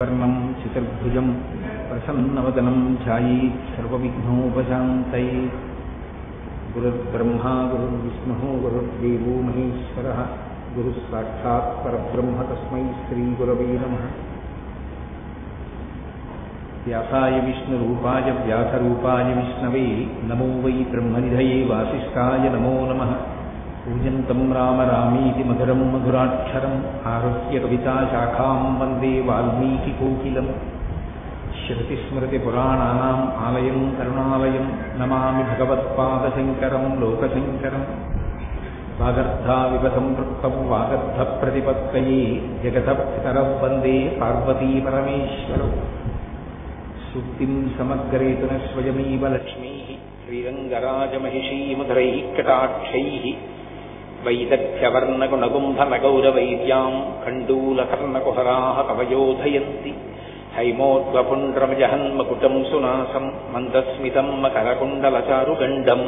कर्णं चतुर्भुजं प्रसन्नवदनं ध्यायेत् सर्वविघ्नोपशान्तये। गुरुर्ब्रह्मा गुरुर्विष्णुः गुरुर्देवो महेश्वरः गुरुः साक्षात् परब्रह्म तस्मै श्रीगुरवे नमः। व्यासाय विष्णुरूपाय व्यासरूपाय विष्णवे नमो वै ब्रह्मनिधये वासिष्ठाय नमो नमः। पूजन्तं राम रामीति मधुरं मधुराक्षरम् आरुह्य कविताशाखां वन्दे वाल्मीकिकोकिलम्। श्रुतिस्मृतिपुराणानाम् आलयं करुणालयं नमामि भगवत्पादशङ्करं लोकशङ्करम्। वागर्धाविवसंपृक्तौ वागर्धप्रतिपत्तये जगतः पितरौ वन्दे पार्वतीपरमेश्वरौ। सूक्तिं समग्रेतु न स्वयमेव लक्ष्मीः श्रीरङ्गराजमहिषीमधुरैः कटाक्षैः। वैदग्ध्यवर्णगुणगुम्भनगौरवैद्यां कण्डूलकर्णकुहराः कवयोधयन्ति। हैमोद्वपुण्ड्रमजहन्मकुटं सुनासं मन्दस्मितं मकरकुण्डलचारुगण्डं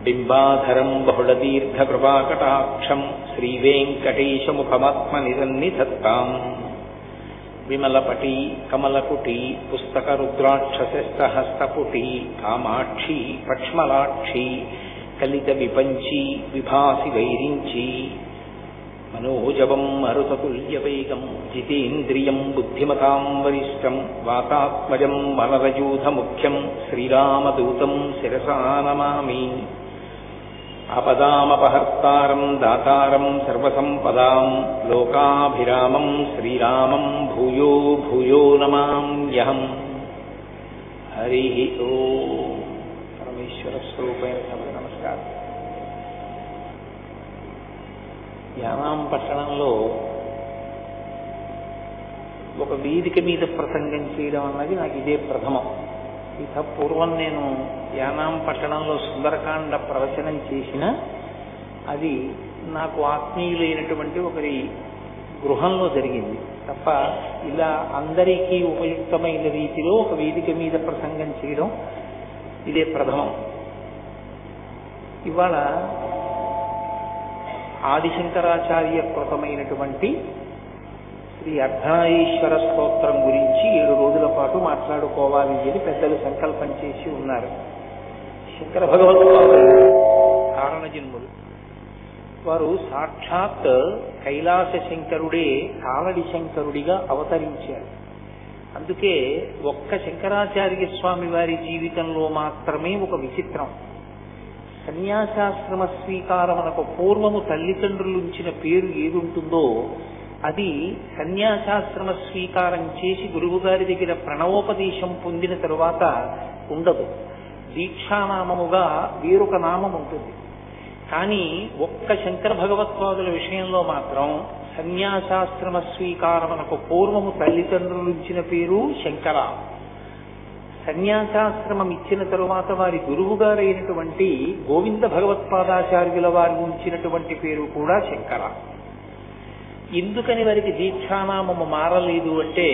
बिम्बाधरं बहुलदीर्घकृपाकटाक्षं श्रीवेङ्कटेशमुखमात्मनिसन्निधत्ताम्। विमलपटी कमलकुटी पुस्तकरुद्राक्षसहस्तपुटी कामाक्षी पक्ष्मलाक्षी कलितविपञ्ची विभासि वैरिञ्ची। मनोजवं मरुततुल्यवेगं जितेन्द्रियं बुद्धिमतां वरिष्ठं वातात्मजं वनरयूथमुख्यं श्रीरामदूतं शिरसा नमामि। आपदामपहर्तारं दातारं सर्वसम्पदां लोकाभिरामं श्रीरामं भूयो भूयो नमाम्यहम्। हरिः ओम्। परमेश्वर स्वरूपैన సభకు నమస్కారం. యానాం పట్టణంలో ఒక వేదిక మీద ప్రసంగం చేయడం అన్నది నాకు ఇదే ప్రథమం. ఇక పూర్వం నేను యానాం పట్టణంలో సుందరకాండ ప్రవచనం చేసిన అది నాకు ఆత్మీయులైనటువంటి ఒకరి గృహంలో జరిగింది తప్ప ఇలా అందరికీ ఉపయుక్తమైన రీతిలో ఒక వేదిక మీద ప్రసంగం చేయడం ఇదే ప్రథమం. ఇవాళ ఆదిశంకరాచార్య కృతమైనటువంటి శ్రీ అర్ధనారీశ్వర స్తోత్రం గురించి 7 రోజుల పాటు మాట్లాడుకోవాలి అని పెద్దలు సంకల్పం చేసి ఉన్నారు. శంకర భగవత్పాదులు కారణజన్ములు. వారు సాక్షాత్ కైలాస శంకరుడే కాలడి శంకరుడిగా అవతరించారు. అందుకే ఒక్క శంకరాచార్య స్వామి వారి జీవితంలో మాత్రమే ఒక విచిత్రం. సన్యాసాశ్రమ స్వీకారమునకు పూర్వము తల్లిదండ్రులుంచిన పేరు ఏదుంటుందో అది సన్యాసాశ్రమ స్వీకారం చేసి గురువుగారి దగ్గర ప్రణవోపదేశం పొందిన తరువాత ఉండదు. దీక్షానామముగా వేరొక నామం ఉంటుంది. కానీ ఒక్క శంకర భగవత్పాదుల విషయంలో మాత్రం సన్యాసాశ్రమ స్వీకారమునకు పూర్వము తల్లిదండ్రులు ఇచ్చిన పేరు శంకర. సన్యాసాశ్రమం ఇచ్చిన తరువాత వారి గురువుగారైనటువంటి గోవింద భగవత్పాదాచార్యుల వారు ఉంచినటువంటి పేరు కూడా శంకర. ఎందుకని వారికి దీక్షానామము మారలేదు అంటే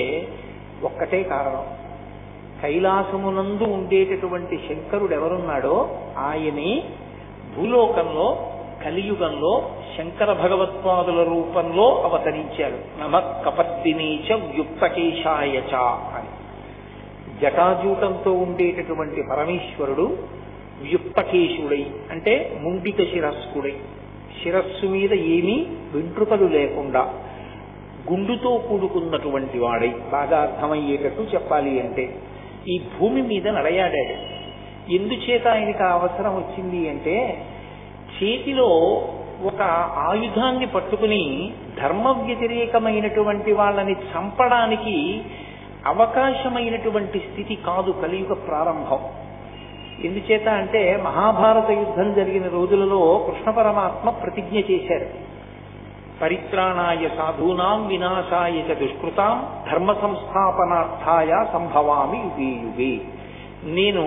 ఒక్కటే కారణం. కైలాసమునందు ఉండేటటువంటి శంకరుడు ఎవరున్నాడో ఆయనే భూలోకంలో కలియుగంలో శంకర భగవత్పాదుల రూపంలో అవతరించాడు. నమః కపర్దినీచ వ్యుక్తకేశాయచ అని. జటాజూటంతో ఉండేటటువంటి పరమేశ్వరుడు వ్యుక్తకేశుడై అంటే ముండిత శిరస్కుడై, శిరస్సు మీద ఏమీ వెంట్రుకలు లేకుండా గుండుతో కూడుకున్నటువంటి వాడై, బాగా అర్థమయ్యేటట్టు చెప్పాలి అంటే ఈ భూమి మీద నడయాడాడు. ఎందుచేత ఆయనకు అవసరం వచ్చింది అంటే చేతిలో ఒక ఆయుధాన్ని పట్టుకుని ధర్మ వ్యతిరేకమైనటువంటి వాళ్ళని చంపడానికి అవకాశమైనటువంటి స్థితి కాదు కలియుగ ప్రారంభం. ఎందుచేత అంటే మహాభారత యుద్ధం జరిగిన రోజులలో కృష్ణ పరమాత్మ ప్రతిజ్ఞ చేశారు. పరిత్రాణాయ సాధూనాం వినాశాయ చ దుష్కృతాం ధర్మ సంస్థాపనార్థాయ సంభవామి యుగే యుగే. నేను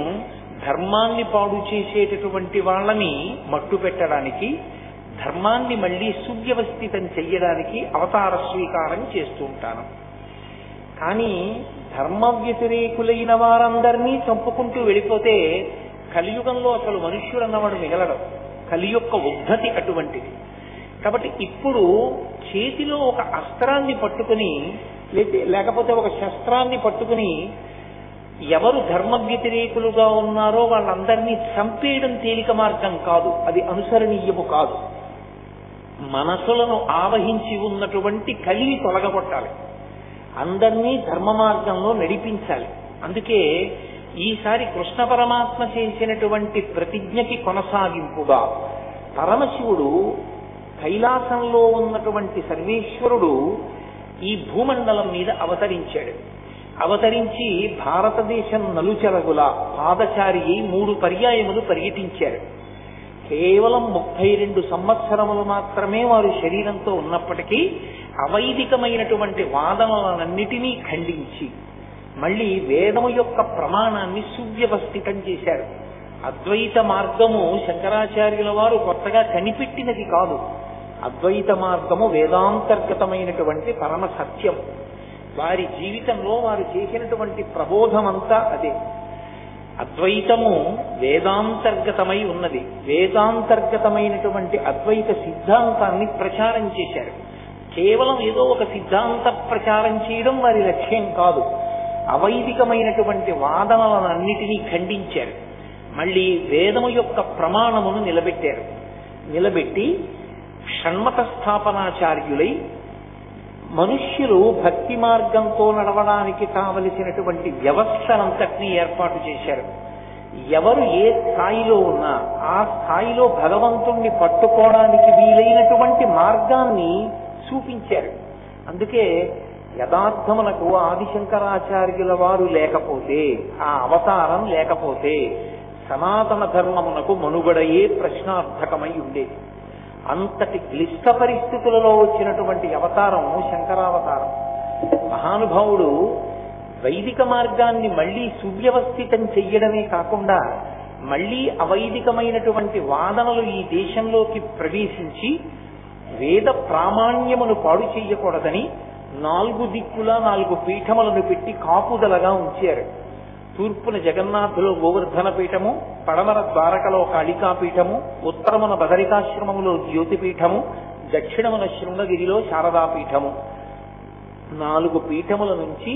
ధర్మాన్ని పాడు చేసేటటువంటి వాళ్ళని మట్టు పెట్టడానికి, ధర్మాన్ని మళ్లీ సువ్యవస్థితం చెయ్యడానికి అవతార స్వీకారం చేస్తూ ఉంటాను. కానీ ధర్మ వ్యతిరేకులైన వారందరినీ చంపుకుంటూ వెళ్ళిపోతే కలియుగంలో అసలు మనుష్యుడన్నవాడు మిగలడం. కలి యొక్క ఉద్ధతి అటువంటిది. కాబట్టి ఇప్పుడు చేతిలో ఒక అస్త్రాన్ని పట్టుకుని లేకపోతే ఒక శస్త్రాన్ని పట్టుకుని ఎవరు ధర్మ వ్యతిరేకులుగా ఉన్నారో వాళ్ళందరినీ చంపేయడం తేలిక మార్గం కాదు, అది అనుసరణీయము కాదు. మనసులను ఆవహించి ఉన్నటువంటి కలిని తొలగగొట్టాలి, అందరినీ ధర్మ మార్గంలో నడిపించాలి. అందుకే ఈసారి కృష్ణ పరమాత్మ చేసినటువంటి ప్రతిజ్ఞకి కొనసాగింపుగా పరమశివుడు కైలాసంలో ఉన్నటువంటి సర్వేశ్వరుడు ఈ భూమండలం మీద అవతరించాడు. అవతరించి భారతదేశం నలుచెరగుల పాదచారి 3 పర్యాయములు పర్యటించారు. కేవలం 32 సంవత్సరములు మాత్రమే వారు శరీరంతో ఉన్నప్పటికీ అవైదికమైనటువంటి వాదనలన్నిటినీ ఖండించి మళ్ళీ వేదము యొక్క ప్రమాణాన్ని సువ్యవస్థితం చేశారు. అద్వైత మార్గము శంకరాచార్యుల వారు కొత్తగా కనిపెట్టినది కాదు. అద్వైత మార్గము వేదాంతర్గతమైనటువంటి పరమ సత్యం. వారి జీవితంలో వారు చేసినటువంటి ప్రబోధమంతా అదే. అద్వైతము వేదాంతర్గతమై ఉన్నది. వేదాంతర్గతమైనటువంటి అద్వైత సిద్ధాంతాన్ని ప్రచారం చేశారు. కేవలం ఏదో ఒక సిద్ధాంత ప్రచారం చేయడం వారి లక్ష్యం కాదు. అవైదికమైనటువంటి వాదనలన్నిటినీ ఖండించారు. మళ్ళీ వేదము యొక్క ప్రమాణమును నిలబెట్టారు. నిలబెట్టి షణ్మత స్థాపనాచార్యులై మనుష్యులు భక్తి మార్గంతో నడవడానికి కావలసినటువంటి వ్యవస్థనంతటినీ ఏర్పాటు చేశారు. ఎవరు ఏ స్థాయిలో ఉన్నా ఆ స్థాయిలో భగవంతుణ్ణి పట్టుకోవడానికి వీలైనటువంటి మార్గాన్ని చూపించారు. అందుకే యథార్థమునకు ఆదిశంకరాచార్యుల వారు లేకపోతే, ఆ అవతారం లేకపోతే సనాతన ధర్మమునకు మనుగడయే ప్రశ్నార్థకమై ఉండేది. అంతటి క్లిష్ట పరిస్థితులలో వచ్చినటువంటి అవతారం శంకరావతారం. మహానుభావుడు వైదిక మార్గాన్ని మళ్లీ సువ్యవస్థితం చెయ్యడమే కాకుండా మళ్లీ అవైదికమైనటువంటి వాదనలు ఈ దేశంలోకి ప్రవేశించి వేద ప్రామాణ్యమును పాడు చెయ్యకూడదని 4 దిక్కులా 4 పీఠములను పెట్టి కాపుదలగా ఉంచారు. తూర్పున జగన్నాథులో గోవర్ధన పీఠము, పడమర ద్వారకలో కాళికాపీఠము, ఉత్తరమున బదరికాశ్రమములో జ్యోతిపీఠము, దక్షిణమున శృంగగిరిలో శారదాపీఠము. 4 పీఠముల నుంచి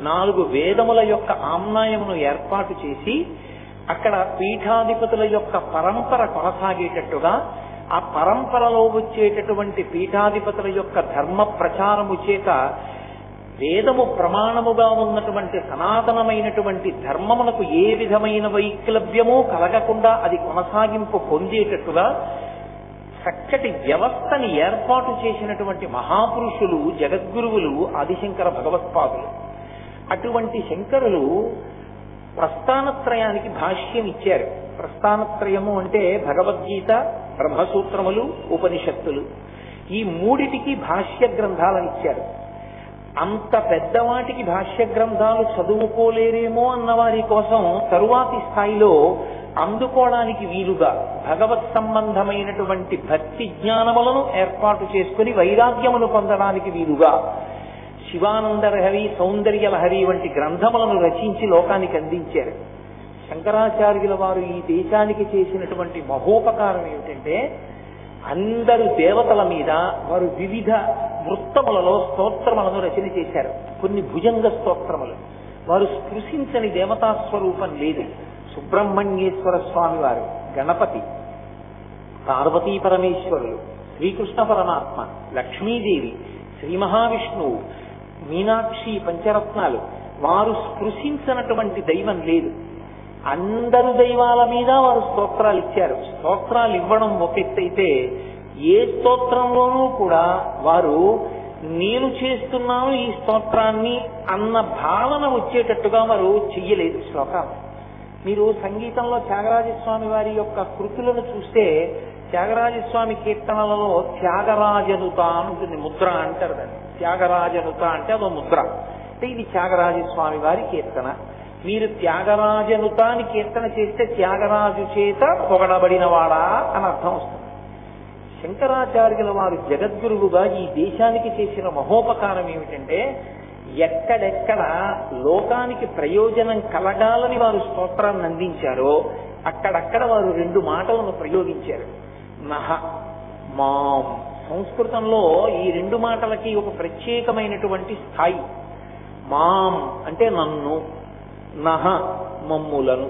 4 వేదముల యొక్క ఆమ్నాయమును ఏర్పాటు చేసి అక్కడ పీఠాధిపతుల యొక్క పరంపర కొనసాగేటట్టుగా, ఆ పరంపరలో వచ్చేటటువంటి పీఠాధిపతుల యొక్క ధర్మ ప్రచారము చేత వేదము ప్రమాణముగా ఉన్నటువంటి సనాతనమైనటువంటి ధర్మమునకు ఏ విధమైన వైక్లభ్యమూ కలగకుండా అది కొనసాగింపు పొందేటట్టుగా చక్కటి వ్యవస్థని ఏర్పాటు చేసినటువంటి మహాపురుషులు, జగద్గురువులు ఆదిశంకర భగవత్పాదులు. అటువంటి శంకరులు ప్రస్థానత్రయానికి భాష్యం ఇచ్చారు. ప్రస్థానత్రయము అంటే భగవద్గీత, బ్రహ్మసూత్రములు, ఉపనిషత్తులు. ఈ 3టికి భాష్య గ్రంథాలను ఇచ్చారు. అంత పెద్దవాటికి భాష్య గ్రంథాలు చదువుకోలేరేమో అన్న వారి కోసం తరువాతి స్థాయిలో అందుకోవడానికి వీలుగా భగవత్ సంబంధమైనటువంటి భక్తి జ్ఞానములను ఏర్పాటు చేసుకుని వైరాగ్యమును పొందడానికి వీలుగా శివానంద లహరి, సౌందర్య లహరి వంటి గ్రంథములను రచించి లోకానికి అందించారు. శంకరాచార్యుల వారు ఈ దేశానికి చేసినటువంటి మహోపకారం ఏమిటంటే, అందరు దేవతల మీద వారు వివిధ వృత్తములలో స్తోత్రములను రచన చేశారు. కొన్ని భుజంగ స్తోత్రములు. వారు స్పృశించని దేవతా స్వరూపం లేదు. సుబ్రహ్మణ్యేశ్వర స్వామి వారు, గణపతి, పార్వతీ పరమేశ్వరులు, శ్రీకృష్ణ పరమాత్మ, లక్ష్మీదేవి, శ్రీ మహావిష్ణువు, మీనాక్షి, పంచరత్నాలు. వారు స్పృశించినటువంటి దైవం లేదు. అందరు దైవాల మీద వారు స్తోత్రాలు ఇచ్చారు. స్తోత్రాలు ఇవ్వడం ఒక ఎత్తైతే ఏ స్తోత్రంలోనూ కూడా వారు నేను చేస్తున్నాను ఈ స్తోత్రాన్ని అన్న భావన వచ్చేటట్టుగా వారు చెయ్యలేదు శ్లోకాలు. మీరు సంగీతంలో త్యాగరాజస్వామి వారి యొక్క కృతులను చూస్తే త్యాగరాజస్వామి కీర్తనలలో త్యాగరాజనుత ఉంటుంది, ముద్ర అంటారు దాన్ని. త్యాగరాజనుత అంటే అదో ముద్ర. అంటే ఇది త్యాగరాజస్వామి వారి కీర్తన. మీరు త్యాగరాజనుత అని కీర్తన చేస్తే త్యాగరాజు చేత పొగడబడినవాడా అని అర్థం వస్తుంది. శంకరాచార్యుల వారు జగద్గురువుగా ఈ దేశానికి చేసిన మహోపకారం ఏమిటంటే, ఎక్కడెక్కడ లోకానికి ప్రయోజనం కలగాలని వారు స్తోత్రాన్ని అందించారో అక్కడక్కడ వారు 2 మాటలను ప్రయోగించారు. నహ మాం సంస్కృతంలో ఈ రెండు మాటలకి ఒక ప్రత్యేకమైనటువంటి స్థాయి. మాం అంటే నన్ను, నహ మమ్ములను.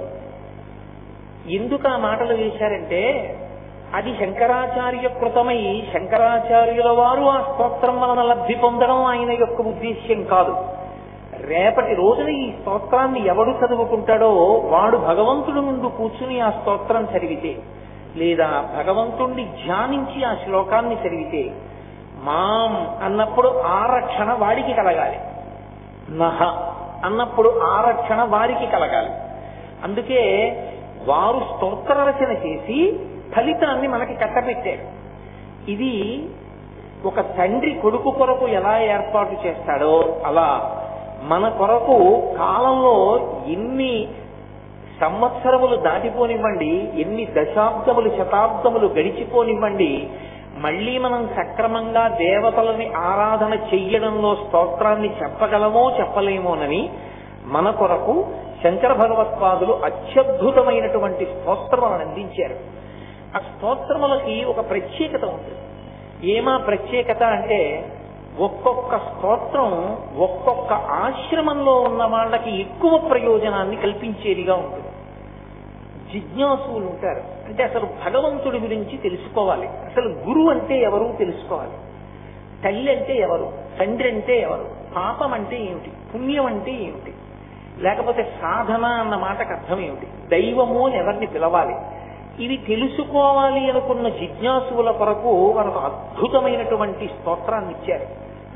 ఎందుకు ఆ మాటలు వేశారంటే అది శంకరాచార్య కృతమై శంకరాచార్యుల వారు ఆ స్తోత్రం వలన లబ్ధి పొందడం ఆయన యొక్క ఉద్దేశ్యం కాదు. రేపటి రోజున ఈ స్తోత్రాన్ని ఎవడు చదువుకుంటాడో వాడు భగవంతుడి ముందు కూర్చుని ఆ స్తోత్రం చదివితే, లేదా భగవంతుణ్ణి ధ్యానించి ఆ శ్లోకాన్ని చదివితే మాం అన్నప్పుడు ఆరక్షణ వాడికి కలగాలి, నహ అన్నప్పుడు ఆరక్షణ వారికి కలగాలి. అందుకే వారు స్తోత్ర రచన చేసి ఫలితాన్ని మనకి కట్టబెట్టారు. ఇది ఒక తండ్రి కొడుకు కొరకు ఎలా ఏర్పాటు చేస్తాడో అలా మన కొరకు కాలంలో ఎన్ని సంవత్సరములు దాటిపోనివ్వండి, ఎన్ని దశాబ్దములు శతాబ్దములు గడిచిపోనివ్వండి, మళ్లీ మనం సక్రమంగా దేవతలని ఆరాధన చెయ్యడంలో స్తోత్రాన్ని చెప్పగలమో చెప్పలేమోనని మన కొరకు శంకర భగవత్పాదులు అత్యద్భుతమైనటువంటి స్తోత్రములను అందించారు. ఆ స్తోత్రములకి ఒక ప్రత్యేకత ఉంటుంది. ఏమా ప్రత్యేకత అంటే ఒక్కొక్క స్తోత్రం ఒక్కొక్క ఆశ్రమంలో ఉన్న వాళ్ళకి ఎక్కువ ప్రయోజనాన్ని కల్పించేదిగా ఉంటుంది. జిజ్ఞాసులు ఉంటారు, అంటే అసలు భగవంతుడి గురించి తెలుసుకోవాలి, అసలు గురువు అంటే ఎవరు తెలుసుకోవాలి, తల్లి అంటే ఎవరు, తండ్రి అంటే ఎవరు, పాపం అంటే ఏమిటి, పుణ్యం అంటే ఏమిటి, లేకపోతే సాధన అన్న మాటకు అర్థం ఏమిటి, దైవము అని ఎవరిని పిలవాలి, ఇవి తెలుసుకోవాలి అనుకున్న జిజ్ఞాసుల కొరకు మనకు అద్భుతమైనటువంటి స్తోత్రాన్ని ఇచ్చారు.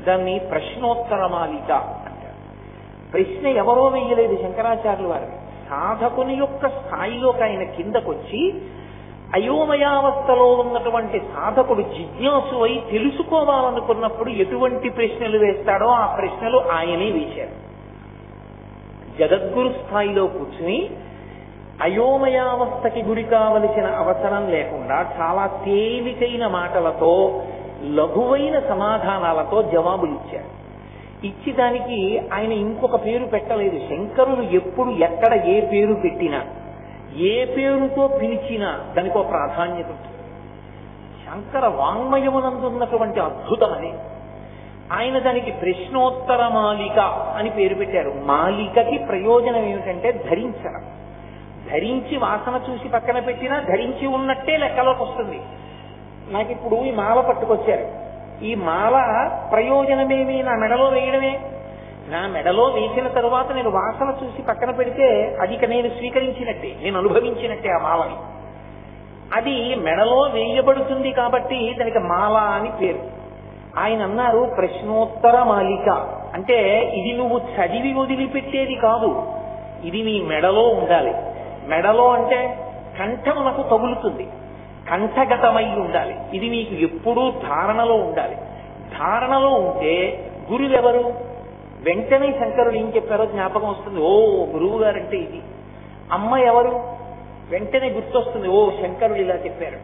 దాన్ని ప్రశ్నోత్తరమాలిక అంటారు. ప్రశ్న ఎవరో వెయ్యలేదు శంకరాచార్యులు వారిని. సాధకుని యొక్క స్థాయిలోకి ఆయన కిందకొచ్చి అయోమయావస్థలో ఉన్నటువంటి సాధకుడు జిజ్ఞాసు అయి తెలుసుకోవాలనుకున్నప్పుడు ఎటువంటి ప్రశ్నలు వేస్తాడో ఆ ప్రశ్నలు ఆయనే వేశారు. జగద్గురు స్థాయిలో కూర్చుని అయోమయావస్థకి గురి కావలసిన అవసరం లేకుండా చాలా తేలికైన మాటలతో లఘువైన సమాధానాలతో జవాబులు ఇచ్చారు. ఇచ్చి దానికి ఆయన ఇంకొక పేరు పెట్టలేదు. శంకరులు ఎప్పుడు ఎక్కడ ఏ పేరు పెట్టినా, ఏ పేరుతో పిలిచినా దానికి ఒక ప్రాధాన్యత ఉంటుంది. శంకర వాంగ్మయమునందున్నటువంటి అద్భుతం అని ఆయన దానికి ప్రశ్నోత్తర మాలిక అని పేరు పెట్టారు. మాలికకి ప్రయోజనం ఏమిటంటే ధరించడం. ధరించి వాసన చూసి పక్కన పెట్టినా ధరించి ఉన్నట్టే లెక్కలోకి వస్తుంది. నాకు ఇప్పుడు ఈ మాల పట్టుకొచ్చారు. ఈ మాల ప్రయోజనమేమి? నా మెడలో వేయడమే. నా మెడలో వేసిన తరువాత నేను వాసన చూసి పక్కన పెడితే అది నేను స్వీకరించినట్టే, నేను అనుభవించినట్టే ఆ మాలని. అది మెడలో వేయబడుతుంది కాబట్టి దానికి మాల అని పేరు. ఆయన అన్నారు ప్రశ్నోత్తర మాలిక అంటే ఇది నువ్వు చదివి వదిలిపెట్టేది కాదు, ఇది నీ మెడలో ఉండాలి. మెడలో అంటే కంఠమునకు తగులుతుంది, కంఠగతమై ఉండాలి. ఇది నీకు ఎప్పుడూ ధారణలో ఉండాలి. ధారణలో ఉంటే గురువెవరు? వెంటనే శంకరుడు ఏం చెప్పారో జ్ఞాపకం వస్తుంది. ఓ గురువు గారంటే ఇది. అమ్మ ఎవరు? వెంటనే గుర్తొస్తుంది, ఓ శంకరుడు ఇలా చెప్పారు.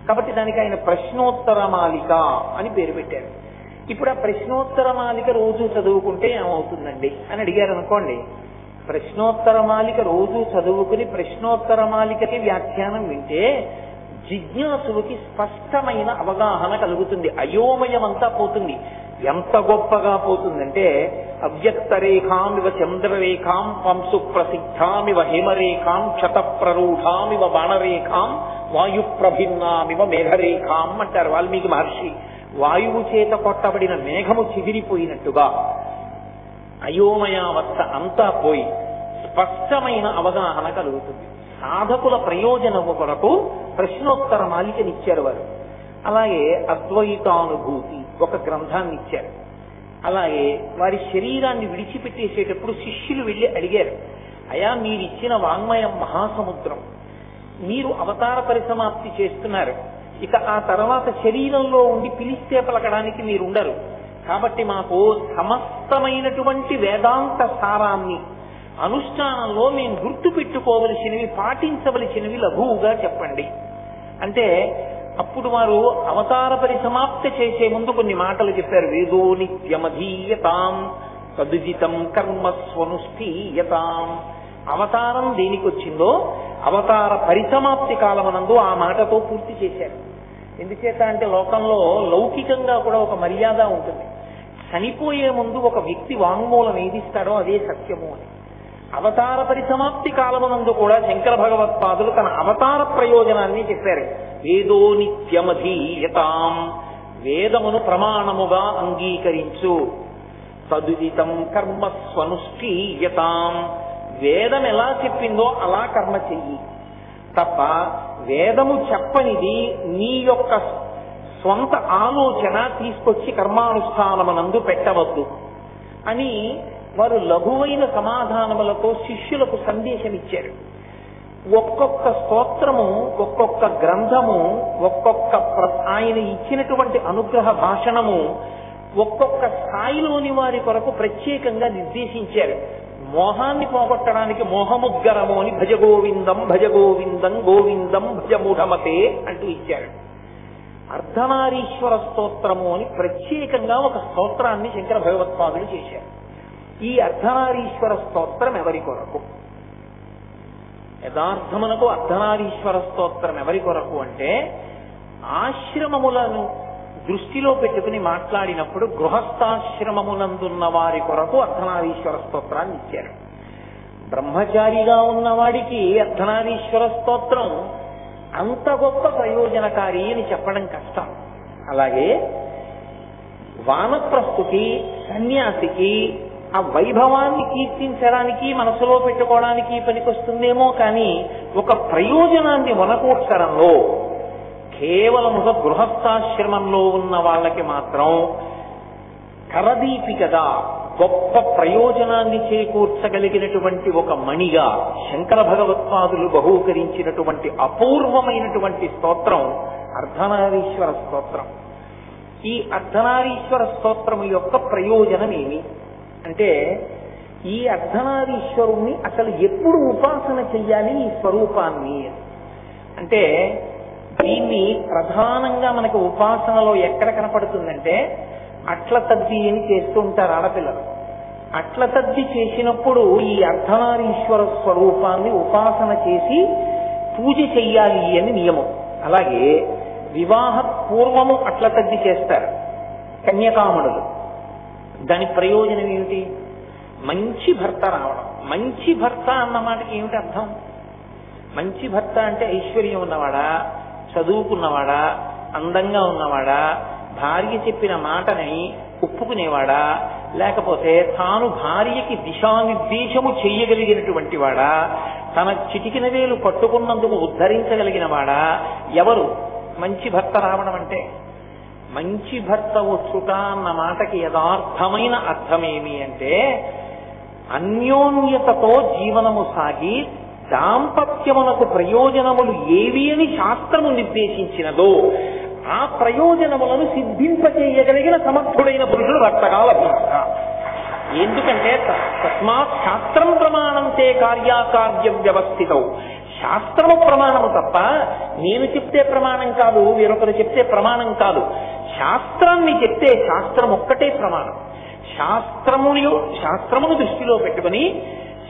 కాబట్టి దానికి ఆయన ప్రశ్నోత్తర మాలిక అని పేరు పెట్టారు. ఇప్పుడు ఆ ప్రశ్నోత్తర మాలిక రోజు చదువుకుంటే ఏమవుతుందండి అని అడిగారు అనుకోండి. ప్రశ్నోత్తర మాలిక రోజు చదువుకుని ప్రశ్నోత్తర మాలికకి వ్యాఖ్యానం వింటే జిజ్ఞాసుకి స్పష్టమైన అవగాహన కలుగుతుంది. అయోమయమంతా పోతుంది. ఎంత గొప్పగా పోతుందంటే అవ్యక్త రేఖామివ చంద్రరేఖాం పంసు ప్రసిద్ధామివ హిమరేఖాం క్షతప్రరూఢామివ బాణరేఖాం వాయు ప్రభిన్నామివ మేఘరేఖాం అంటారు వాల్మీకి మహర్షి. వాయువు చేత కొట్టబడిన మేఘము చిదిరిపోయినట్టుగా అయోమయావస్థ అంతా పోయి స్పష్టమైన అవగాహన కలుగుతుంది. సాధకుల ప్రయోజనము కొరకు ప్రశ్నోత్తర మాలికనిచ్చారు వారు. అలాగే అద్వైతానుభూతి ఒక గ్రంథాన్ని ఇచ్చారు. అలాగే వారి శరీరాన్ని విడిచిపెట్టేసేటప్పుడు శిష్యులు వెళ్లి అడిగారు, అయా మీరిచ్చిన వాంగ్మయం మహాసముద్రం, మీరు అవతార పరిసమాప్తి చేస్తున్నారు, ఇక ఆ తర్వాత శరీరంలో ఉండి పిలిస్తే పలకడానికి మీరుండరు, కాబట్టి మాకు సమస్తమైనటువంటి వేదాంత సారాన్ని అనుష్ఠానంలో మేము గుర్తు పెట్టుకోవలసినవి, పాటించవలసినవి లఘువుగా చెప్పండి అంటే అప్పుడు వారు అవతార పరిసమాప్తి చేసే ముందు కొన్ని మాటలు చెప్పారు. వేదో నిత్యమధీయతాం తదుజితం కర్మ స్వనుష్ఠీయతాం. అవతారం దేనికొచ్చిందో అవతార పరిసమాప్తి కాలమనందు ఆ మాటతో పూర్తి చేశారు. ఎందుచేత అంటే లోకంలో లౌకికంగా కూడా ఒక మర్యాద ఉంటుంది. చనిపోయే ముందు ఒక వ్యక్తి వాంగ్మూలం ఏదిస్తాడో అదే సత్యము అని. అవతార పరిసమాప్తి కాలమునందు కూడా శంకర భగవత్పాదులు తన అవతార ప్రయోజనాన్ని చెప్పారు. వేదో నిత్యమధీయతాం, వేదమును ప్రమాణముగా అంగీకరించు. తదుదితం కర్మ స్వనుష్ఠీయతాం, వేదం ఎలా చెప్పిందో అలా కర్మ చెయ్యి తప్ప వేదము చెప్పనిది నీ యొక్క స్వంత ఆలోచన తీసుకొచ్చి కర్మానుష్ఠానమునందు పెట్టవద్దు అని వారు లఘువైన సమాధానములతో శిష్యులకు సందేశం ఇచ్చారు. ఒక్కొక్క స్తోత్రము, ఒక్కొక్క గ్రంథము, ఒక్కొక్క ఆయన ఇచ్చినటువంటి అనుగ్రహ భాషణము ఒక్కొక్క స్థాయిలోని వారి కొరకు ప్రత్యేకంగా నిర్దేశించారు. మోహాన్ని పోగొట్టడానికి మోహముద్గరము అని భజ గోవిందం భజ గోవిందం గోవిందం భజ మూఢమతే అంటూ ఇచ్చారు. అర్ధనారీశ్వర స్తోత్రము అని ప్రత్యేకంగా ఒక స్తోత్రాన్ని శంకర భగవత్పాదులు చేశారు. ఈ అర్ధనారీశ్వర స్తోత్రం ఎవరి కొరకు? యథార్థమునకు అర్ధనారీశ్వర స్తోత్రం ఎవరి కొరకు అంటే ఆశ్రమములను దృష్టిలో పెట్టుకుని మాట్లాడినప్పుడు గృహస్థాశ్రమమునందున్న వారి కొరకు అర్ధనారీశ్వర స్తోత్రాన్ని ఇచ్చారు. బ్రహ్మచారిగా ఉన్నవాడికి అర్ధనారీశ్వర స్తోత్రం అంత గొప్ప ప్రయోజనకారి అని చెప్పడం కష్టం. అలాగే వానప్రస్థుకి, సన్యాసికి ఆ వైభవాన్ని కీర్తించడానికి, మనసులో పెట్టుకోవడానికి పనికొస్తుందేమో కానీ ఒక ప్రయోజనాన్ని వనకూర్చడంలో కేవలముగా గృహస్థాశ్రమంలో ఉన్న వాళ్ళకి మాత్రం కరదీపికగా గొప్ప ప్రయోజనాన్ని చేకూర్చగలిగినటువంటి ఒక మణిగా శంకర భగవత్పాదులు బహూకరించినటువంటి అపూర్వమైనటువంటి స్తోత్రం అర్ధనారీశ్వర స్తోత్రం. ఈ అర్ధనారీశ్వర స్తోత్రం యొక్క ప్రయోజనం ఏమి అంటే, ఈ అర్ధనారీశ్వరుణ్ణి అసలు ఎప్పుడు ఉపాసన చెయ్యాలి ఈ స్వరూపాన్ని అంటే, దీన్ని ప్రధానంగా మనకు ఉపాసనలో ఎక్కడ కనపడుతుందంటే అట్ల తద్ది అని చేస్తూ ఉంటారు ఆడపిల్లలు. అట్ల తద్ది చేసినప్పుడు ఈ అర్ధనారీశ్వర స్వరూపాన్ని ఉపాసన చేసి పూజ చెయ్యాలి అని నియమం. అలాగే వివాహ పూర్వము అట్ల తద్ది చేస్తారు కన్యకామణులు. దాని ప్రయోజనం ఏమిటి? మంచి భర్త రావడం. మంచి భర్త అన్న మాటకి ఏమిటి అర్థం? మంచి భర్త అంటే ఐశ్వర్యం ఉన్నవాడా, చదువుకున్నవాడా, అందంగా ఉన్నవాడా, భార్య చెప్పిన మాటని ఒప్పుకునేవాడా, లేకపోతే తాను భార్యకి దిశానిర్దేశము చెయ్యగలిగినటువంటి వాడా, తన చిటికిన వేలు పట్టుకున్నందుకు ఉద్ధరించగలిగిన వాడా? ఎవరు మంచి భర్త రావడం అంటే? మంచి భర్త వచ్చుట అన్న మాటకి యథార్థమైన అర్థమేమి అంటే, అన్యోన్యతతో జీవనము సాగి దాంపత్యమునకు ప్రయోజనములు ఏవి అని శాస్త్రము నిర్దేశించినదో ఆ ప్రయోజనములను సిద్ధింపచేయగలిగిన సమర్థుడైన పురుషుడు భర్తగా లభించట. ఎందుకంటే తస్మాత్ శాస్త్రం ప్రమాణంతే కార్యాకార్య వ్యవస్థితం. శాస్త్రము ప్రమాణము తప్ప నేను చెప్తే ప్రమాణం కాదు, వేరొకరు చెప్తే ప్రమాణం కాదు. శాస్త్రాన్ని చెప్తే శాస్త్రం ఒక్కటే ప్రమాణం. శాస్త్రమును దృష్టిలో పెట్టుకుని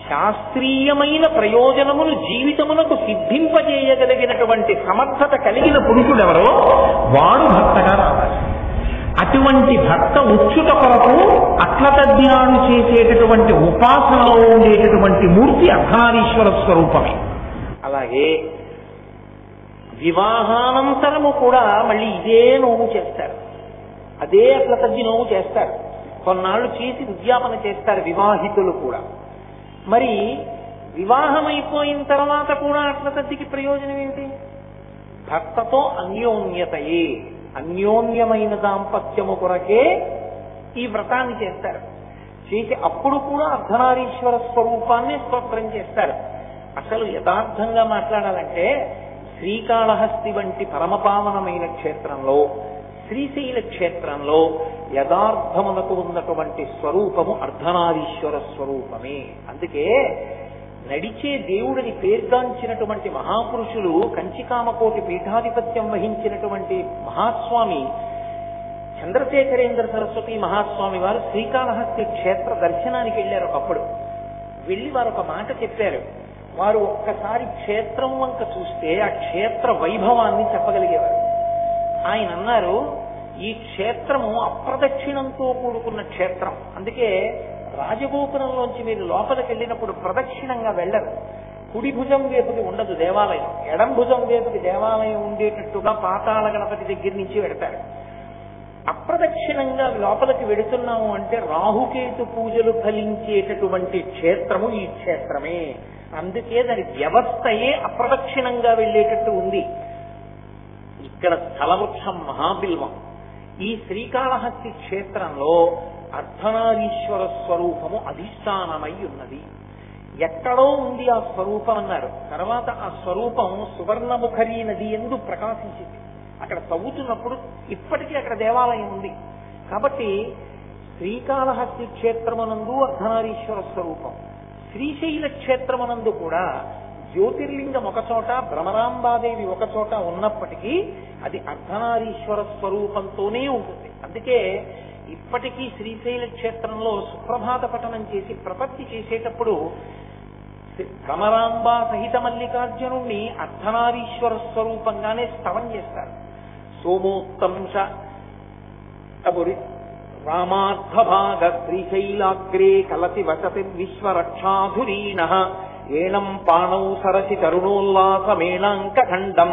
శాస్త్రీయమైన ప్రయోజనములు జీవితమునకు సిద్ధింపజేయగలిగినటువంటి సమర్థత కలిగిన పురుషుడెవరో వాడు భర్తగా రావాలి. అటువంటి భర్త ఉచ్చుట కొరకు అట్లతద్దినాడు చేసేటటువంటి ఉపాసనలో ఉండేటటువంటి మూర్తి అర్ధనారీశ్వర స్వరూపమే. అలాగే వివాహానంతరము కూడా మళ్ళీ ఇదే నోము చేస్తారు, అదే అట్లతద్ది నోము చేస్తారు. కొన్నాళ్ళు చేసి ఉద్యాపన చేస్తారు వివాహితులు కూడా. మరి వివాహమైపోయిన తర్వాత కూడా అట్లతద్దికి ప్రయోజనం ఏంటి? భర్తతో అన్యోన్యతయే, అన్యోన్యమైన దాంపత్యము కొరకే ఈ వ్రతాన్ని చేస్తారు. చేసి అప్పుడు కూడా అర్ధనారీశ్వర స్వరూపాన్ని స్తోత్రం చేస్తారు. అసలు యథార్థంగా మాట్లాడాలంటే శ్రీకాళహస్తి వంటి పరమపావనమైన క్షేత్రంలో, శ్రీశైల క్షేత్రంలో యథార్థమునకు ఉన్నటువంటి స్వరూపము అర్ధనారీశ్వర స్వరూపమే. అందుకే నడిచే దేవుడిని పేర్గాంచినటువంటి మహాపురుషులు, కంచికామకోటి పీఠాధిపత్యం వహించినటువంటి మహాస్వామి చంద్రశేఖరేంద్ర సరస్వతి మహాస్వామి వారు శ్రీకాళహస్తి క్షేత్ర దర్శనానికి వెళ్ళారు. ఒకప్పుడు వెళ్ళి వారు ఒక మాట చెప్పారు. వారు ఒక్కసారి క్షేత్రం వంక చూస్తే ఆ క్షేత్ర వైభవాన్ని చెప్పగలిగేవారు. ఆ ఆయన అన్నారు, ఈ క్షేత్రము అప్రదక్షిణంతో కూడుకున్న క్షేత్రం, అందుకే రాజగోపురంలోంచి మీరు లోపలికి వెళ్ళినప్పుడు ప్రదక్షిణంగా వెళ్ళరు. కుడి భుజం వైపుకి ఉండదు దేవాలయం, ఎడం భుజం వైపుకి దేవాలయం ఉండేటట్టుగా పాతాళ గణపతి దగ్గర నుంచి వెడతారు. అప్రదక్షిణంగా లోపలికి వెడుతున్నాము అంటే రాహుకేతు పూజలు ఫలించేటటువంటి క్షేత్రము ఈ క్షేత్రమే. అందుకే దాని వ్యవస్థయే అప్రదక్షిణంగా వెళ్ళేటట్టు ఉంది. ఇక్కడ స్థలవృక్షం మహాబిల్వం. ఈ శ్రీకాళహస్తి క్షేత్రంలో అర్ధనారీశ్వర స్వరూపము అధిష్టానమై ఉన్నది. ఎక్కడో ఉంది ఆ స్వరూపం అన్నారు. తర్వాత ఆ స్వరూపం సువర్ణముఖరీ నది యందు ప్రకాశించింది. అక్కడ తవ్వుతున్నప్పుడు ఇప్పటికీ అక్కడ దేవాలయం ఉంది. కాబట్టి శ్రీకాళహస్తి క్షేత్రమునందు అర్ధనారీశ్వర స్వరూపం, శ్రీశైల క్షేత్రమునందు కూడా జ్యోతిర్లింగం ఒకచోట, భ్రమరాంబాదేవి ఒకచోట ఉన్నప్పటికీ అది అర్ధనారీశ్వర స్వరూపంతోనే ఉంటుంది. అందుకే ఇప్పటికీ శ్రీశైల క్షేత్రంలో సుప్రభాత పఠనం చేసి ప్రపత్తి చేసేటప్పుడు భ్రమరాంబ సహిత మల్లికార్జునుణ్ణి అర్ధనారీశ్వర స్వరూపంగానే స్తవం చేస్తారు. సోమోత్తంశ రామార్థభాగ శ్రీశైలాగ్రే కలసి వసతి విశ్వరక్షాధురీణ ఏణం పాణౌ సరసి తరుణోల్లాసమేణాంకఖండం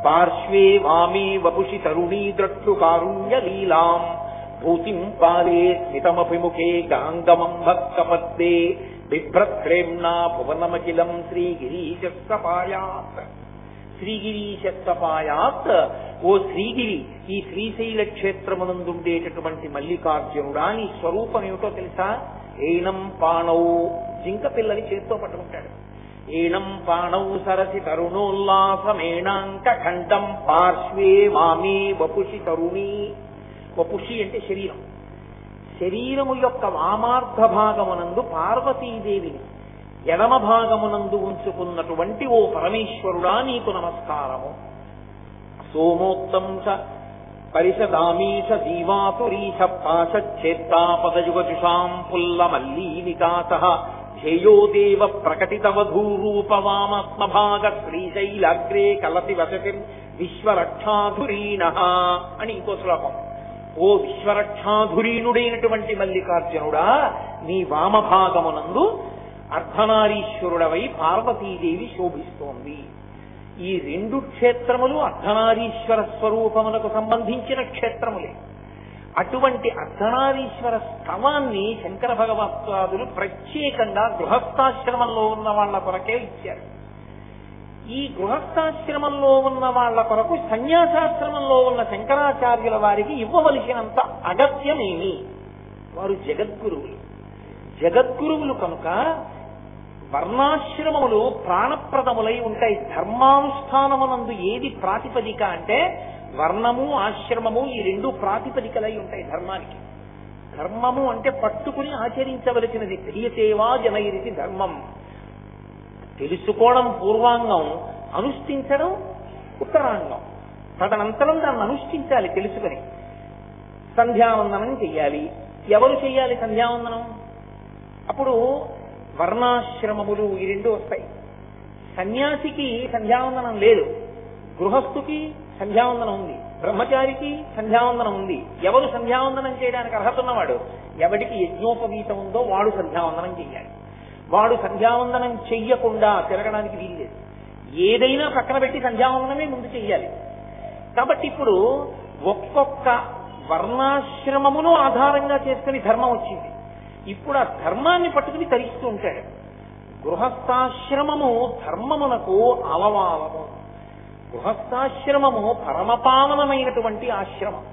పార్శ్వే వామే వపుషి తరుణీ ద్రక్షుకారుణ్యలీలాం భూతిం పాలే స్మితమభిముఖే గాంగమం భక్తపద్దే బిభ్రత్రేమ్నా భువనమఖిలం శ్రీగిరీశస్తపాయాత్. శ్రీగిరీశస్తపాయాత్, ఓ శ్రీగిరి, ఈ శ్రీశైల క్షేత్రమునందుండేటటువంటి మల్లికార్జునుడా నీ స్వరూపం ఏమిటో తెలుసా? ఏనం పాణౌ, జింక పిల్లని చేత్తో పట్టుకుంటాడు. ఏనం పాణౌ సరసి తరుణోల్లాసమేణాంక ఖండం పార్శ్వే మామే వపుషి తరుణీ. వపుషి అంటే శరీరం. శరీరము యొక్క వామార్ధ భాగమునందు పార్వతీదేవిని, ఎడమ భాగమునందు ఉంచుకున్నటువంటి ఓ పరమేశ్వరుడా నీకు నమస్కారము. సోమోత్తంస పరిషదామీష జీవాతురీష పాశచ్ఛేత్తాపదయుగజుషాం పుల్లమల్లీ వికాస ధ్యేయో దేవ ప్రకటితవధూరూపవామాత్మభాగ శ్రీశైలాగ్రే కలసి వసతి విశ్వరక్షాధురీణ అని ఇంకో శ్లోకం. ఓ విశ్వరక్షాధురీనుడైనటువంటి మల్లికార్జునుడా, నీ వామభాగమునందు అర్ధనారీశ్వరుడవై పార్వతీదేవి శోభిస్తోంది. ఈ రెండు క్షేత్రములు అర్ధనారీశ్వర స్వరూపములకు సంబంధించిన క్షేత్రములే. అటువంటి అర్ధనారీశ్వర స్తవాన్ని శంకర భగవత్పాదులు ప్రత్యేకంగా గృహస్థాశ్రమంలో ఉన్న వాళ్ల కొరకే ఇచ్చారు. ఈ గృహస్థాశ్రమంలో ఉన్న వాళ్ల కొరకు సన్యాసాశ్రమంలో ఉన్న శంకరాచార్యుల వారికి ఇవ్వవలసినంత అగత్యమేమి? వారు జగద్గురువులు. జగద్గురువులు కనుక వర్ణాశ్రమములు ప్రాణప్రదములై ఉంటాయి. ధర్మానుష్ఠానమునందు ఏది ప్రాతిపదిక అంటే వర్ణము ఆశ్రమము, ఈ రెండు ప్రాతిపదికలై ఉంటాయి ధర్మానికి. ధర్మము అంటే పట్టుకుని ఆచరించవలసినది. తెలియచేవా జనైరితి ధర్మం. తెలుసుకోవడం పూర్వాంగం, అనుష్ఠించడం ఉత్తరాంగం. తదనంతరం దాన్ని అనుష్ఠించాలి తెలుసుకుని. సంధ్యావందనం చెయ్యాలి. ఎవరు చెయ్యాలి సంధ్యావందనం? అప్పుడు వర్ణాశ్రమములు ఈ రెండు వస్తాయి. సన్యాసికి సంధ్యావందనం లేదు, గృహస్థుకి సంధ్యావందనం ఉంది, బ్రహ్మచారికి సంధ్యావందనం ఉంది. ఎవరు సంధ్యావందనం చేయడానికి అర్హత ఉన్నవాడు? ఎవడికి యజ్ఞోపవీతం ఉందో వాడు సంధ్యావందనం చెయ్యాలి. వాడు సంధ్యావందనం చెయ్యకుండా తిరగడానికి వీల్లేదు. ఏదైనా పక్కన పెట్టి సంధ్యావందనమే ముందు చెయ్యాలి. కాబట్టి ఇప్పుడు ఒక్కొక్క వర్ణాశ్రమమును ఆధారంగా చేసుకుని ధర్మం వచ్చింది. ఇప్పుడు ఆ ధర్మాన్ని పట్టుకుని తరిస్తూ ఉంటాడు. గృహస్థాశ్రమము ధర్మమునకు అలవాలము. గృహస్థాశ్రమము పరమపావనమైనటువంటి ఆశ్రమం.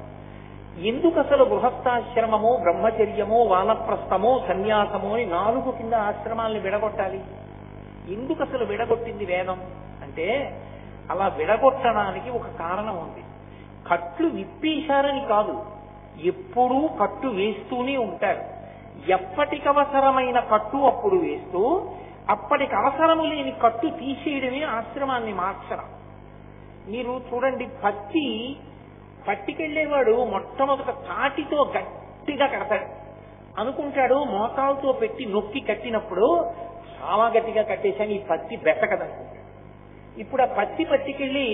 ఎందుకు అసలు గృహస్థాశ్రమము, బ్రహ్మచర్యము, వానప్రస్థము, సన్యాసము అని 4 కింద ఆశ్రమాలను విడగొట్టాలి? ఎందుకు అసలు విడగొట్టింది వేదం అంటే, అలా విడగొట్టడానికి ఒక కారణం ఉంది. కట్లు విప్పేశారని కాదు, ఎప్పుడూ కట్టు వేస్తూనే ఉంటారు. ఎప్పటికవసరమైన కట్టు అప్పుడు వేస్తూ, అప్పటికి అవసరము లేని కట్టు తీసేయడమే ఆశ్రమాన్ని మార్చడం. మీరు చూడండి, పట్టికెళ్లేవాడు మొట్టమొదట తాటితో గట్టిగా కడతాడు అనుకుంటాడు. మోతాలతో పెట్టి నొక్కి కట్టినప్పుడు చాలా గట్టిగా కట్టేశాను, ఈ పత్తి బెట్టకదనుకుంటాడు. ఇప్పుడు ఆ పత్తికెళ్ళి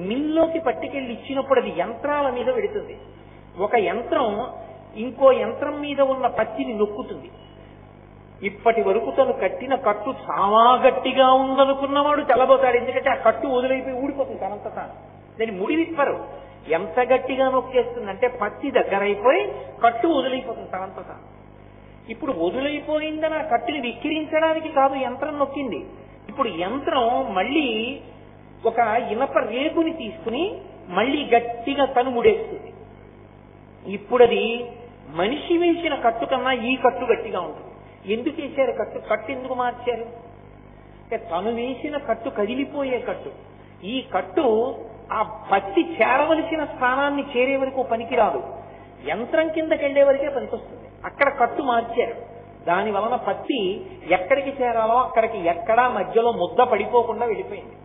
మిల్లోకి పట్టుకెళ్ళి ఇచ్చినప్పుడు అది యంత్రాల మీద పెడుతుంది. ఒక యంత్రం ఇంకో యంత్రం మీద ఉన్న పత్తిని నొక్కుతుంది. ఇప్పటి వరకు తను కట్టిన కట్టు చాలా గట్టిగా ఉందనుకున్నవాడు తెల్లబోతాడు. ఎందుకంటే ఆ కట్టు వదిలైపోయి ఊడిపోతుంది తనంత తాను. దాన్ని ముడివిప్పరు. ఎంత గట్టిగా నొక్కేస్తుందంటే పత్తి దగ్గరైపోయి కట్టు వదిలైపోతుంది తనంత తాను. ఇప్పుడు వదిలైపోయిందని ఆ కట్టుని విక్కిరించడానికి కాదు యంత్రం నొక్కింది. ఇప్పుడు యంత్రం మళ్ళీ ఒక ఇనప రేకుని తీసుకుని మళ్ళీ గట్టిగా తను ముడేస్తుంది. ఇప్పుడు అది మనిషి వేసిన కట్టు కన్నా ఈ కట్టు గట్టిగా ఉంటుంది. ఎందుకు వేశారు కట్టు? కట్టు ఎందుకు మార్చారు అంటే తను వేసిన కట్టు కదిలిపోయే కట్టు. ఈ కట్టు ఆ పత్తి చేరవలసిన స్థానాన్ని చేరే వరకు పనికిరాదు, యంత్రం కిందకి వెళ్లే వరకే పనికొస్తుంది. అక్కడ కట్టు మార్చారు. దాని వలన పత్తి ఎక్కడికి చేరాలో అక్కడికి ఎక్కడా మధ్యలో ముద్ద పడిపోకుండా వెళ్ళిపోయింది.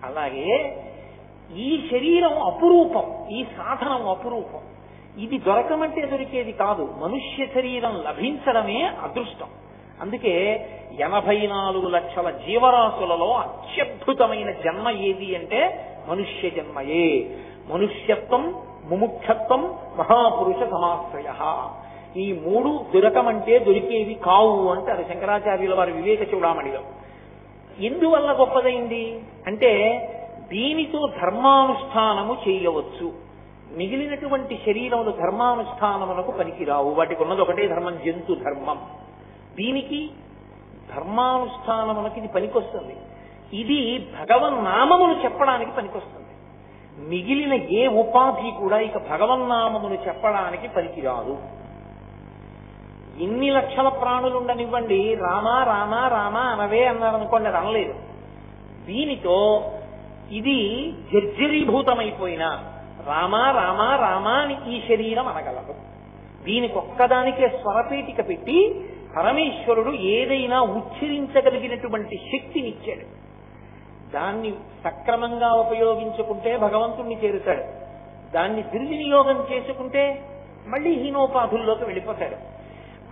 అలాగే ఈ శరీరం అపురూపం, ఈ సాధనం అపురూపం. ఇది దొరకమంటే దొరికేది కాదు. మనుష్య శరీరం లభించడమే అదృష్టం. అందుకే 84 లక్షల జీవరాశులలో అత్యద్భుతమైన జన్మ ఏది అంటే మనుష్య జన్మయే. మనుష్యత్వం, ముముక్షత్వం, మహాపురుష సమాశ్రయ. ఈ మూడు దొరకమంటే దొరికేవి కావు అంటారు శంకరాచార్యుల వారి వివేక చూడామణిలో. ఎందువల్ల గొప్పదైంది అంటే దీనితో ధర్మానుష్ఠానము చేయవచ్చు. మిగిలినటువంటి శరీరములు ధర్మానుష్ఠానములకు పనికిరావు. వాటికి ఉన్నది ఒకటే ధర్మం, జంతు ధర్మం. దీనికి ధర్మానుష్ఠానములకు ఇది పనికొస్తుంది. ఇది భగవన్నామమును చెప్పడానికి పనికొస్తుంది. మిగిలిన ఏ ఉపాధి కూడా ఇక భగవన్నామమును చెప్పడానికి పనికిరాదు. ఎన్ని లక్షల ప్రాణులు ఉండనివ్వండి, రామా రామా రామా అనవే అన్నారనుకోండి, అది అనలేదు. దీనితో ఇది జర్జరీభూతమైపోయినా రామా రామా రామా అని ఈ శరీరం అనగలదు. దీనికి ఒక్కదానికే స్వరపేటిక పెట్టి పరమేశ్వరుడు ఏదైనా ఉచ్చరించగలిగినటువంటి శక్తినిచ్చాడు. దాన్ని సక్రమంగా ఉపయోగించుకుంటే భగవంతుణ్ణి చేరుతాడు. దాన్ని దుర్వినియోగం చేసుకుంటే మళ్ళీ హీనోపాధుల్లోకి వెళ్ళిపోతాడు.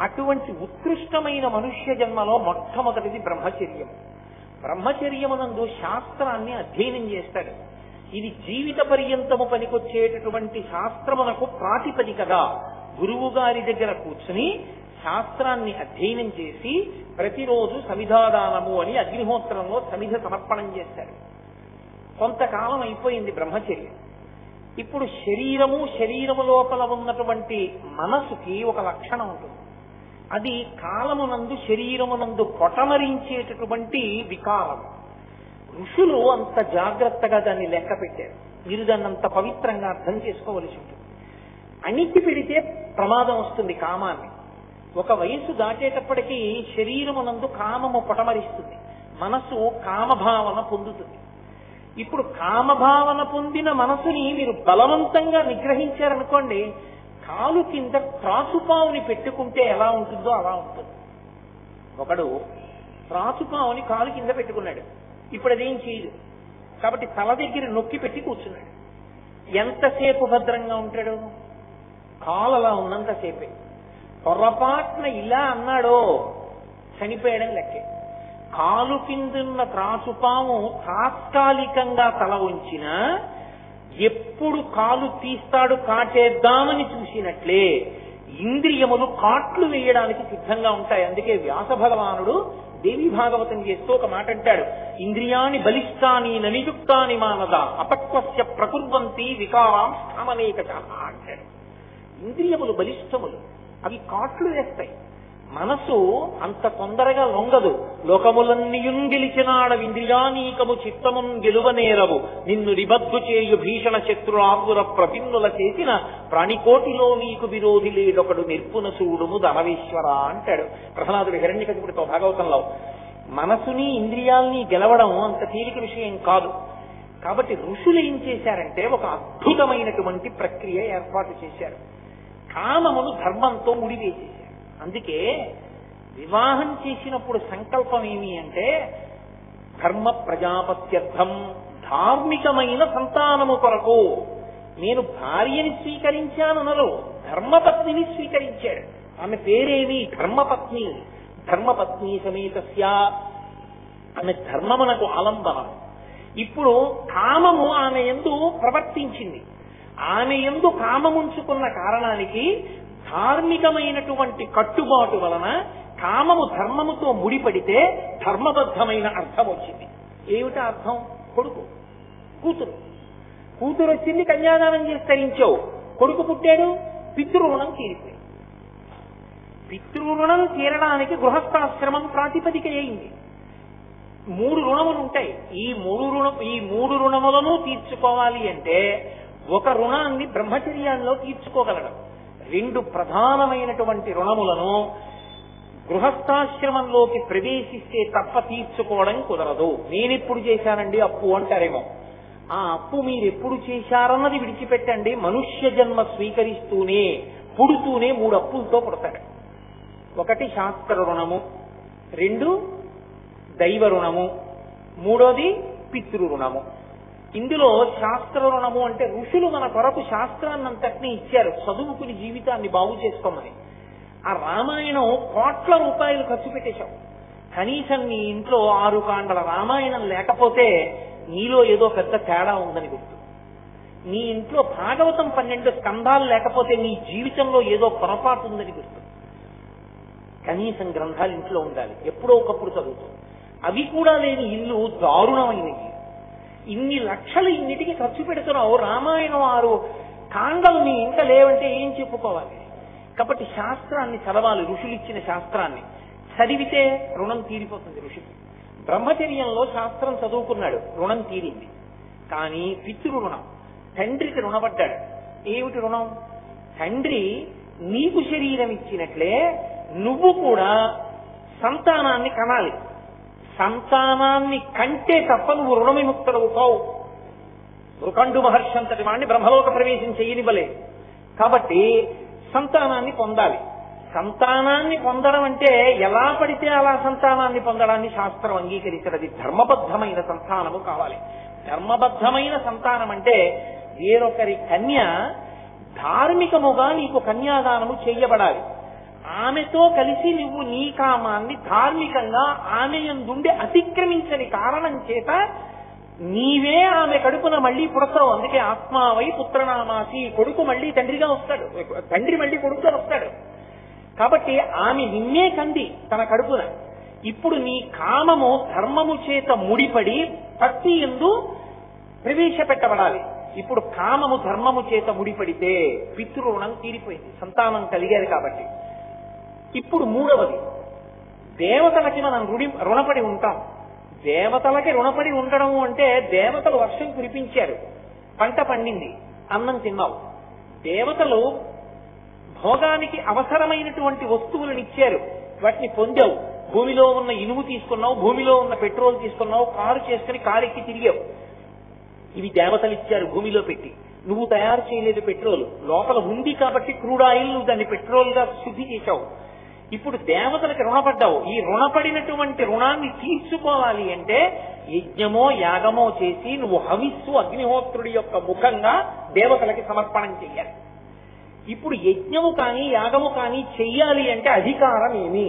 అటువంటి ఉత్కృష్టమైన మనుష్య జన్మలో మొట్టమొదటిది బ్రహ్మచర్యం. బ్రహ్మచర్యమునందు శాస్త్రాన్ని అధ్యయనం చేస్తాడు. ఇది జీవిత పర్యంతము పనికొచ్చేటటువంటి శాస్త్రమునకు ప్రాతిపదికగా గురువు గారి దగ్గర కూర్చుని శాస్త్రాన్ని అధ్యయనం చేసి ప్రతిరోజు సమిధాదానము అని అగ్నిహోత్రంలో సమిధ సమర్పణం చేశారు. కొంతకాలం అయిపోయింది బ్రహ్మచర్యం. ఇప్పుడు శరీరము లోపల ఉన్నటువంటి మనసుకి ఒక లక్షణం ఉంటుంది. అది కాలమునందు శరీరమునందు పొటమరించేటటువంటి వికారం. ఋషులు అంత జాగ్రత్తగా దాన్ని లెక్క పెట్టారు. మీరు దాన్ని అంత పవిత్రంగా అర్థం చేసుకోవలసి ఉంటుంది. అణిచి పెడితే ప్రమాదం వస్తుంది కామాన్ని. ఒక వయసు దాటేటప్పటికీ శరీరమునందు కామము పొటమరిస్తుంది, మనసు కామభావన పొందుతుంది. ఇప్పుడు కామభావన పొందిన మనసుని మీరు బలవంతంగా నిగ్రహించారనుకోండి, కాలు కింద త్రాచుపావుని పెట్టుకుంటే ఎలా ఉంటుందో అలా ఉంటుంది. ఒకడు త్రాచుపావుని కాలు కింద పెట్టుకున్నాడు, ఇప్పుడు అదేం చేయదు. కాబట్టి తల దగ్గర నొక్కి పెట్టి కూర్చున్నాడు. ఎంతసేపు భద్రంగా ఉంటాడు? కాలు అలా ఉన్నంతసేపే. పొరపాటున ఇలా అన్నాడో చనిపోయడం లెక్కే. కాలు కిందున్న త్రాచుపాము తాత్కాలికంగా తల ఉంచినా ఎప్పుడు కాలు తీస్తాడు కాటేద్దామని చూసినట్లే ఇంద్రియములు కాట్లు వేయడానికి సిద్ధంగా ఉంటాయి. అందుకే వ్యాస భగవానుడు దేవి భాగవతం చేస్తూ ఒక మాట అంటాడు, ఇంద్రియాణి బలిష్టాని ననియుక్తాని మానద అపక్వస్య ప్రకుర్వంతి వికారాం స్థామనేకచ అంటాడు. ఇంద్రియములు బలిష్టములు, అవి కాట్లు వేస్తాయి. మనసు అంత తొందరగా లొంగదు. లోకములన్నీయున్ గెలిచినాడ ఇంద్రియానీకము చిత్తమున్ గెలువనేరవు నిన్ను నిబద్దు చేయు భీషణ శత్రురాపుర ప్రపిన్నుల చేసిన ప్రాణికోటిలో నీకు విరోధి లేదొకడు నిర్పున సూడుము ధనవీశ్వర అంటాడు ప్రహ్లాదుడు హిరణ్యకశిపుడితో భాగవతంలో. మనసుని ఇంద్రియాల్ని గెలవడం అంత తేలిక విషయం కాదు. కాబట్టి ఋషులు ఏం చేశారంటే ఒక అద్భుతమైనటువంటి ప్రక్రియ ఏర్పాటు చేశారు. కామమును ధర్మంతో ముడివేసేశారు. అందుకే వివాహం చేసినప్పుడు సంకల్పం ఏమి అంటే ధర్మ ప్రజాపత్యర్థం, ధార్మికమైన సంతానము కొరకు. నేను భార్యని స్వీకరించాననరు, ధర్మపత్నిని స్వీకరించాడు. ఆమె పేరేమి? ధర్మపత్ని. ధర్మపత్ని సమేతస్య, ఆమె ధర్మమునకు ఆలంబనం. ఇప్పుడు కామము ఆమె యందు ప్రవర్తించింది. ఆమె యందు కామముంచుకున్న కారణానికి ధార్మికమైనటువంటి కట్టుబాటు వలన కామము ధర్మముతో ముడిపడితే ధర్మబద్ధమైన అర్థం వచ్చింది. ఏమిటా అర్థం? కొడుకు, కూతురు. కూతురు వచ్చింది, కన్యాదానం చేసి తరించావు. కొడుకు పుట్టాడు, పితృరుణం తీరిపోయింది. పితృరుణం తీరడానికి గృహస్థాశ్రమం ప్రాతిపదిక అయింది. 3 రుణములు ఉంటాయి. ఈ మూడు రుణములను తీర్చుకోవాలి అంటే ఒక రుణాన్ని బ్రహ్మచర్యాల్లో తీర్చుకోగలడం. 2 ప్రధానమైనటువంటి రుణములను గృహస్థాశ్రమంలోకి ప్రవేశిస్తే తప్ప తీర్చుకోవడం కుదరదు. నేనెప్పుడు చేశానండి అప్పు అంటారేమో. ఆ అప్పు మీరెప్పుడు చేశారన్నది విడిచిపెట్టండి. మనుష్య జన్మ స్వీకరిస్తూనే పుడుతూనే 3 అప్పులతో పుడతాడు. 1 శాస్త్ర రుణము, 2 దైవ రుణము, 3వది పితృ రుణము. ఇందులో శాస్త్ర రుణము అంటే ఋషులు మన కొరకు శాస్త్రాన్నంతటినీ ఇచ్చారు చదువుకుని జీవితాన్ని బాగు చేసుకోమని. ఆ రామాయణం కోట్ల రూపాయలు ఖర్చు పెట్టేశాం. కనీసం నీ ఇంట్లో 6 కాండల రామాయణం లేకపోతే నీలో ఏదో పెద్ద తేడా ఉందని గుర్తు. నీ ఇంట్లో భాగవతం 12 స్కంధాలు లేకపోతే నీ జీవితంలో ఏదో పొరపాటు ఉందని గుర్తు. కనీసం గ్రంథాలు ఇంట్లో ఉండాలి, ఎప్పుడో ఒకప్పుడు చదువుతాం. అవి కూడా లేని ఇల్లు దారుణమైనది. ఇన్ని లక్షలు ఇన్నిటికి ఖర్చు పెడుతున్నావు, రామాయణం 6 కాండలు నీ ఇంట లేవంటే ఏం చెప్పుకోవాలి? కాబట్టి శాస్త్రాన్ని చదవాలి, ఋషులు ఇచ్చిన శాస్త్రాన్ని చదివితే రుణం తీరిపోతుంది. ఋషికి బ్రహ్మచర్యంలో శాస్త్రం చదువుకున్నాడు, రుణం తీరింది. కానీ పితృ రుణం, తండ్రికి రుణపడ్డాడు. ఏమిటి రుణం? తండ్రి నీకు శరీరం ఇచ్చినట్లే నువ్వు కూడా సంతానాన్ని కనాలి. సంతానాన్ని కంటే తప్ప నువ్వు రుణ విముక్తుడవు కావు. రుకండు మహర్షి అంతటి వాడిని బ్రహ్మలోక ప్రవేశం చేయనివ్వలేదు. కాబట్టి సంతానాన్ని పొందాలి. సంతానాన్ని పొందడం అంటే ఎలా పడితే అలా సంతానాన్ని పొందడాన్ని శాస్త్రం అంగీకరించదు. ధర్మబద్ధమైన సంతానము కావాలి. ధర్మబద్ధమైన సంతానం అంటే వేరొకరి కన్య ధార్మికముగా నీకు కన్యాదానము చెయ్యబడాలి. ఆమెతో కలిసి నువ్వు నీ కామాన్ని ధార్మికంగా ఆమె యందుండి అతిక్రమించని కారణం చేత నీవే ఆమె కడుపున మళ్లీ పుడతావు. అందుకే ఆత్మావై పుత్రనామాసి, కొడుకు మళ్లీ తండ్రిగా వస్తాడు, తండ్రి మళ్లీ కొడుకుగా వస్తాడు. కాబట్టి ఆమె నిన్నే కంది తన కడుపున. ఇప్పుడు నీ కామము ధర్మము చేత ముడిపడి భక్తి యందు ప్రవేశపెట్టబడాలి. ఇప్పుడు కామము ధర్మము చేత ముడిపడితే పితృరుణం తీరిపోయింది, సంతానం కలిగారు కాబట్టి. ఇప్పుడు 3వది, దేవతలకి మనం రుణపడి ఉంటాం. దేవతలకి రుణపడి ఉండడం అంటే దేవతలు వర్షం కురిపించారు, పంట పండింది, అన్నం తిన్నావు. దేవతలు భోగానికి అవసరమైనటువంటి వస్తువులను ఇచ్చారు, వాటిని పొందావు. భూమిలో ఉన్న ఇనుము తీసుకున్నావు, భూమిలో ఉన్న పెట్రోల్ తీసుకున్నావు, కారు చేసుకుని కారెక్కి తిరిగావు. ఇవి దేవతలు ఇచ్చారు భూమిలో పెట్టి. నువ్వు తయారు చేయలేదు పెట్రోల్, లోపల ఉంది కాబట్టి క్రూడ్ ఆయిల్ నువ్వు దాన్ని పెట్రోల్ గా శుద్ధి చేశావు. ఇప్పుడు దేవతలకు రుణపడ్డావు. ఈ రుణపడినటువంటి రుణాన్ని తీర్చుకోవాలి అంటే యజ్ఞమో యాగమో చేసి నువ్వు హవిస్సు అగ్నిహోత్రుడి యొక్క ముఖంగా దేవతలకి సమర్పణం చెయ్యాలి. ఇప్పుడు యజ్ఞము కానీ యాగము కానీ చెయ్యాలి అంటే అధికారం ఏమి?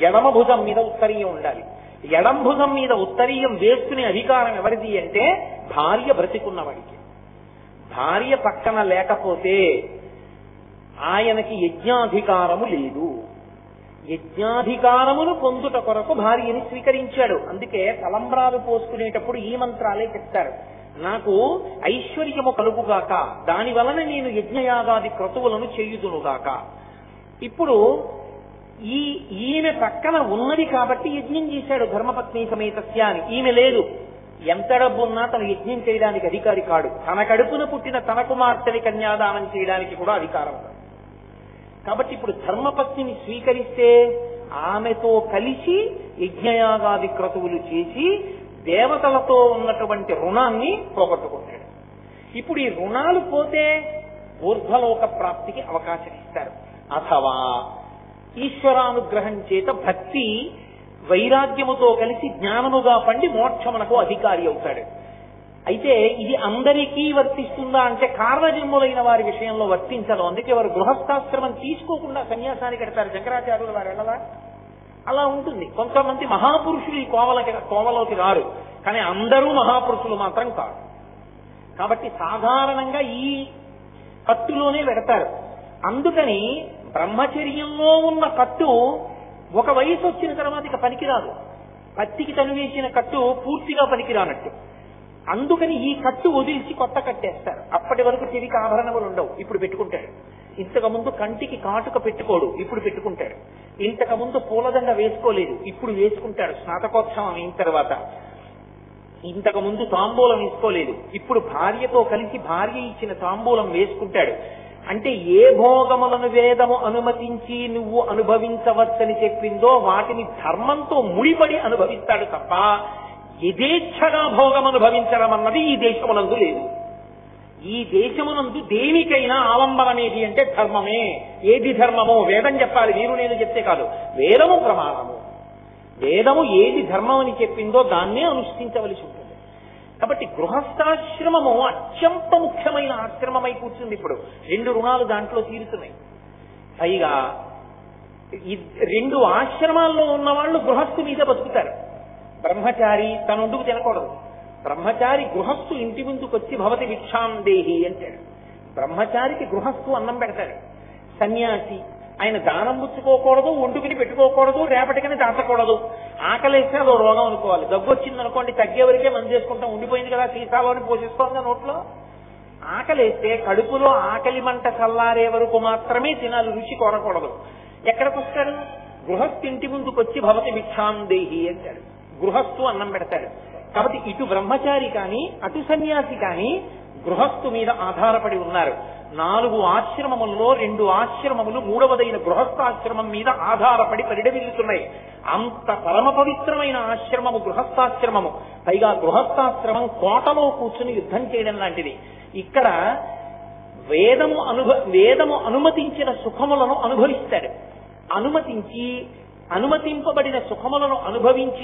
ఎడమ భుజం మీద ఉత్తరీయం ఉండాలి. ఎడం భుజం మీద ఉత్తరీయం వేసుకునే అధికారం ఎవరిది అంటే భార్య బ్రతికున్నవాడికి. భార్య పక్కన లేకపోతే ఆయనకి యజ్ఞాధికారము లేదు. యజ్ఞాధికారమును పొందుట కొరకు భార్యని స్వీకరించాడు. అందుకే తలంబ్రాలు పోసుకునేటప్పుడు ఈ మంత్రాలే చెప్తారు. నాకు ఐశ్వర్యము కలుగుగాక, దాని వలన నేను యజ్ఞయాగాది క్రతువులను చేయుదునుగాక. ఇప్పుడు ఈమె పక్కన ఉన్నది కాబట్టి యజ్ఞం చేశాడు ధర్మపత్ని సమేతస్య అని. ఈమె లేదు, ఎంత డబ్బున్నా తను యజ్ఞం చేయడానికి అధికారి కాడు. తన కడుపున పుట్టిన తన కుమార్తెని కన్యాదానం చేయడానికి కూడా అధికారం కాదు. కాబట్టి ఇప్పుడు ధర్మపత్నిని స్వీకరిస్తే ఆమెతో కలిసి యజ్ఞయాగాది క్రతువులు చేసి దేవతలతో ఉన్నటువంటి రుణాన్ని పోగొట్టుకుంటాడు. ఇప్పుడు ఈ రుణాలు పోతే ఊర్ధ్వలోక ప్రాప్తికి అవకాశం ఇస్తారు. అథవా ఈశ్వరానుగ్రహం చేత భక్తి వైరాగ్యముతో కలిసి జ్ఞానముగా పండి మోక్షమునకు అధికారి అవుతాడు. అయితే ఇది అందరికీ వర్తిస్తుందా అంటే కారణజన్ములైన వారి విషయంలో వర్తించదు. అందుకే వారు గృహస్థాశ్రమం తీసుకోకుండా సన్యాసానికి ఎడతారు. శంకరాచార్యులు వారు వెళ్ళలా? అలా ఉంటుంది. కొంతమంది మహాపురుషులు ఈ కోవలోకి రారు. కానీ అందరూ మహాపురుషులు మాత్రం కాదు. కాబట్టి సాధారణంగా ఈ కట్టులోనే పెడతారు. అందుకని బ్రహ్మచర్యంలో ఉన్న కట్టు ఒక వయసు వచ్చిన తర్వాత ఇక పనికిరాదు. కత్తికి తనువేసిన కట్టు పూర్తిగా పనికిరానట్టు. అందుకని ఈ కట్టు వదిలిచి కొత్త కట్టేస్తారు. అప్పటి వరకు చెవికి ఆభరణములు ఉండవు, ఇప్పుడు పెట్టుకుంటాడు. ఇంతకుముందు కంటికి కాటుక పెట్టుకోడు, ఇప్పుడు పెట్టుకుంటాడు. ఇంతకుముందు పూలదండ వేసుకోలేదు, ఇప్పుడు వేసుకుంటాడు స్నాతకోత్సవం అయిన తర్వాత. ఇంతకుముందు తాంబూలం వేసుకోలేదు, ఇప్పుడు భార్యతో కలిసి భార్య ఇచ్చిన తాంబూలం వేసుకుంటాడు. అంటే ఏ భోగములను వేదము అనుమతించి నువ్వు అనుభవించవచ్చని చెప్పిందో వాటిని ధర్మంతో ముడిపడి అనుభవిస్తాడు తప్ప యథేచ్ఛగా భోగం అనుభవించడం అన్నది ఈ దేశమునందు లేదు. ఈ దేశమునందు దేనికైనా ఆలంబన అనేది అంటే ధర్మమే. ఏది ధర్మమో వేదం చెప్పాలి, మీరు నేను చెప్తే కాదు. వేదము ప్రమాణము. వేదము ఏది ధర్మం అని చెప్పిందో దాన్నే అనుష్ఠించవలసి ఉంటుంది. కాబట్టి గృహస్థాశ్రమము అత్యంత ముఖ్యమైన ఆశ్రమమై కూర్చుంది. ఇప్పుడు 2 రుణాలు దాంట్లో తీరుతున్నాయి. పైగా 2 ఆశ్రమాల్లో ఉన్న వాళ్ళు గృహస్థు మీద బతుకుతారు. బ్రహ్మచారి తనొండుకు తినకూడదు. బ్రహ్మచారి గృహస్థు ఇంటి ముందుకొచ్చి భవతి భిక్షాం దేహి అంటాడు. బ్రహ్మచారికి గృహస్థు అన్నం పెడతాడు. సన్యాసి ఆయన దానం పుచ్చుకోకూడదు, ఒండుకుని పెట్టుకోకూడదు, రేపటికని దాచకూడదు. ఆకలేస్తే అదో రోగం అనుకోవాలి. దగ్గు వచ్చింది అనుకోండి, తగ్గేవరకే మందు చేసుకుంటాం, ఉండిపోయింది కదా సీసాలోని పోషిస్తోంది నోట్లో. ఆకలేస్తే కడుపులో ఆకలి మంట చల్లారే వరకు మాత్రమే తినాలి, రుచి కోరకూడదు. ఎక్కడికి వస్తాడు? గృహస్థు ఇంటి ముందుకొచ్చి భవతి భిక్షాం దేహి అంటాడు. గృహస్థు అన్నం పెడతాడు. కాబట్టి ఇటు బ్రహ్మచారి కానీ అటు సన్యాసి కానీ గృహస్థు మీద ఆధారపడి ఉన్నారు. 4 ఆశ్రమములలో 2 ఆశ్రమములు 3వదైన గృహస్థాశ్రమం మీద ఆధారపడి పరిడవిల్లుతున్నాయి. అంత పరమ పవిత్రమైన ఆశ్రమము గృహస్థాశ్రమము. పైగా గృహస్థాశ్రమం కోటలో కూర్చుని యుద్ధం చేయడం లాంటిది. ఇక్కడ వేదము అనుమతించిన సుఖములను అనుభవిస్తాడు. అనుమతింపబడిన సుఖములను అనుభవించి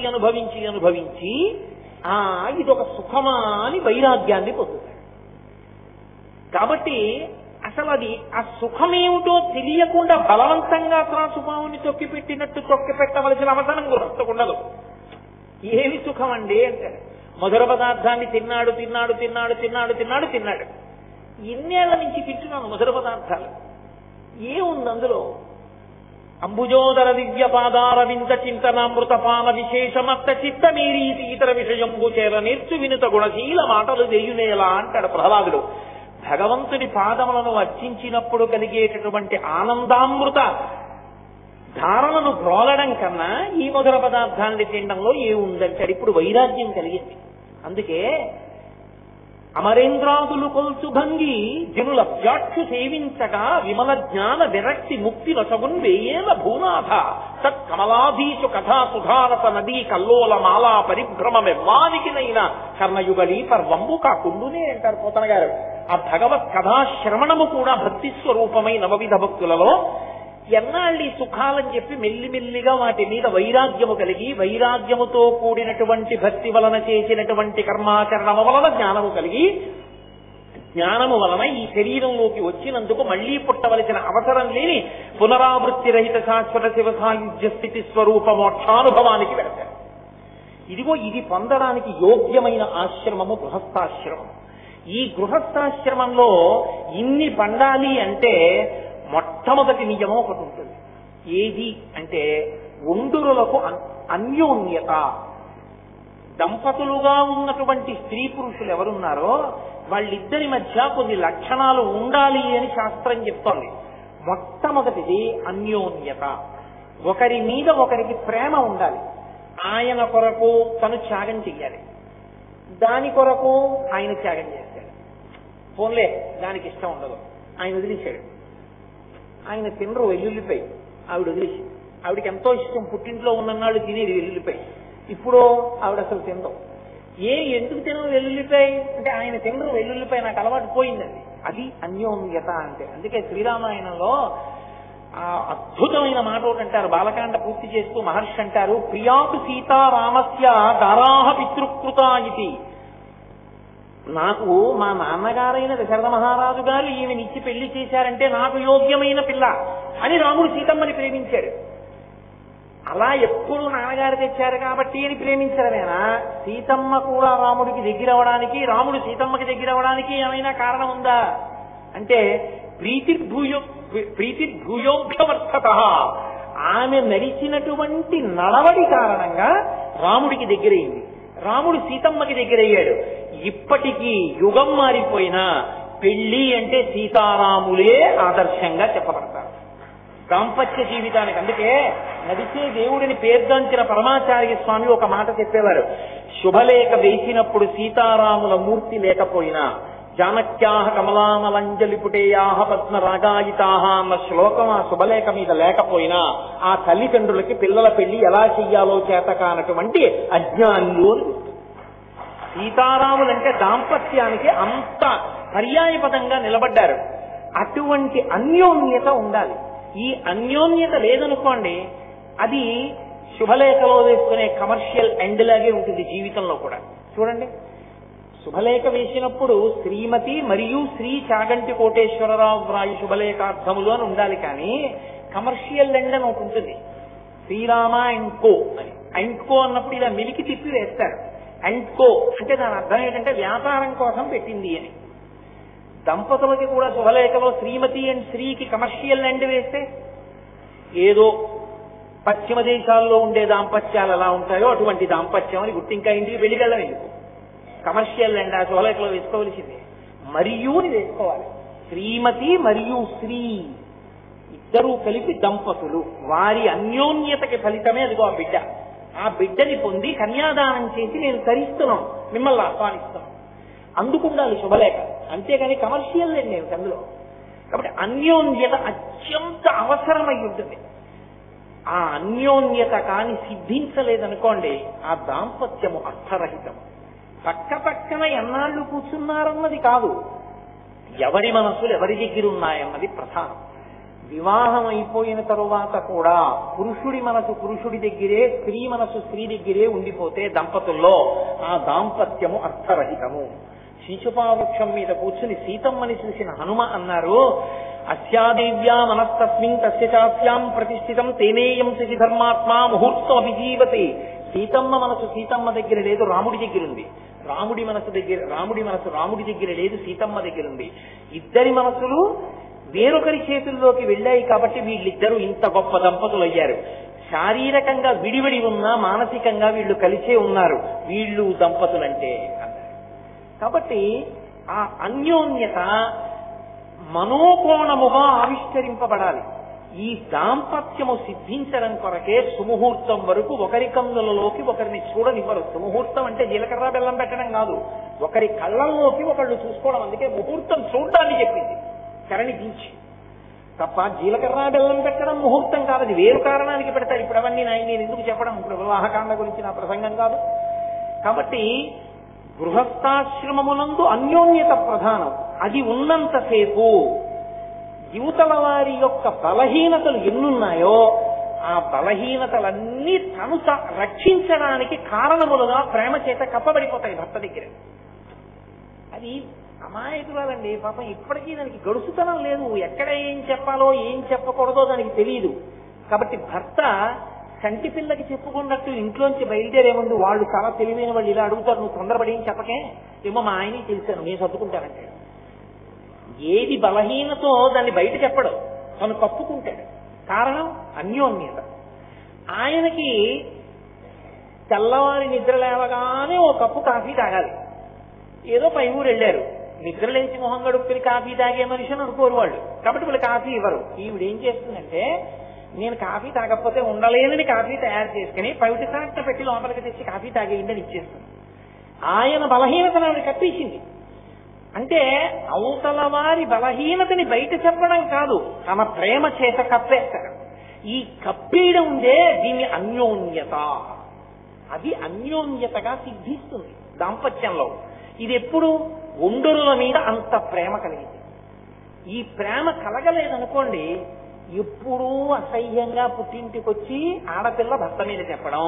ఇదొక సుఖమా అని వైరాగ్యాన్ని పొందుతాడు. కాబట్టి అసలు అది ఆ సుఖమేమిటో తెలియకుండా బలవంతంగా త్రాసుపావుని తొక్కిపెట్టినట్టు తొక్కిపెట్టవలసిన అవసరం గుర్తుండదు. ఏమి సుఖం అండి అంటాడు. మధుర పదార్థాన్ని తిన్నాడు. ఎన్నేళ్ల నుంచి తింటున్నాను మధుర పదార్థాలు. ఏముంది అందులో? అంబుజోదర దివ్య పాదారవింద చింతనామృతపాన విశేషమత్త చిత్తమీరీతి ఇతర విషయంబు చేర నేర్చు వినుత గుణశీల మాటలు దేయునేలా అంటాడు ప్రహ్లాదుడు. భగవంతుని పాదములను అర్చించినప్పుడు కలిగేటటువంటి ఆనందామృత ధారణను గ్రోలడం కన్నా ఈ మధుర పదార్థాన్ని తినడంలో ఏముందంటాడు. ఇప్పుడు వైరాగ్యం కలిగింది. అందుకే అమరేంద్రాదులు కొల్చు భంగి జనుల వ్యాక్షు సేవించగా విమల జ్ఞాన విరక్తి ముక్తి నొసగున్ వేయేల భూనాథ తత్ కమలాధీశు కథా సుధారత నదీ కల్లోల మాలా పరిభ్రమమెవ్వానికినైనా కర్ణయుగళీ పర్వంబు కాకుండునే అంటారు పోతన గారు. ఆ భగవత్ కథాశ్రవణము కూడా భక్తి స్వరూపమై నవవిధ భక్తులలో ఎన్నాళ్ళు ఈ సుఖాలని చెప్పి మెల్లిమెల్లిగా వాటి మీద వైరాగ్యము కలిగి వైరాగ్యముతో కూడినటువంటి భక్తి వలన చేసినటువంటి కర్మాచరణము వలన జ్ఞానము కలిగి జ్ఞానము వలన ఈ శరీరంలోకి వచ్చినందుకు మళ్లీ పుట్టవలసిన అవసరం లేని పునరావృత్తి రహిత శాశ్వత శివ సాయుధ్య స్థితి స్వరూప మోక్షానుభవానికి వెళతారు. ఇదిగో ఇది పొందడానికి యోగ్యమైన ఆశ్రమము గృహస్థాశ్రమం. ఈ గృహస్థాశ్రమంలో ఇన్ని పండాలి అంటే మొట్టమొదటి నియమం ఒకటి ఉంటుంది. ఏది అంటే ఒండురులకు అన్యోన్యత. దంపతులుగా ఉన్నటువంటి స్త్రీ పురుషులు ఎవరున్నారో వాళ్ళిద్దరి మధ్య కొన్ని లక్షణాలు ఉండాలి అని శాస్త్రం చెప్తోంది. మొట్టమొదటిది అన్యోన్యత. ఒకరి మీద ఒకరికి ప్రేమ ఉండాలి. ఆయన కొరకు తను త్యాగం చెయ్యాలి, దాని కొరకు ఆయన త్యాగం చేశాడు. పోన్లే దానికి ఇష్టం ఉండదు, ఆయన వదిలేశాడు. ఆయన తినరు వెల్లుల్లిపై, ఆవిడ వదిలేసి. ఆవిడకి ఎంతో ఇష్టం, పుట్టింట్లో ఉన్ననాళ్ళు తినేది వెల్లుల్లిపై. ఇప్పుడు ఆవిడ అసలు తినదు. ఎందుకు తినవు వెల్లుల్లిపై అంటే ఆయన తినరు వెల్లుల్లిపై, నాకు అలవాటు పోయిందండి. అది అన్యోన్యత అంటే. అందుకే శ్రీరామాయణంలో అద్భుతమైన మాట ఒకటి అంటారు. బాలకాండ పూర్తి చేస్తూ మహర్షి అంటారు, ప్రియాకు సీతారామస్య దారాహ పితృకృత ఇది. నాకు మా నాన్నగారైన దశరథ మహారాజు గారు ఈమెనిచ్చి పెళ్లి చేశారంటే నాకు యోగ్యమైన పిల్ల అని రాముడు సీతమ్మని ప్రేమించాడు. అలా ఎప్పుడు నాన్నగారు తెచ్చారు కాబట్టి అని ప్రేమించడమేనా? సీతమ్మ కూడా రాముడికి దగ్గర అవడానికి, రాముడు సీతమ్మకి దగ్గర అవడానికి ఏమైనా కారణం ఉందా అంటే ప్రీతిర్భూయోభ్యవర్తత, ఆమె నడిచినటువంటి నడవడి కారణంగా రాముడికి దగ్గరయింది, రాముడు సీతమ్మకి దగ్గరయ్యాడు. ఇప్పటికీ యుగం మారిపోయినా పెళ్లి అంటే సీతారాములే ఆదర్శంగా చెప్పబడతారు దాంపత్య జీవితానికి. అందుకే నడిచే దేవుడిని పేర్దాంచిన పరమాచార్య స్వామి ఒక మాట చెప్పేవారు, శుభలేఖ వేసినప్పుడు సీతారాముల మూర్తి లేకపోయినా జానక్యాహ కమలామలంజలిపుటేయాహ పద్మరాగాయితాహ అన్న శ్లోకం ఆ శుభలేఖ మీద లేకపోయినా ఆ తల్లిదండ్రులకి పిల్లల పెళ్లి ఎలా చెయ్యాలో చేత కానటువంటి అజ్ఞానులు. సీతారాములంటే దాంపత్యానికి అంత పర్యాయపదంగా నిలబడ్డారు. అటువంటి అన్యోన్యత ఉండాలి. ఈ అన్యోన్యత లేదనుకోండి, అది శుభలేఖలో వేసుకునే కమర్షియల్ ఎండ్ లాగే ఉంటుంది జీవితంలో కూడా. చూడండి, శుభలేఖ వేసినప్పుడు శ్రీమతి మరియు శ్రీ చాగంటి కోటేశ్వరరావు వ్రాయి శుభలేఖార్థములు అని ఉండాలి, కానీ కమర్షియల్ ఎండ్ అని ఒకటి ఉంటుంది. శ్రీరామ అండ్ కో అని, అండ్ కో అన్నప్పుడు ఇలా మిలికి తిప్పి వేస్తారు. అండ్ కో అంటే దాని అర్థం ఏంటంటే వ్యాపారం కోసం పెట్టింది అని. దంపతులకి కూడా శుభలేఖలో శ్రీమతి అండ్ శ్రీకి కమర్షియల్ ఎండ్ వేస్తే ఏదో పశ్చిమ దేశాల్లో ఉండే దాంపత్యాలు ఎలా ఉంటాయో అటువంటి దాంపత్యం అని గుర్తు. ఇంకా ఇంటికి వెళ్ళికెళ్ళం ఎందుకు? కమర్షియల్ ఎండ్ ఆ శుభలేఖలో వేసుకోవలసిందే. మరియుని వేసుకోవాలి. శ్రీమతి మరియు శ్రీ ఇద్దరూ కలిపి దంపతులు, వారి అన్యోన్యతకి ఫలితమే అదిగో ఆ బిడ్డ. ఆ బిడ్డని పొంది కన్యాదానం చేసి నేను తరిస్తున్నాం, మిమ్మల్ని ఆహ్వానిస్తున్నాం, అందుకుండాలి శుభలేఖ. అంతేగాని కమర్షియల్ ఎండ్ ఏమిటి అందులో? కాబట్టి అన్యోన్యత అత్యంత అవసరమై ఉంటుంది. ఆ అన్యోన్యత కాని సిద్ధించలేదనుకోండి, ఆ దాంపత్యము అర్థరహితము. పక్క పక్కన ఎన్నాళ్ళు కూర్చున్నారన్నది కాదు, ఎవరి మనసులు ఎవరి దగ్గర ఉన్నాయన్నది ప్రధానం. వివాహం అయిపోయిన తరువాత కూడా పురుషుడి మనసు పురుషుడి దగ్గరే, స్త్రీ మనసు స్త్రీ దగ్గరే ఉండిపోతే దంపతుల్లో ఆ దాంపత్యము అర్థరహితము. శీశుపావృక్షం మీద కూర్చుని సీతమ్మని చూసిన హనుమ అన్నారు, అస్యాదేవ్యా మనస్తస్మిన్ తస్య చాస్యాం ప్రతిష్ఠితం తేనేయం శశి ధర్మాత్మా ముహూర్తం అభిజీవతే. సీతమ్మ మనసు సీతమ్మ దగ్గర లేదు, రాముడి దగ్గర ఉంది. రాముడి మనసు రాముడి దగ్గర లేదు, సీతమ్మ దగ్గర ఉంది. ఇద్దరి మనసులు వేరొకరి చేతుల్లోకి వెళ్ళాయి కాబట్టి వీళ్ళిద్దరూ ఇంత గొప్ప దంపతులు అయ్యారు. శారీరకంగా విడివిడి ఉన్నా మానసికంగా వీళ్ళు కలిసే ఉన్నారు, వీళ్ళు దంపతులంటే అన్నారు. కాబట్టి ఆ అన్యోన్యత మనోకోణముగా ఆవిష్కరింపబడాలి. ఈ దాంపత్యము సిద్ధించడం కొరకే సుముహూర్తం వరకు ఒకరి కన్నులలోకి ఒకరిని చూడనివ్వరు. సుముహూర్తం అంటే జీలకర్ర బెల్లం పెట్టడం కాదు, ఒకరి కళ్ళల్లోకి ఒకళ్ళు చూసుకోవడం. అందుకే ముహూర్తం చూడడాన్ని చెప్పింది కరణి దించి, తప్ప జీలకర్ర బెల్లం పెట్టడం ముహూర్తం కాదు. అది వేరు కారణానికి పెడతారు. ఇప్పుడు అవన్నీ నేను ఎందుకు చెప్పడం, ఇప్పుడు వివాహకాండ గురించి నా ప్రసంగం కాదు. కాబట్టి గృహస్థాశ్రమమునందు అన్యోన్యత ప్రధానం. అది ఉన్నంతసేపు యువతల వారి యొక్క బలహీనతలు ఎన్నున్నాయో ఆ బలహీనతలన్నీ తను రక్షించడానికి కారణములుగా ప్రేమ చేత కప్పబడిపోతాయి భర్త దగ్గర. అది అమాయకురాలండి పాపం, ఇప్పటికీ దానికి గడుసుతనం లేదు. ఎక్కడ ఏం చెప్పాలో ఏం చెప్పకూడదో దానికి తెలియదు. కాబట్టి భర్త కంటి పిల్లకి చెప్పుకున్నట్టు ఇంట్లోంచి బయలుదేరే ముందు వాళ్ళు చాలా తెలివైన వాళ్ళు ఇలా అడుగుతారు, నువ్వు తొందరపడి ఏం చెప్పకే, ఏమో మా ఆయనే తెలిసాను నేను సర్దుకుంటానంటే. ఏది బలహీనతో దాన్ని బయట చెప్పడం, తను కప్పుకుంటాడు. కారణం అన్యోన్యత. ఆయనకి తెల్లవారి నిద్ర లేవగానే ఓ కప్పు కాఫీ తాగాలి. ఏదో పై ఊరు వెళ్ళారు, నిద్ర లేచి మొహం గడుపుకుని కాఫీ తాగే మనిషి అని అనుకోరు వాళ్ళు. కాబట్టి వాళ్ళు కాఫీ ఇవ్వరు. ఈవిడ ఏం చేస్తుందంటే, నేను కాఫీ తాగకపోతే ఉండలేనని కాఫీ తయారు చేసుకుని పైటి సాట పెట్టి లోపలికి తెచ్చి కాఫీ తాగేయండి ఇచ్చేస్తుంది. ఆయన బలహీనతను ఆవిడ కప్పేసింది. అంటే అవతల వారి బలహీనతని బయట చెప్పడం కాదు, తమ ప్రేమ చేత కప్పేస్తారు. ఈ కప్పేయడం ఉందే దీన్ని అన్యోన్యత. అది అన్యోన్యతగా సిద్ధిస్తుంది దాంపత్యంలో. ఇది ఎప్పుడు ఒండరుల మీద అంత ప్రేమ కలిగింది. ఈ ప్రేమ కలగలేదనుకోండి, ఎప్పుడూ అసహ్యంగా పుట్టింటికొచ్చి ఆడపిల్ల భర్త మీద చెప్పడం,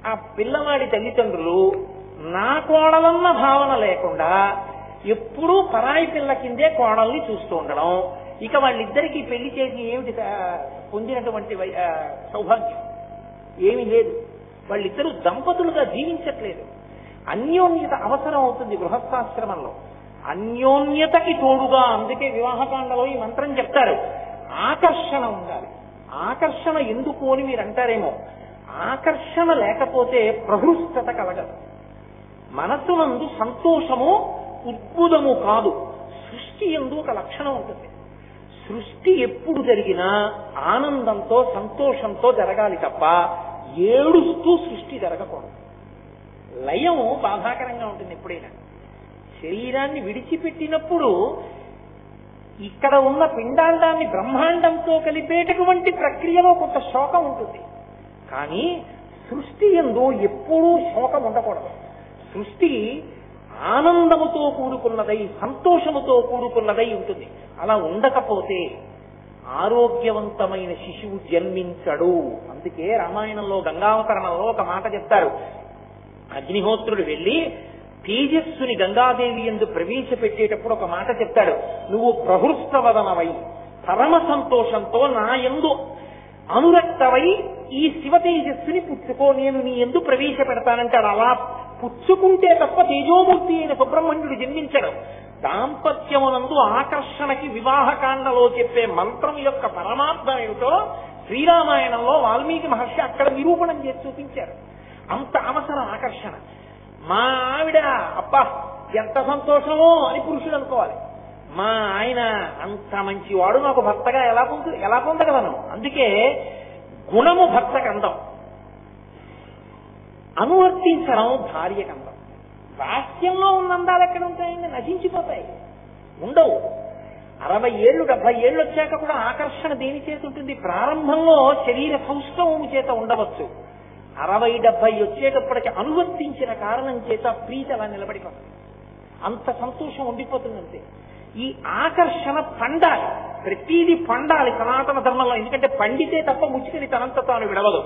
ఆ పిల్లవాడి తల్లిదండ్రులు నా కోడలన్న భావన లేకుండా ఎప్పుడూ పరాయి పిల్ల కిందే కోడల్ని చూస్తూ ఉండడం, ఇక వాళ్ళిద్దరికీ పెళ్లి చేసి ఏమిటి పొందినటువంటి సౌభాగ్యం ఏమీ లేదు. వాళ్ళిద్దరూ దంపతులుగా జీవించట్లేదు. అన్యోన్యత అవసరం అవుతుంది గృహస్థాశ్రమంలో. అన్యోన్యతకి తోడుగా, అందుకే వివాహకాండలో ఈ మంత్రం చెప్తారు, ఆకర్షణ ఉండాలి. ఆకర్షణ ఎందుకు అని మీరు అంటారేమో, ఆకర్షణ లేకపోతే ప్రహృష్టత కలగదు. మనస్సునందు సంతోషము ఉద్భుతము కాదు. సృష్టి యందు ఒక లక్షణం ఉంటుంది. సృష్టి ఎప్పుడు జరిగినా ఆనందంతో సంతోషంతో జరగాలి తప్ప ఏడుస్తూ సృష్టి జరగకూడదు. లయం బాధాకరంగా ఉంటుంది. ఎప్పుడైనా శరీరాన్ని విడిచిపెట్టినప్పుడు ఇక్కడ ఉన్న పిండాండాన్ని బ్రహ్మాండంతో కలిపేటటువంటి ప్రక్రియలో కొంత శోకం ఉంటుంది. కానీ సృష్టి యందు ఎప్పుడూ శోకం ఉండకూడదు. సృష్టి ఆనందముతో కూడుకున్నదై సంతోషముతో కూడుకున్నదై ఉంటుంది. అలా ఉండకపోతే ఆరోగ్యవంతమైన శిశువు జన్మించడు. అందుకే రామాయణంలో గంగావతరణంలో ఒక మాట చెప్తారు. అగ్నిహోత్రుడు వెళ్లి తేజస్సుని గంగాదేవి యందు ప్రవేశపెట్టేటప్పుడు ఒక మాట చెప్తాడు, నువ్వు ప్రహృష్టవదనవై పరమ సంతోషంతో నా యందు అనురక్తవై ఈ శివ తేజస్సుని పుచ్చుకో, నేను నీ యందు ప్రవేశపెడతానంటాడు. అలా పుచ్చుకుంటే తప్ప తేజోమూర్తి అయిన సుబ్రహ్మణ్యుడు జన్మించడు. దాంపత్యమునందు ఆకర్షణకి వివాహకాండలో చెప్పే మంత్రం యొక్క పరమార్థం ఏమిటో శ్రీరామాయణంలో వాల్మీకి మహర్షి అక్కడ నిరూపణం చేసి చూపించారు. అంత అవసరం ఆకర్షణ. మా ఆవిడ అబ్బా ఎంత సంతోషమో అని పురుషుడు అనుకోవాలి. మా ఆయన అంత మంచివాడు, నాకు భర్తగా ఎలా పొందగలను? అందుకే గుణము భర్తకు అందం, అనువర్తించడం భార్యకు అందం. వాక్యంలో ఉన్న అందాలు ఎక్కడ ఉంటాయండి? నశించిపోతాయి, ఉండవు. 60 ఏళ్ళు 70 ఏళ్ళు వచ్చాక కూడా ఆకర్షణ దేని చేత ఉంటుంది? ప్రారంభంలో శరీర సౌష్ఠవము చేత ఉండవచ్చు. 60-70 వచ్చేటప్పటికి అనువర్తించిన కారణం చేత ప్రీతి అలా నిలబడిపోతుంది. అంత సంతోషం ఉండిపోతుందంతే. ఈ ఆకర్షణ పండాలి, ప్రతిదీ పండాలి సనాతన ధర్మంలో. ఎందుకంటే పండితే తప్ప ముచ్చుకని తనంత తాను విడవదు.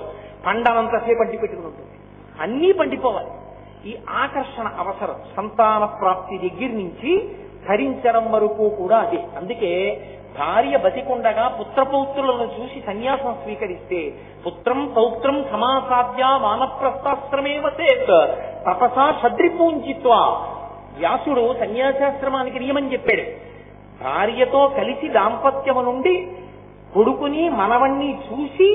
పండనంతసేపు అడ్డి పెట్టుకుని ఉంటుంది. అన్నీ పండిపోవాలి. ఈ ఆకర్షణ అవసరం. సంతాన ప్రాప్తి దగ్గర నుంచి ధరించడం వరకు కూడా అదే. అందుకే భార్య బతికుండగా పుత్రపౌత్రులను చూసి సన్యాసం స్వీకరిస్తే పుత్రం పౌత్రం సమాసాధ్య వానప్రస్థాశ్రమే వసేత్ తపసా షడ్రిపూంజిత్వా. వ్యాసుడు సన్యాసాశ్రమానికి నియమం చెప్పాడు. భార్యతో కలిసి దాంపత్యము నుండి కొడుకుని మనవణ్ణి చూసి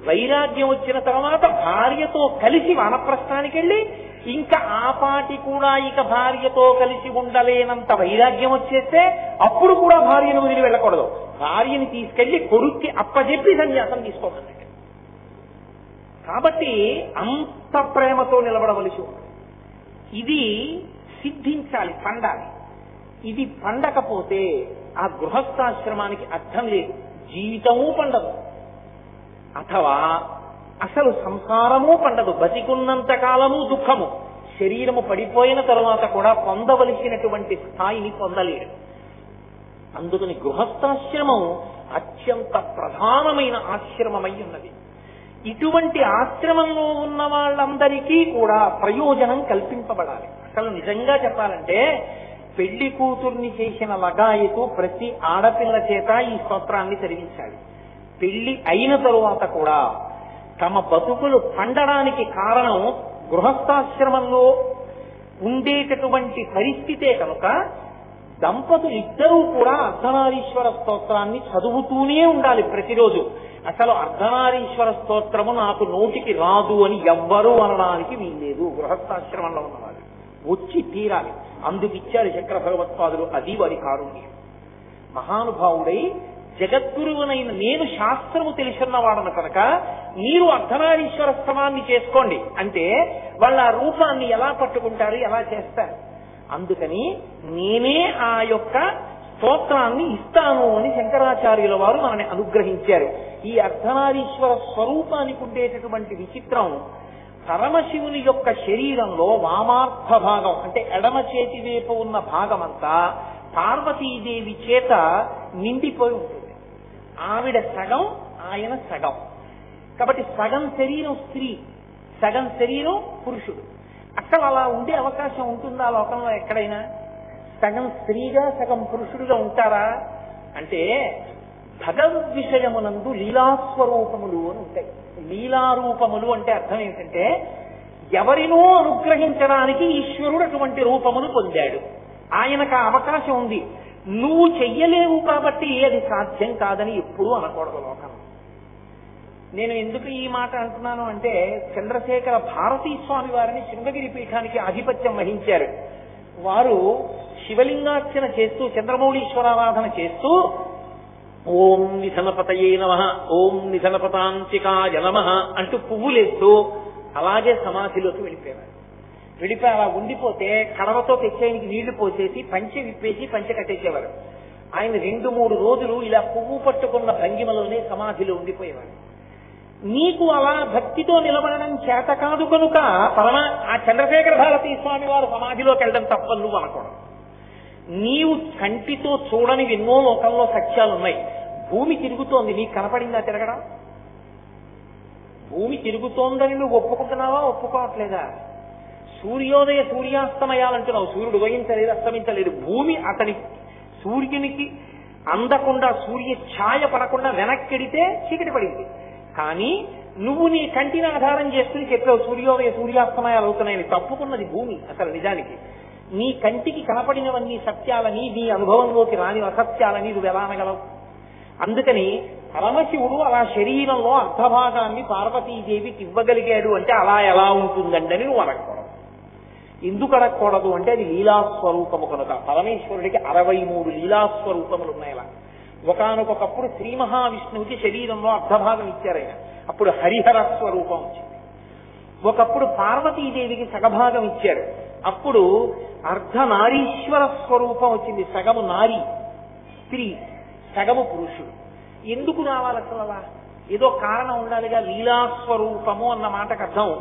వైరాగ్యం వచ్చిన తర్వాత భార్యతో కలిసి వానప్రస్థానికి వెళ్ళి ఇంకా ఆపాటి కూడా ఇక భార్యతో కలిసి ఉండలేనంత వైరాగ్యం వచ్చేస్తే అప్పుడు కూడా భార్యను వదిలి వెళ్ళకూడదు. భార్యని తీసుకెళ్లి కొడుక్కి అప్పజెప్పి సన్యాసం తీసుకోమన్నాడు. కాబట్టి అంత ప్రేమతో నిలబడవలసి ఉంటుంది. ఇది సిద్ధించాలి, పండాలి. ఇది పండకపోతే ఆ గృహస్థాశ్రమానికి అర్థం లేదు, జీవితమూ పండదు, అథవా అసలు సంసారము పండదు. బతికున్నంత కాలము దుఃఖము, శరీరము పడిపోయిన తరువాత కూడా పొందవలసినటువంటి స్థాయిని పొందలేడు. అందుకని గృహస్థాశ్రమం అత్యంత ప్రధానమైన ఆశ్రమమై ఉన్నది. ఇటువంటి ఆశ్రమంలో ఉన్న వాళ్ళందరికీ కూడా ప్రయోజనం కల్పింపబడాలి. అసలు నిజంగా చెప్పాలంటే పెళ్లి కూతుర్ని చేసిన లగాయతు ప్రతి ఆడపిల్ల చేత ఈ స్తోత్రాన్ని చదివించాలి. పెళ్లి అయిన తరువాత కూడా తమ బతుకులు పండడానికి కారణం గృహస్థాశ్రమంలో ఉండేటటువంటి పరిస్థితే కనుక దంపతులు ఇద్దరూ కూడా అర్ధనారీశ్వర స్తోత్రాన్ని చదువుతూనే ఉండాలి ప్రతిరోజు. అసలు అర్ధనారీశ్వర స్తోత్రము నాకు నోటికి రాదు అని ఎవ్వరూ అనడానికి వీల్లేదు. గృహస్థాశ్రమంలో ఉన్నవాళ్ళు వచ్చి తీరాలి. అందుకిచ్చారు శంకర భగవత్పాదులు. అది వారి కారుణ్యం. మహానుభావుడై జగద్గురువునైన నేను శాస్త్రము తెలుసున్నవాడను కనుక మీరు అర్ధనారీశ్వర స్తవాన్ని చేసుకోండి అంటే వాళ్ళ ఆ రూపాన్ని ఎలా పట్టుకుంటారు, ఎలా చేస్తారు? అందుకని నేనే ఆ యొక్క స్తోత్రాన్ని ఇస్తాను అని శంకరాచార్యుల వారు మనని అనుగ్రహించారు. ఈ అర్ధనారీశ్వర స్వరూపానికి ఉండేటటువంటి విచిత్రం, పరమశివుని యొక్క శరీరంలో వామార్థ భాగం అంటే ఎడమ చేతి వైపు ఉన్న భాగమంతా పార్వతీదేవి చేత నిండిపోయి ఉంటుంది. ఆవిడ సగం, ఆయన సగం. కాబట్టి సగం శరీరం స్త్రీ, సగం శరీరం పురుషుడు. అసలు అలా ఉండే అవకాశం ఉంటుందా లోకంలో ఎక్కడైనా? సగం స్త్రీగా సగం పురుషుడిగా ఉంటారా? అంటే భగవద్విషయమునందు లీలాస్వరూపములు అని ఉంటాయి. లీలారూపములు అంటే అర్థం ఏంటంటే ఎవరినో అనుగ్రహించడానికి ఈశ్వరుడు అటువంటి రూపమును పొందాడు. ఆయనకు ఆ అవకాశం ఉంది. నువ్వు చెయ్యలేవు కాబట్టి అది సాధ్యం కాదని ఎప్పుడూ అనకూడదు లోకంలో. నేను ఎందుకు ఈ మాట అంటున్నాను అంటే చంద్రశేఖర భారతీ స్వామి వారిని శృంగగిరి పీఠానికి ఆధిపత్యం వహించారు. వారు శివలింగార్చన చేస్తూ చంద్రమౌళీశ్వరారాధన చేస్తూ ఓం నిధనపతయే నమః, ఓం నిధనపతాంతికాయ నమః అంటూ పువ్వులేస్తూ అలాగే సమాధిలోకి వెళ్ళిపోయారు. వెళ్ళిపోయి అలా ఉండిపోతే కడవతో తెచ్చేయనికి నీళ్లు పోసేసి పంచె విప్పేసి పంచె కట్టేసేవారు. ఆయన 2-3 రోజులు ఇలా పువ్వు పట్టుకున్న భంగిమలోనే సమాధిలో ఉండిపోయేవారు. నీకు అలా భక్తితో నిలబడడం చేత కాదు కనుక ఆ చంద్రశేఖర భారతీ స్వామి వారు సమాధిలోకి వెళ్ళడం తప్పని నువ్వు అనకూడదు. నీవు కంటితో చూడని ఎన్నో లోకంలో సత్యాలున్నాయి. భూమి తిరుగుతోంది, నీకు కనపడిందా తిరగడం? భూమి తిరుగుతోందని నువ్వు ఒప్పుకుంటున్నావా, ఒప్పుకోవట్లేదా? సూర్యోదయ సూర్యాస్తమయాలంటున్నావు, సూర్యుడు ఉదయించలేదు అస్తమించలేదు. భూమి అతని సూర్యునికి అందకుండా సూర్య ఛాయ పడకుండా వెనక్కిడితే చీకటి పడింది. కానీ నువ్వు నీ కంటిని ఆధారం చేసుకుని చెప్పావు సూర్యోదయ సూర్యాస్తమయాలు అవుతున్నాయని. తప్పుకున్నది భూమి అసలు నిజానికి. నీ కంటికి కనపడినవన్నీ సత్యాలని, నీ అనుభవంలోకి రాని అసత్యాలని నువ్వు ఎలా అనగలవు? అందుకని పరమశివుడు అలా శరీరంలో అర్ధభాగాన్ని పార్వతీదేవికి ఇవ్వగలిగాడు అంటే అలా ఎలా ఉంటుందండి నువ్వు అనకూడదు. ఎందుకు అనకూడదు అంటే అది లీలాస్వరూపము కనుక. పరమేశ్వరుడికి 63 లీలాస్వరూపములు ఉన్నాయి. అలా ఒకానొకప్పుడు శ్రీ మహావిష్ణువుకి శరీరంలో అర్ధభాగం ఇచ్చారు ఆయన, అప్పుడు హరిహర స్వరూపం వచ్చింది. ఒకప్పుడు పార్వతీదేవికి సగభాగం ఇచ్చారు, అప్పుడు అర్ధనారీశ్వర స్వరూపం వచ్చింది. సగము నారి స్త్రీ, సగము పురుషుడు. ఎందుకు రావాలి అసలు? అలా ఏదో కారణం ఉండాలిగా. లీలాస్వరూపము అన్న మాటకు అర్థం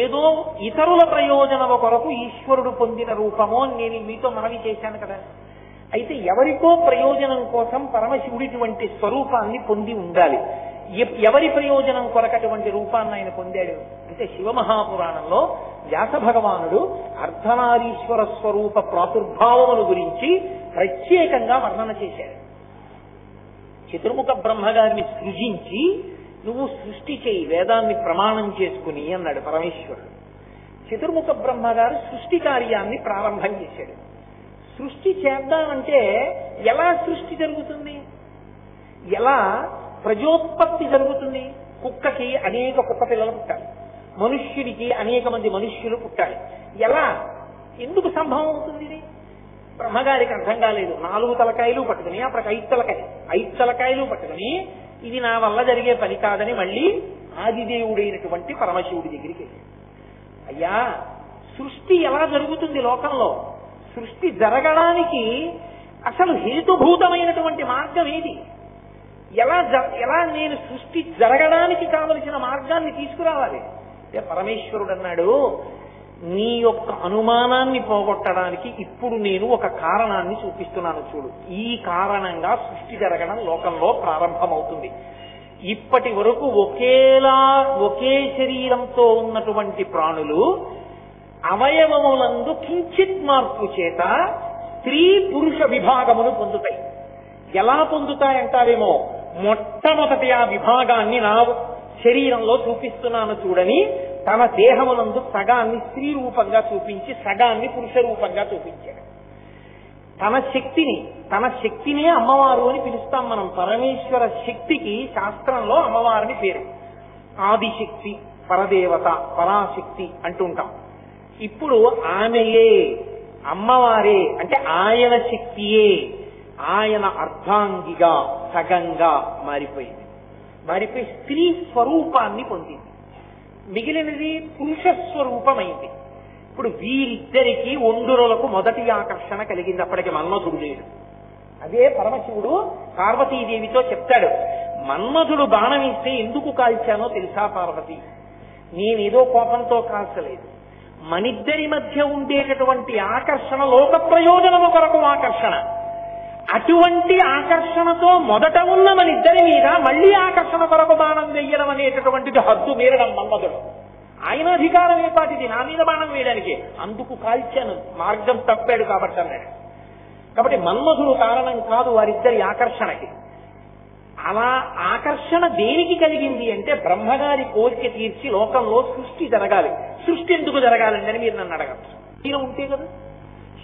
ఏదో ఇతరుల ప్రయోజనము కొరకు ఈశ్వరుడు పొందిన రూపము అని నేను మీతో మనవి చేశాను కదా. అయితే ఎవరికో ప్రయోజనం కోసం పరమశివుడిటువంటి స్వరూపాన్ని పొంది ఉండాలి. ఎవరి ప్రయోజనం కొరకటువంటి రూపాన్ని ఆయన పొందాడు అంటే శివమహాపురాణంలో వ్యాస భగవానుడు అర్ధనారీశ్వర స్వరూప ప్రాదుర్భావముల గురించి ప్రత్యేకంగా వర్ణన చేశాడు. చతుర్ముఖ బ్రహ్మగారిని సృజించి నువ్వు సృష్టి చేయి వేదాన్ని ప్రమాణం చేసుకుని అన్నాడు పరమేశ్వరుడు. చతుర్ముఖ బ్రహ్మగారు సృష్టి కార్యాన్ని ప్రారంభం చేశాడు. సృష్టి చేద్దామంటే ఎలా సృష్టి జరుగుతుంది, ఎలా ప్రజోత్పత్తి జరుగుతుంది? కుక్కకి అనేక కుక్క పిల్లలు పుట్టాలి, మనుష్యుడికి అనేక మంది మనుష్యులు పుట్టాలి. ఎలా, ఎందుకు సంభవం అవుతుంది ఇది? బ్రహ్మగారికి అర్థం కాలేదు. 4 తలకాయలు పట్టుకుని అప్పటికి 5 తలకాయలు పట్టుకుని ఇది నా వల్ల జరిగే పని కాదని మళ్ళీ ఆదిదేవుడైనటువంటి పరమశివుడి దగ్గరికి వెళ్ళాడు. అయ్యా, సృష్టి ఎలా జరుగుతుంది లోకంలో? సృష్టి జరగడానికి అసలు హేతుభూతమైనటువంటి మార్గం ఏది? ఎలా నేను సృష్టి జరగడానికి కావలసిన మార్గాన్ని తీసుకురావాలి? అంటే పరమేశ్వరుడు అన్నాడు, నీ యొక్క అనుమానాన్ని పోగొట్టడానికి ఇప్పుడు నేను ఒక కారణాన్ని చూపిస్తున్నాను చూడు. ఈ కారణంగా సృష్టి జరగడం లోకంలో ప్రారంభమవుతుంది. ఇప్పటి వరకు ఒకే శరీరంతో ఉన్నటువంటి ప్రాణులు అవయవములందు కించిత్ మార్పు చేత స్త్రీ పురుష విభాగమును పొందుతాయి. ఎలా పొందుతాయంటారేమో, మొట్టమొదటి ఆ విభాగాన్ని నా శరీరంలో చూపిస్తున్నాను చూడని తన దేహమునందు సగాన్ని స్త్రీ రూపంగా చూపించి సగాన్ని పురుష రూపంగా చూపించాడు. తన శక్తినే అమ్మవారు అని పిలుస్తాం మనం. పరమేశ్వర శక్తికి శాస్త్రంలో అమ్మవారిని పేరు. ఆదిశక్తి, పరదేవత, పరాశక్తి అంటుంటాం. ఇప్పుడు ఆమెయే అమ్మవారే అంటే ఆయన శక్తియే ఆయన అర్ధాంగిగా సగంగా మారిపోయి స్త్రీ స్వరూపాన్ని పొందింది. మిగిలినది పురుష స్వరూపమైంది. ఇప్పుడు వీరిద్దరికీ ఒండురులకు మొదటి ఆకర్షణ కలిగింది. అప్పటికి మన్మధుడు లేడు. అదే పరమశివుడు పార్వతీదేవితో చెప్తాడు, మన్మధుడు బాణం ఇస్తే ఎందుకు కాల్చానో తెలుసా పార్వతి? నేనేదో కోపంతో కాల్చలేదు. మనిద్దరి మధ్య ఉండేటటువంటి ఆకర్షణ లోక ప్రయోజనము కొరకు ఆకర్షణ. అటువంటి ఆకర్షణతో మొదట ఉన్న మనిద్దరి మీద మళ్లీ ఆకర్షణ కొరకు బాణం వేయడం అనేటటువంటిది హద్దు మీరడం మన్మధుడు. ఆయన అధికారం ఏపాటిది నా మీద బాణం వేయడానికి? అందుకు కాల్చాను, మార్గం తప్పాడు కాబట్టి అన్నాడు. కాబట్టి మన్మధుడు కారణం కాదు వారిద్దరి ఆకర్షణకి. అలా ఆకర్షణ దేనికి కలిగింది అంటే బ్రహ్మగారి కోరిక తీర్చి లోకంలో సృష్టి జరగాలి. సృష్టి ఎందుకు జరగాలండి అని మీరు నన్ను అడగచ్చు. శరీరం ఉంటే కదా,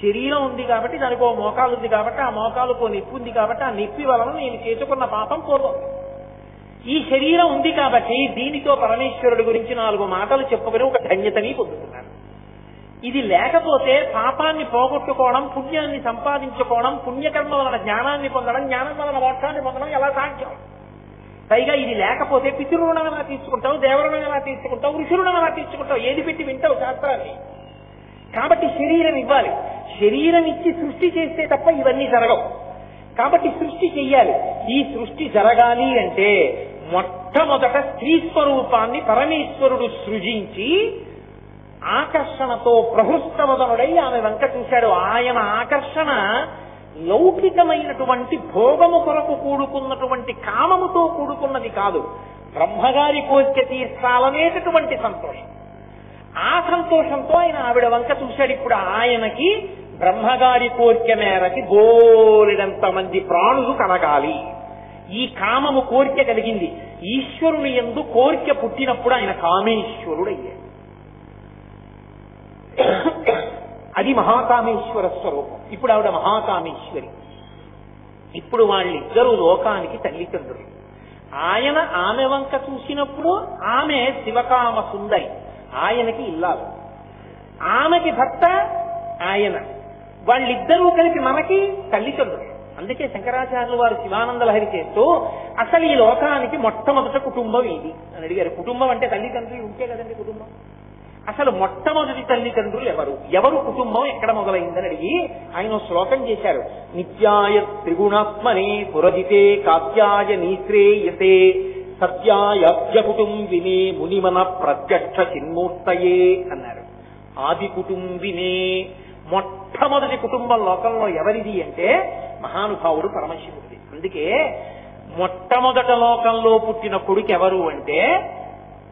శరీరం ఉంది కాబట్టి దానికి ఓ మోకాలు ఉంది కాబట్టి ఆ మోకాలుకో నొప్పి ఉంది కాబట్టి ఆ నొప్పి వలన నేను చేసుకున్న పాపం పూర్వం. ఈ శరీరం ఉంది కాబట్టి దీనితో పరమేశ్వరుడి గురించి 4 మాటలు చెప్పుకుని ఒక ధన్యతని పొందుతున్నారు. ఇది లేకపోతే పాపాన్ని పోగొట్టుకోవడం, పుణ్యాన్ని సంపాదించుకోవడం, పుణ్యకర్మ వలన జ్ఞానాన్ని పొందడం, జ్ఞానం వలన మోక్షాన్ని పొందడం ఎలా సాధ్యం? పైగా ఇది లేకపోతే పితృరుణం ఎలా తీసుకుంటావు, దేవరుణం ఎలా తీసుకుంటావు, ఋషురుణం ఎలా తీసుకుంటావు, ఏది పెట్టి వింటావు శాస్త్రాన్ని? కాబట్టి శరీరం ఇవ్వాలి. శరీరం ఇచ్చి సృష్టి చేస్తే తప్ప ఇవన్నీ జరగవు. కాబట్టి సృష్టి చెయ్యాలి. ఈ సృష్టి జరగాలి అంటే మొట్టమొదట స్త్రీ స్వరూపాన్ని పరమేశ్వరుడు సృజించి ఆకర్షణతో ప్రహృష్టవదనుడై ఆమె వంక చూశాడు. ఆయన ఆకర్షణ లౌకికమైనటువంటి భోగము కొరకు కూడుకున్నటువంటి కామముతో కూడుకున్నది కాదు, బ్రహ్మగారి కోరిక తీర్చాలనేటటువంటి సంతోషం. ఆ సంతోషంతో ఆయన ఆవిడ వంక చూశాడు. ఇప్పుడు ఆయనకి బ్రహ్మగారి కోరిక మేరకి బోలెడంత మంది ప్రాణులు కలగాలి. ఈ కామము కోరిక కలిగింది. ఈశ్వరుని యందు కోరిక పుట్టినప్పుడు ఆయన కామేశ్వరుడు అయ్యాడు. అది మహాకామేశ్వర స్వరూపం. ఇప్పుడు ఆవిడ మహాకామేశ్వరి. ఇప్పుడు వాళ్ళిద్దరూ లోకానికి తల్లిదండ్రులు. ఆయన ఆమె వంక చూసినప్పుడు ఆమె శివకామ సుందరి, ఆయనకి ఇల్లాలు. ఆమెకి భర్త ఆయన, వాళ్ళిద్దరూ కలిపి మనకి తల్లిదండ్రులు. అందుకే శంకరాచార్యులు వారు శివానంద లహరి చేస్తూ అసలు ఈ లోకానికి మొట్టమొదట కుటుంబం ఏది అని అడిగారు. కుటుంబం అంటే తల్లిదండ్రులు ఉంటే కదండి కుటుంబం. అసలు మొట్టమొదటి తల్లిదండ్రులు ఎవరు, ఎవరు కుటుంబం ఎక్కడ మొదలైందని అడిగి ఆయన శ్లోకం చేశారు. నిత్యాయ త్రిగుణాత్మనే పురజితే కాత్యాయ నీశ్రేయసే సత్యాయ కుటుంబినే మునిమన ప్రత్యక్ష చిన్మూర్తయే అన్నారు. ఆది కుటుంబినే, మొట్టమొదటి కుటుంబం లోకంలో ఎవరిది అంటే మహానుభావుడు పరమశివుడిది. అందుకే మొట్టమొదట లోకంలో పుట్టిన కొడుకు ఎవరు అంటే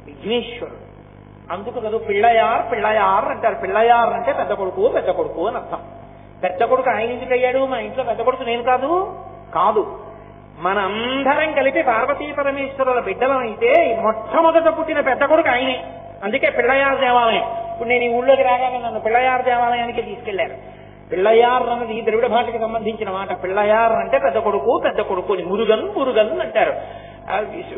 విఘ్నేశ్వరుడు. అందుకు కదా పిళ్ళయార్ పిళ్ళయార్ అంటారు. పిళ్ళయార్ అంటే పెద్ద కొడుకు, పెద్ద కొడుకు అని అర్థం. పెద్ద కొడుకు ఆయన ఎందుకు అయ్యాడు? మా ఇంట్లో పెద్ద కొడుకు నేను కాదు కాదు మనందరం కలిపి పార్వతీ పరమేశ్వరుల బిడ్డలమైతే మొట్టమొదట పుట్టిన పెద్ద కొడుకు ఆయనే. అందుకే పిళ్ళయార్ దేవాలయం. ఇప్పుడు నేను ఈ ఊళ్ళోకి రాగానే నన్ను పిళ్ళయార్ దేవాలయానికి తీసుకెళ్లారు. పిళ్ళయార్ అన్నది ద్రవిడ భాషకి సంబంధించిన మాట. పిళ్ళయార్ అంటే పెద్ద కొడుకు, పెద్ద కొడుకుని మురుగన్ మురుగన్ అంటారు.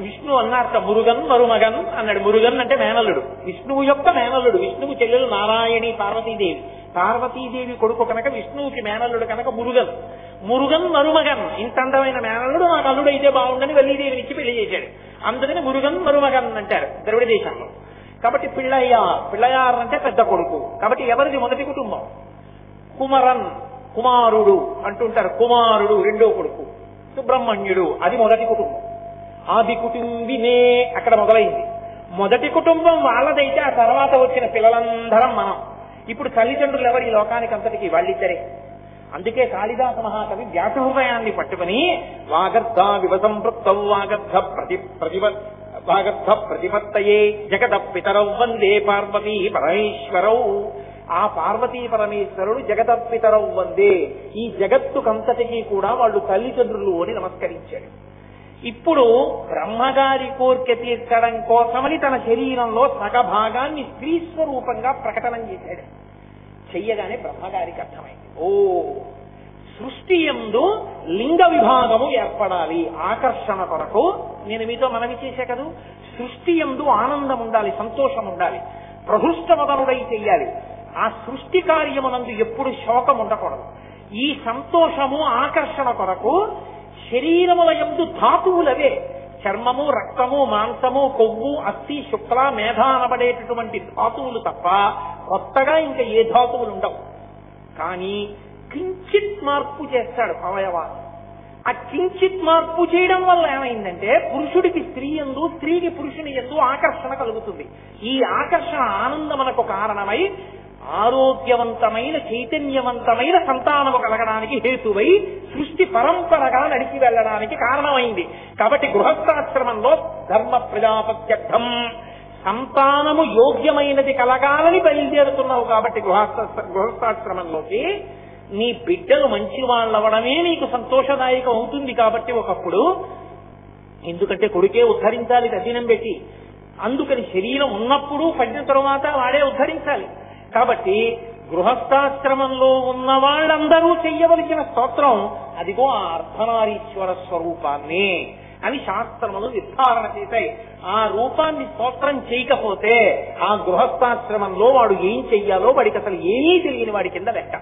విష్ణు అన్నారట మురుగన్ మరుమగన్ అన్నాడు. మురుగన్ అంటే మేనల్లుడు, విష్ణువు యొక్క మేనల్లుడు. విష్ణువు చెల్లెలు నారాయణి పార్వతీదేవి, పార్వతీదేవి కొడుకు కనుక విష్ణువుకి మేనల్లుడు కనుక మురుగన్. మురుగన్ మరుమగన్, ఇంత అందమైన మేనల్లుడు నాకు అల్లుడు అయితే బాగుండని వల్లీదేవిని ఇచ్చి పెళ్లి చేశాడు. అందుకని మురుగన్ మరుమగన్ అంటారు ద్రవిడ దేశంలో. కాబట్టి పిళ్ళయార్ అంటే పెద్ద కొడుకు. కాబట్టి ఎవరిది మొదటి కుటుంబం? కుమరన్, కుమారుడు అంటుంటారు. కుమారుడు రెండో కొడుకు. సుబ్రహ్మణ్యుడు అది మొదటి కుటుంబం. ఆది కుటుంబినే అక్కడ మొదలైంది. మొదటి కుటుంబం వాళ్ళదైతే ఆ తర్వాత వచ్చిన పిల్లలందరం మనం. ఇప్పుడు తల్లిదండ్రులు ఎవరు ఈ లోకానికి అంతటికి? వాళ్ళిద్దరే. అందుకే కాళిదాస మహాకవి వ్యాసహృదయాన్ని పట్టుకుని వాగర్ధ వివసంపృప్తౌ వాగర్ధ ప్రతిపత్తయే జగత పితరౌ వందే పార్వతీ పరమేశ్వరౌ. ఆ పార్వతీ పరమేశ్వరుడు జగత పితరౌ వందే, ఈ జగత్తుకంతటికి కూడా వాళ్ళు తల్లిదండ్రులు అని నమస్కరించాడు. ఇప్పుడు బ్రహ్మగారి కోరిక తీర్చడం కోసమని తన శరీరంలో సగభాగాన్ని స్త్రీ స్వరూపంగా ప్రకటన చేశాడు. చెయ్యగానే బ్రహ్మగారికి అర్థమైంది, ఓ సృష్టి యందు లింగ విభాగము ఏర్పడాలి ఆకర్షణ కొరకు. నేను మీతో మనవి చేశా కదూ, సృష్టి యందు ఆనందం ఉండాలి, సంతోషం ఉండాలి, ప్రహృష్టమదనుడై చెయ్యాలి. ఆ సృష్టి కార్యమునందు ఎప్పుడు శోకం ఉండకూడదు. ఈ సంతోషము ఆకర్షణ కొరకు శరీరముల యందు ధాతువులవే చర్మము, రక్తము, మాంసము, కొవ్వు, అస్థి, శుక్ల, మేధ అనబడేటటువంటి ధాతువులు తప్ప కొత్తగా ఇంకా ఏ ధాతువులు ఉండవు. కానీ కించిత్ మార్పు చేస్తాడు అవయవాలు. ఆ కించిత్ మార్పు చేయడం వల్ల ఏమైందంటే పురుషుడికి స్త్రీ యందు, స్త్రీకి పురుషుని యందు ఆకర్షణ కలుగుతుంది. ఈ ఆకర్షణ ఆనందమునకు కారణమై ఆరోగ్యవంతమైన చైతన్యవంతమైన సంతానము కలగడానికి హేతువై సృష్టి పరంపరగా నడిచి వెళ్ళడానికి కారణమైంది. కాబట్టి గృహస్థాశ్రమంలో ధర్మ ప్రజాపత్యర్థం సంతానము యోగ్యమైనది కలగాలని బయలుదేరుతున్నావు. కాబట్టి గృహస్థాశ్రమంలోకి నీ బిడ్డలు మంచి వాళ్ళవడమే నీకు సంతోషదాయకం అవుతుంది. కాబట్టి ఒకప్పుడు ఎందుకంటే కొడుకే ఉద్ధరించాలి తద్దినం పెట్టి, అందుకని శరీరం ఉన్నప్పుడు పడిన తరువాత వాడే ఉద్ధరించాలి. కాబట్టి గృహస్థాశ్రమంలో ఉన్న వాళ్ళందరూ చెయ్యవలసిన స్తోత్రం అదిగో ఆ అర్ధనారీశ్వర స్వరూపాన్ని అని శాస్త్రములు నిర్ధారణ చేశాయి. ఆ రూపాన్ని స్తోత్రం చేయకపోతే ఆ గృహస్థాశ్రమంలో వాడు ఏం చెయ్యాలో వాడికి అసలు ఏమీ తెలియని వాడి కింద లెక్క.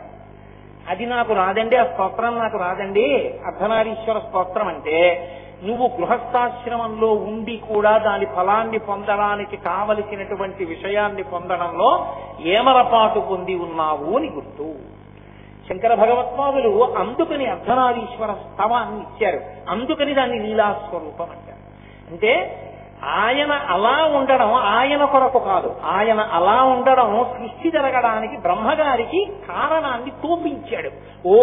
అది నాకు రాదండి, ఆ స్తోత్రం నాకు రాదండి, అర్ధనారీశ్వర స్తోత్రం అంటే నువ్వు గృహస్థాశ్రమంలో ఉండి కూడా దాని ఫలాన్ని పొందడానికి కావలసినటువంటి విషయాన్ని పొందడంలో ఏమరపాటు పొంది ఉన్నావు అని గుర్తు. శంకర భగవత్పాదులు అందుకని అర్ధనారీశ్వర స్తవాన్ని ఇచ్చారు. అందుకని దాన్ని లీలాస్వరూపం అంటారు. అంటే ఆయన అలా ఉండడం ఆయన కొరకు కాదు, ఆయన అలా ఉండడం సృష్టి జరగడానికి బ్రహ్మగారికి కారణాన్ని తోపించాడు. ఓ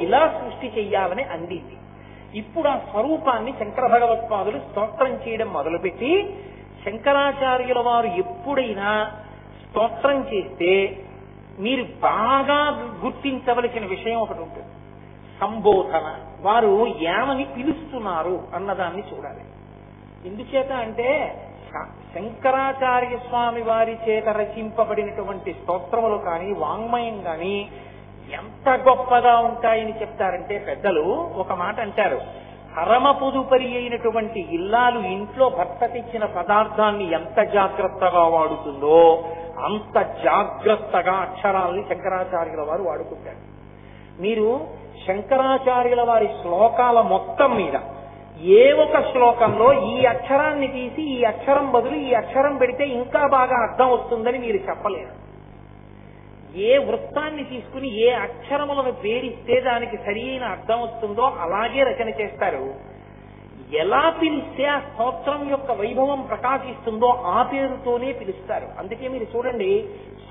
ఇలా సృష్టి చెయ్యాలని అందింది. ఇప్పుడు ఆ స్వరూపాన్ని శంకర భగవత్పాదులు స్తోత్రం చేయడం మొదలుపెట్టి, శంకరాచార్యుల వారు ఎప్పుడైనా స్తోత్రం చేస్తే మీరు బాగా గుర్తించవలసిన విషయం ఒకటి ఉంటుంది. సంబోధన. వారు ఏమని పిలుస్తున్నారు అన్నదాన్ని చూడాలి. ఎందుచేత అంటే శంకరాచార్య స్వామి వారి చేత రచింపబడినటువంటి స్తోత్రములు కానీ వాంగ్మయం కానీ ఎంత గొప్పగా ఉంటాయని చెప్తారంటే పెద్దలు ఒక మాట అంటారు, పరమ పొదుపరి అయినటువంటి ఇల్లాలు ఇంట్లో భర్త తెచ్చిన పదార్థాన్ని ఎంత జాగ్రత్తగా వాడుతుందో అంత జాగ్రత్తగా అక్షరాల్ని శంకరాచార్యుల వారు వాడుకుంటారు. మీరు శంకరాచార్యుల వారి శ్లోకాల మొత్తం మీద ఏ ఒక శ్లోకంలో ఈ అక్షరాన్ని తీసి ఈ అక్షరం బదులు ఈ అక్షరం పెడితే ఇంకా బాగా అర్థం వస్తుందని మీరు చెప్పలేరు. ఏ వృత్తాన్ని తీసుకుని ఏ అక్షరములను పేరిస్తే దానికి సరి అయిన అర్థం వస్తుందో అలాగే రచన చేస్తారు. ఎలా పిలిస్తే ఆ స్తోత్రం యొక్క వైభవం ప్రకాశిస్తుందో ఆ పేరుతోనే పిలుస్తారు. అందుకే మీరు చూడండి,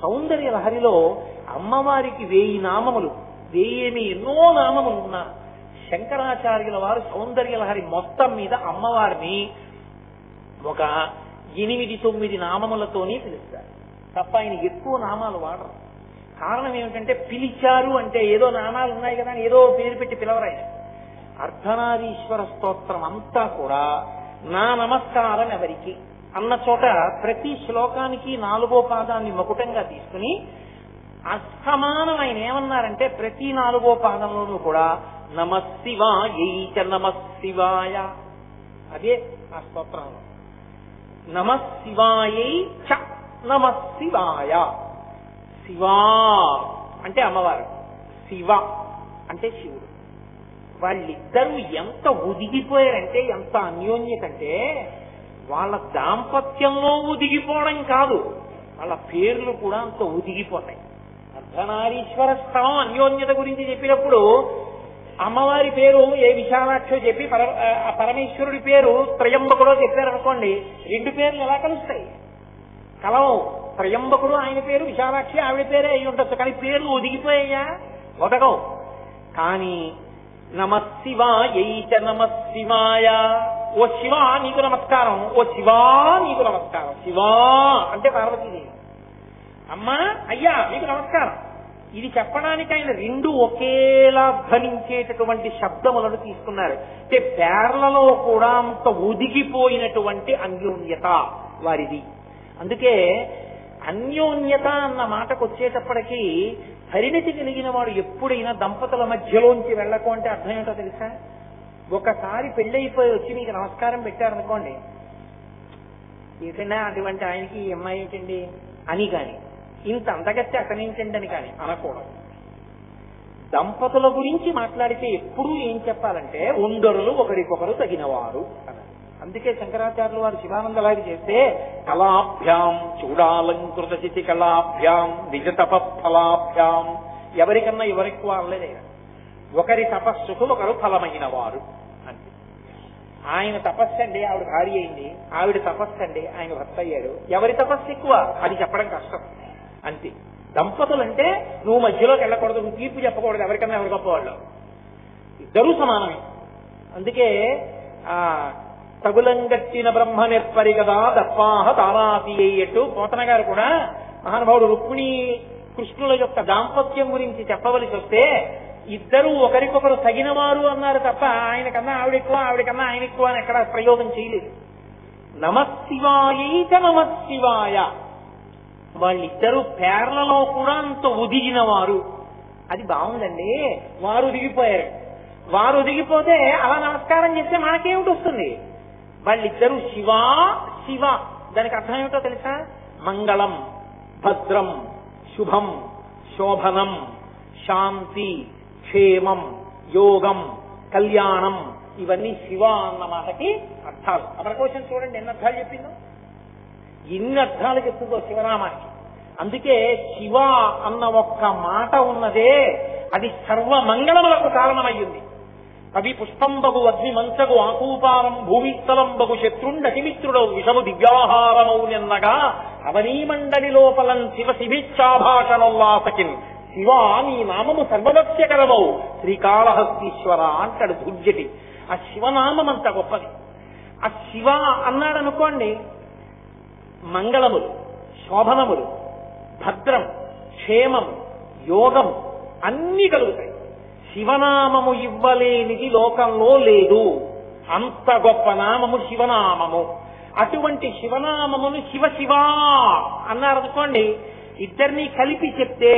సౌందర్య లహరిలో అమ్మవారికి 1000 నామములు, 1000 ఎన్నో నామములు ఉన్నా శంకరాచార్యుల వారు సౌందర్య లహరి మొత్తం మీద అమ్మవారిని ఒక 8-9 నామములతోనే పిలుస్తారు తప్ప ఆయన ఎక్కువ నామాలు వాడరు. కారణం ఏమిటంటే పిలిచారు అంటే ఏదో నామాలు ఉన్నాయి కదా ఏదో పేరు పెట్టి పిలవరాయన. అర్ధనారీశ్వర స్తోత్రం అంతా కూడా నా నమస్కారం ఎవరికి అన్న చోట ప్రతి శ్లోకానికి 4వ పాదాన్ని మకుటంగా తీసుకుని అసమానం ఆయన ఏమన్నారంటే ప్రతి 4వ పాదంలోనూ కూడా నమశివాయై చ నమశివాయ, అదే ఆ స్తోత్రంలో నమశివాయై చ నమశివాయ. శివా అంటే అమ్మవారు, శివ అంటే శివుడు. వాళ్ళిద్దరూ ఎంత ఒదిగిపోయారంటే, ఎంత అన్యోన్యతంటే వాళ్ళ దాంపత్యంలో ఒదిగిపోవడం కాదు, వాళ్ళ పేర్లు కూడా అంత ఒదిగిపోతాయి. అర్ధనారీశ్వర స్థలం అన్యోన్యత గురించి చెప్పినప్పుడు అమ్మవారి పేరు ఏ విశాలాక్షో చెప్పి పరమేశ్వరుడి పేరు త్రయంబకుడో చెప్పారనుకోండి, 2 పేర్లు ఎలా కలుస్తాయి? కలవు. త్రయంబకుడు ఆయన పేరు, విశాలాక్షి ఆవిడ పేరే అయి ఉండొచ్చు, కానీ పేర్లు ఒదిగిపోయాయా? ఒదగవు. కానీ నమశివాయై చ నమశివాయ, ఓ శివ నీకు నమస్కారం, ఓ శివా నీకు నమస్కారం. శివా అంటే పార్వతీదేవి, అమ్మా అయ్యా నీకు నమస్కారం. ఇది చెప్పడానికి ఆయన 2 ఒకేలా ధ్వనించేటటువంటి శబ్దములను తీసుకున్నారు. అంటే పేర్లలో కూడా అంత ఒదిగిపోయినటువంటి అన్యోన్యత వారిది. అందుకే అన్యోన్యత అన్న మాటకు వచ్చేటప్పటికీ పరిణతి కలిగిన వాడు ఎప్పుడైనా దంపతుల మధ్యలోంచి వెళ్ళకు అంటే అర్థం ఏంటో తెలుసా? ఒకసారి పెళ్ళైపోయి వచ్చి మీకు నమస్కారం పెట్టారనుకోండి, ఏంటంటే అటువంటి ఆయనకి ఈ అమ్మాయి ఏంటండి అని కానీ, ఇంత అంతగత్తే అతనేంటండి అని కానీ అనకూడదు. దంపతుల గురించి మాట్లాడితే ఎప్పుడూ ఏం చెప్పాలంటే ఉండరులు ఒకరికొకరు తగినవారు అన్నారు. అందుకే శంకరాచార్యులు వారు శివానంద లహరి చేస్తే కళాభ్యాం చూడాలంకృత చితి కళాభ్యాం నిజ తపఫలాభ్యాం, ఎవరికన్నా ఎవరెక్కువ అనలేదే, ఒకరి తపస్సుకు ఒకరు ఫలమైన వారు అంటే. ఆయన తపస్సు అండి ఆవిడ భార్య అయింది, ఆవిడ తపస్సు అండి ఆయన భర్త అయ్యాడు, ఎవరి తపస్సు ఎక్కువ అది చెప్పడం కష్టం అంతే. దంపతులు అంటే నువ్వు మధ్యలోకి వెళ్ళకూడదు, నువ్వు తీర్పు చెప్పకూడదు, ఎవరికన్నా ఎవరు గొప్పవాళ్ళు, ఇద్దరూ సమానమే. అందుకే ఆ తగులంగట్టిన బ్రహ్మ నెప్పరి కదా దప్పాహ తారాతి అయ్యట్టు పోతన గారు కూడా మహానుభావుడు రుక్మిణి కృష్ణుల యొక్క దాంపత్యం గురించి చెప్పవలసి వస్తే ఇద్దరు ఒకరికొకరు తగినవారు అన్నారు తప్ప ఆయనకన్నా ఆవిడెక్కువ ఆవిడకన్నా ఆయన ఎక్కువ అని ఎక్కడ ప్రయోగం చేయలేదు. నమశివాయైత నమశివాయ, వాళ్ళిద్దరూ పేర్లలో కూడా అంత ఒదిగిన వారు. అది బాగుందండి. వారు ఒదిగిపోయారు. వారు ఒదిగిపోతే అలా నమస్కారం చేస్తే మనకేమిటి వస్తుంది? వాళ్ళిద్దరూ శివా శివ. దానికి అర్థం ఏమిటో తెలుసా? మంగళం, భద్రం, శుభం, శోభనం, శాంతి, క్షేమం, యోగం, కళ్యాణం, ఇవన్నీ శివ అన్న మాటకి అర్థాలు. అమరకోశం చూడండి ఎన్ని అర్థాలు చెప్పిందో, ఎన్ని అర్థాలు చెప్తుందో శివనామానికి. అందుకే శివ అన్న ఒక్క మాట ఉన్నదే అది సర్వమంగళములకు కారణమయ్యింది. కవి పుష్పంబగు అగ్ని మంచగు ఆకూపారం భూమిస్థలంబగు శత్రుండతిమిత్రుడవు విషము దివ్యాహారమౌ నిన్నగా అవనీమండలి లోపలం శివ శిభిచ్చాభాషణోల్లాసకిన్ శివ నీ నామము సర్వవస్యకరమౌ శ్రీకాళహస్తీశ్వర అంటాడు దుర్జటి. ఆ శివనామం అంత గొప్పది. ఆ శివ అన్నాడు అనుకోండి, మంగళములు, శోభనములు, భద్రం, క్షేమం, యోగం అన్నీ కలుగుతాయి. శివనామము ఇవ్వలేనిది లోకంలో లేదు. అంత గొప్ప నామము శివనామము. అటువంటి శివనామమును శివ శివా అన్నారనుకోండి, ఇద్దరినీ కలిపి చెప్తే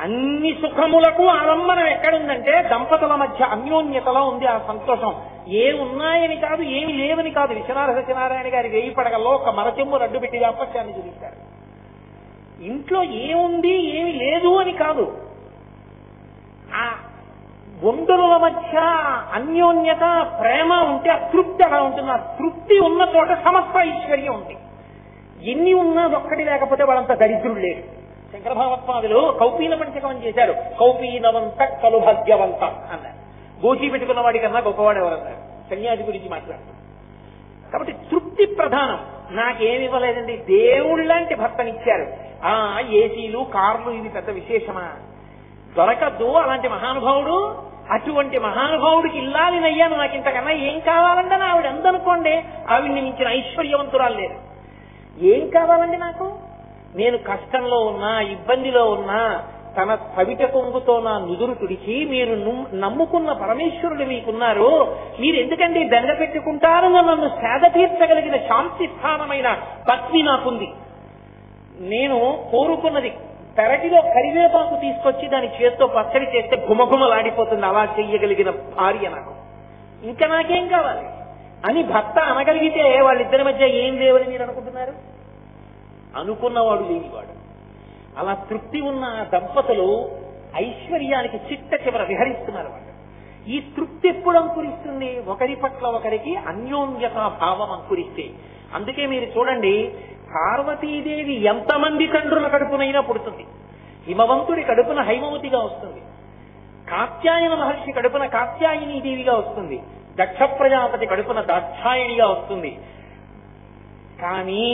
అన్ని సుఖములకు ఆలంబనం ఎక్కడుందంటే దంపతుల మధ్య అన్యోన్యతలో ఉంది ఆ సంతోషం. ఏ ఉన్నాయని కాదు, ఏమి లేవని కాదు. విశ్వనాథ సత్యనారాయణ గారి 1000 పడగల్లో ఒక మరచెంబు రడ్డు పెట్టి దాంపత్యాన్ని చూపించారు. ఇంట్లో ఏముంది ఏమి లేదు అని కాదు, ఆ వంతుల మధ్య అన్యోన్యత, ప్రేమ ఉంటే ఆ తృప్తి అలా ఉంటుంది. ఆ తృప్తి ఉన్న చోట సమస్త ఐశ్వర్యం ఉంది. ఎన్ని ఉన్నా ఒక్కటి లేకపోతే వాళ్ళంతా దరిద్రుడు లేడు. శంకర భగవత్పాదులు కౌపీన పంచకం చేశారు. కౌపీనవంత కలు భాగ్యవంత అన్నారు. గోచి పెట్టుకున్న వాడి కన్నా గొప్పవాడు ఎవరన్నారు? సన్యాసి గురించి మాట్లాడుతున్నారు. కాబట్టి తృప్తి ప్రధానం. నాకేమి ఇవ్వలేదండి, దేవుళ్ళంటి భర్తనిచ్చారు. ఏసీలు, కార్లు ఇవి పెద్ద విశేషమా? దొరకద్దు అలాంటి మహానుభావుడు. అటువంటి మహానుభావుడికి ఇల్లాలినయ్యాను, నాకు ఇంతకన్నా ఏం కావాలంటే ఆవిడ అందనుకోండి, ఆవిడ్ని మించిన ఐశ్వర్యవంతురాలు లేదు. ఏం కావాలండి నాకు? నేను కష్టంలో ఉన్నా, ఇబ్బందిలో ఉన్నా తన పవిట కొంగుతో నా నుదురు తుడిచి, మీరు నమ్ముకున్న పరమేశ్వరుడు మీకున్నారు, మీరు ఎందుకండి దండ పెట్టుకుంటారు? నన్ను సేద తీర్చగలిగిన శాంతి స్థానమైన పత్ని నాకుంది. నేను కోరుకున్నది పెరటిలో కరివేపాకు తీసుకొచ్చి దాని చేత్తో పచ్చడి చేస్తే గుమగుమలాడిపోతుంది. అలా చెయ్యగలిగిన భార్య నాకు, ఇంకా నాకేం కావాలి అని భర్త అనగలిగితే వాళ్ళిద్దరి మధ్య ఏం లేవని మీరు అనుకుంటున్నారు? అనుకున్నవాడు లేనివాడు. అలా తృప్తి ఉన్న దంపతులు ఐశ్వర్యానికి చిట్ట చివర విహరిస్తున్నారు. వాళ్ళు ఈ తృప్తి ఎప్పుడు అంకురిస్తుంది? ఒకరి పట్ల ఒకరికి అన్యోన్యతా భావం అంకురిస్తే. అందుకే మీరు చూడండి, పార్వతీదేవి ఎంతమంది తండ్రుల కడుపునైనా పుడుతుంది. హిమవంతుడి కడుపున హైమవతిగా వస్తుంది. కాత్యాయన మహర్షి కడుపున కాత్యాయని దేవిగా వస్తుంది. దక్ష ప్రజాపతి కడుపున దాక్షాయణిగా వస్తుంది. కానీ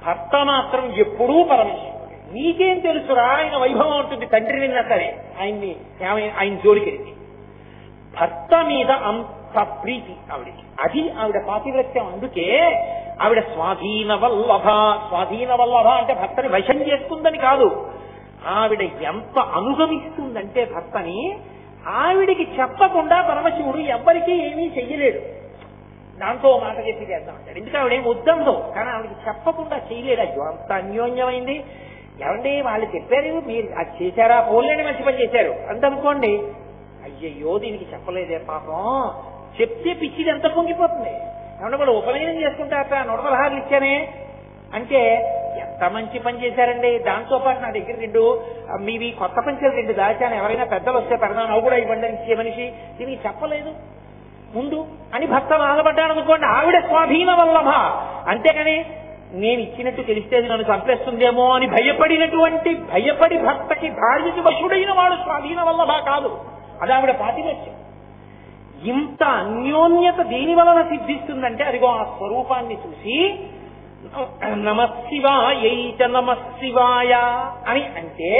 భర్త మాత్రం ఎప్పుడూ పరమేశ్వరుడు. నీకేం తెలుసురా ఆయన వైభవం ఉంటుంది. తండ్రి నిన్నా సరే ఆయన జోలికెళ్ళి భర్త మీద అంత ప్రీతి ఆవిడికి. అది ఆవిడ పాతివ్రత్యం. అందుకే ఆవిడ స్వాధీన వల్లభ. స్వాధీన వల్లభ అంటే భర్తని వశం చేసుకుందని కాదు, ఆవిడ ఎంత అనుగమిస్తుందంటే భర్తని, ఆవిడికి చెప్పకుండా పరమశివుడు ఎవ్వరికీ ఏమీ చెయ్యలేడు. దాంతో మాట చేసి చేద్దాం అంటాడు. ఎందుకు ఆవిడేం వద్దందో, కానీ ఆవిడకి చెప్పకుండా చేయలేడు. అయ్యో అంత అన్యోన్యమైంది. ఏమండి వాళ్ళు చెప్పారు, మీరు అది చేశారా, పోలేని మంచి పని చేశారు అంతనుకోండి, అయ్యయ్యో దీనికి చెప్పలేదే పాపం, చెప్తే పిచ్చిది ఎంత పొంగిపోతుంది. ఏమన్నా వాళ్ళు ఉపనయనం చేసుకుంటారట, 116 ఇచ్చానే అంటే ఎంత మంచి పని చేశారండి. దాంతో పాటు నా దగ్గర 2 మీవి కొత్త పంచలు 2 దాచాను, ఎవరైనా పెద్దలు వస్తే పెడదాను, అవి కూడా ఇవ్వండి అని ఇచ్చే మనిషి దీనికి చెప్పలేదు ముందు అని భర్త బాధపడ్డాడు అనుకోండి, ఆవిడ స్వాధీన వల్లభ. అంతేగాని నేను ఇచ్చినట్టు తెలిస్తే నన్ను చంపేస్తుందేమో అని భయపడి భర్తకి భార్యకి వశుడైన వాడు స్వాధీన వల్లభ కాదు. అది ఆవిడ పాతివ్రత్యం. ఇంత అన్యోన్యత దేని వలన సిద్ధిస్తుందంటే అదిగో ఆ స్వరూపాన్ని చూసి నమశివాయైచ నమశివాయ అని అంటే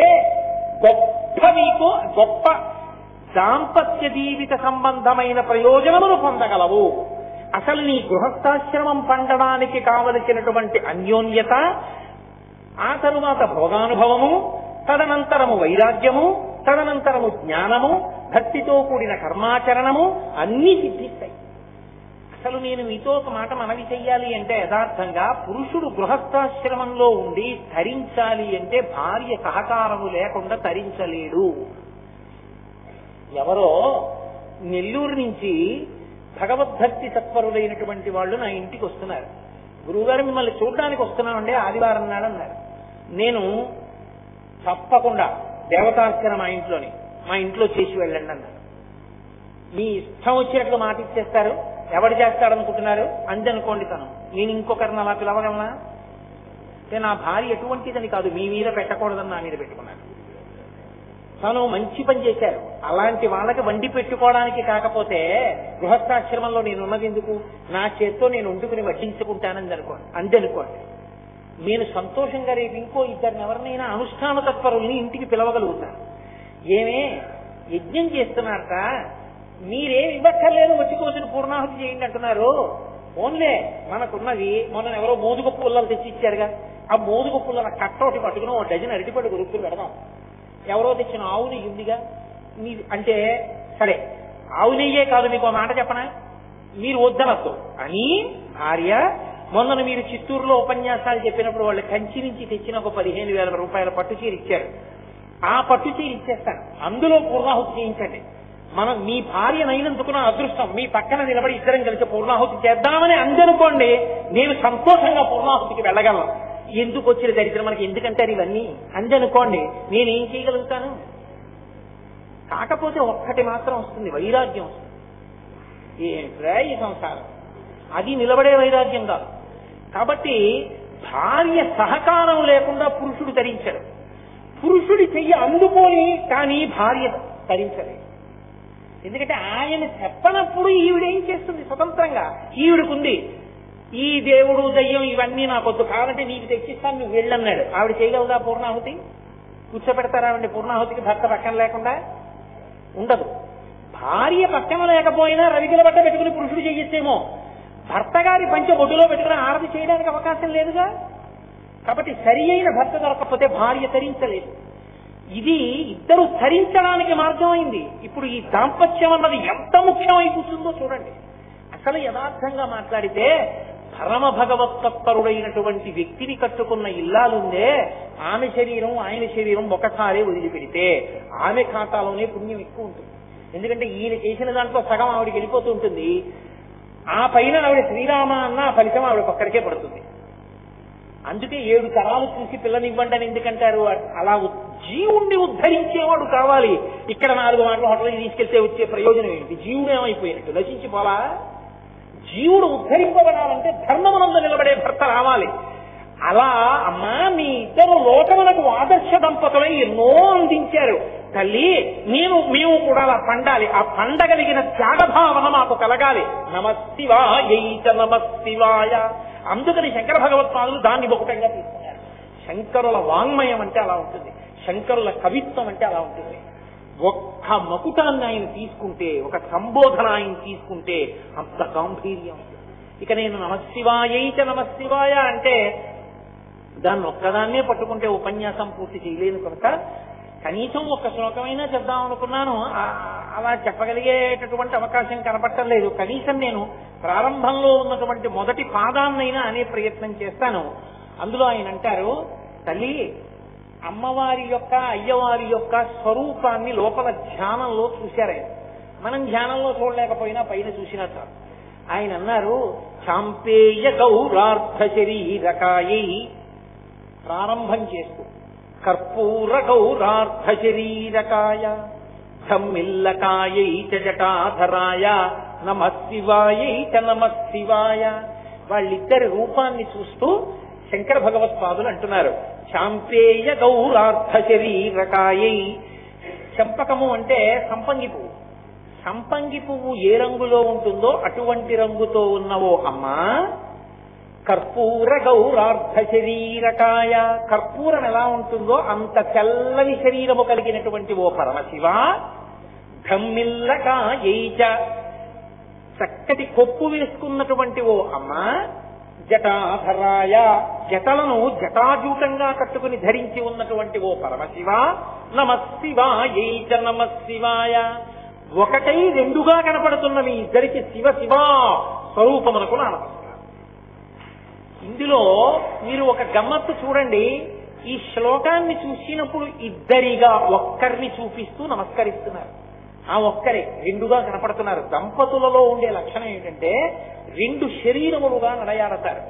గొప్ప దాంపత్య జీవిత సంబంధమైన ప్రయోజనములు పొందగలవు. అసలు నీ గృహస్థాశ్రమం పండడానికి కావలసినటువంటి అన్యోన్యత, ఆ తరువాత భోగానుభవము, తదనంతరము వైరాగ్యము, తదనంతరము జ్ఞానము, భక్తితో కూడిన కర్మాచరణము అన్నీ సిద్ధిస్తాయి. అసలు నేను మీతో ఒక మాట మనవి చెయ్యాలి అంటే, యథార్థంగా పురుషుడు గృహస్థాశ్రమంలో ఉండి ధరించాలి అంటే భార్య సహకారము లేకుండా ధరించలేడు. ఎవరో నెల్లూరు నుంచి భగవద్భక్తి తత్పరులైనటువంటి వాళ్ళు నా ఇంటికి వస్తున్నారు. గురువుగారు మిమ్మల్ని చూడడానికి వస్తున్నామండి ఆదివారం నాడు అన్నారు. నేను తప్పకుండా దేవతార్చన మా ఇంట్లో చేసి వెళ్ళండి అన్నారు. మీ ఇష్టం వచ్చినట్లు మాట ఇచ్చేస్తారు, ఎవడు చేస్తాడనుకుంటున్నారు అందనుకోండి. తను నేను ఇంకొకరిని అలా పిలవగలనా అంటే నా భార్య ఎటువంటిదని కాదు, మీ మీద పెట్టకూడదని నా మీద పెట్టుకున్నాను. తను మంచి పని చేశారు. అలాంటి వాళ్ళకి వండి పెట్టుకోవడానికి కాకపోతే గృహస్థాశ్రమంలో నేను ఉన్నది ఎందుకు, నా చేత్తో నేను వండుకుని వడ్డించుకుంటానని అందనుకోండి. నేను సంతోషంగా రేపు ఇంకో ఇద్దరిని ఎవరినైనా అనుష్ఠాన తత్పరుల్ని ఇంటికి పిలవగలుగుతాను. ఏమే యజ్ఞం చేస్తున్నారట, మీరేం ఇవ్వక్కర్లేదు, వచ్చి కోసిన పూర్ణాహుతి చేయండి అంటున్నారు. ఓన్లే మనకున్నది మొన్న ఎవరో మోదుగ పుల్లలు తెచ్చి ఇచ్చారుగా, ఆ మోదుగ పుల్లల కట్టోటి పట్టుకుని ఓ డజన్ అరటిపడి గురుకులు పెడదాం. ఎవరో తెచ్చిన ఆవు నెయ్యి ఉందిగా అంటే, సరే ఆవు నెయ్యే కాదు మీకు మాట చెప్పనా, మీరు వద్దనద్దు అని భార్య. మొన్న మీరు చిత్తూరులో ఉపన్యాసాలు చెప్పినప్పుడు వాళ్ళు కంచి నుంచి తెచ్చిన ఒక 15,000 రూపాయల పట్టు చీర ఇచ్చారు. ఆ పట్టు చీర ఇచ్చేస్తాను, అందులో పూర్ణాహుతి చేయించండి. మీ భార్యనైనందుకు నా అదృష్టం, మీ పక్కన నిలబడి ఇద్దరం కలిసి పూర్ణాహుతి చేద్దామని అందనుకోండి, నేను సంతోషంగా పూర్ణాహుతికి వెళ్ళగలను. ఎందుకు వచ్చిన దరిద్రం మనకి ఎందుకంటారు ఇవన్నీ అందనుకోండి, నేనేం చేయగలుగుతాను? కాకపోతే ఒక్కటి మాత్రం వస్తుంది, వైరాగ్యం వస్తుంది. ఏంట్రా ఈ సంసారం, అది నిలబడే వైరాగ్యం కాదు. కాబట్టి భార్య సహకారం లేకుండా పురుషుడు ధరించడు. పురుషుడి చెయ్యి అందుకొని కానీ భార్య ధరించలేదు. ఎందుకంటే ఆయన చెప్పనప్పుడు ఈవిడేం చేస్తుంది స్వతంత్రంగా, ఈవిడకుంది ఈ దేవుడు దయ్యం ఇవన్నీ నాకొద్దు, కావాలంటే నీకు తెచ్చిస్తాను నువ్వు వెళ్ళన్నాడు. ఆవిడ చేయగలదా పూర్ణాహుతి? కూర్చోపెడతారా ఆవిడ పూర్ణాహుతికి భర్త పక్కన లేకుండా? ఉండదు. భార్య పక్కన లేకపోయినా రవికిల బట్ట పెట్టుకుని పురుషుడు చేయొచ్చేమో, భర్త గారి పంచ బొడ్డులో పెట్టుకుని ఆరతి చేయడానికి అవకాశం లేదుగా. కాబట్టి సరి అయిన భర్త దొరకకపోతే భార్య ధరించలేదు. ఇది ఇద్దరు ధరించడానికి మార్గం అయింది. ఇప్పుడు ఈ దాంపత్యం అన్నది ఎంత ముఖ్యమై కూర్చుందో చూడండి. అసలు యథార్థంగా మాట్లాడితే పరమ భగవత్తత్పరుడైనటువంటి వ్యక్తిని కట్టుకున్న ఇల్లాలుందే, ఆమె శరీరం ఆయన శరీరం ఒకసారే వదిలిపెడితే ఆమె ఖాతాలోనే పుణ్యం ఎక్కువ ఉంటుంది. ఎందుకంటే ఈయన చేసిన దాంట్లో సగం ఆవిడికి వెళ్ళిపోతూ ఉంటుంది. ఆ పైన ఆవిడ శ్రీరామ అన్న ఆ ఫలితం ఆవిడ ఒక్కడికే పడుతుంది. అందుకే 7 తరాలు చూసి పిల్లనివ్వండి అని ఎందుకంటారు? అలా జీవుణ్ణి ఉద్ధరించేవాడు కావాలి. ఇక్కడ 4 మాటలు హోటల్కి తీసుకెళ్తే వచ్చే ప్రయోజనం ఏంటి? జీవుడు ఏమైపోయినట్టు నశించిపోలా? జీవుడు ఉద్ధరింపబడాలంటే ధర్మమునందు నిలబడే భర్త రావాలి. అలా అమ్మా మీ ఇద్దరు లోకములకు ఆదర్శ దంపతులై ఎన్నో అందించారు తల్లి. మేము కూడా అలా పండాలి. ఆ పండగలిగిన త్యాగభావన మాకు కలగాలి. నమశివాయ నమశివాయ. అందుకని శంకర భగవత్పాదులు దాన్ని బహుటంగా తీసుకున్నారు. శంకరుల వాంగ్మయం అంటే అలా ఉంటుంది, శంకరుల కవిత్వం అంటే అలా ఉంటుంది. ఒక్క మకుటాన్ని ఆయన తీసుకుంటే, ఒక సంబోధన ఆయన తీసుకుంటే అంత గాంభీర్యం. ఇక నేను నమశివాయ అంటే దాన్ని ఒక్కదాన్నే పట్టుకుంటే ఉపన్యాసం పూర్తి చేయలేను కనుక కనీసం ఒక్క శ్లోకమైనా చెప్దాం అనుకున్నాను. అలా చెప్పగలిగేటటువంటి అవకాశం కనపట్టలేదు. కనీసం నేను ప్రారంభంలో ఉన్నటువంటి మొదటి పాదాన్నైనా అనే ప్రయత్నం చేస్తాను. అందులో ఆయన అంటారు, తల్లి అమ్మవారి యొక్క అయ్యవారి యొక్క స్వరూపాన్ని లోపల ధ్యానంలో చూశారాయన. మనం ధ్యానంలో చూడలేకపోయినా పైన చూసినా చాలు. ఆయన అన్నారు, చాంపేయ గౌరార్థ శరీరకాయై, ప్రారంభం చేస్తూ కర్పూర గౌరార్థ శరీరకాయ ధమ్మిల్లకాయై చ జటాధరాయ నమశివాయై చ నమశివాయ. వాళ్ళిద్దరి రూపాన్ని చూస్తూ శంకర భగవత్పాదులు అంటున్నారు, చాంపేయ గౌరార్థ శరీరకాయై. చంపకము అంటే సంపంగి పువ్వు. సంపంగి పువ్వు ఏ రంగులో ఉంటుందో అటువంటి రంగుతో ఉన్నవో అమ్మా. కర్పూర గౌరార్థ శరీరకాయ, కర్పూరం ఎలా ఉంటుందో అంత తెల్లని శరీరము కలిగినటువంటి ఓ పరమశివ. ధమ్మిల్లకాయై చ, చక్కటి కొప్పు వేసుకున్నటువంటి ఓ అమ్మ. జటాధరాయ, జటలను జటాజూటంగా కట్టుకుని ధరించి ఉన్నటువంటి ఓ పరమశివ నమశివాయై చ నమశివాయ. ఒకటై రెండుగా కనపడుతున్న మీ ఇద్దరికి శివ శివ స్వరూపమునకు నా నమస్కారం. ఇందులో మీరు ఒక గమ్మత్తు చూడండి. ఈ శ్లోకాన్ని చూసినప్పుడు ఇద్దరిగా ఒక్కరిని చూపిస్తూ నమస్కరిస్తున్నారు. ఆ ఒక్కరే రెండుగా కనపడుతున్నారు. దంపతులలో ఉండే లక్షణం ఏంటంటే రెండు శరీరములుగా నడయాడతారు,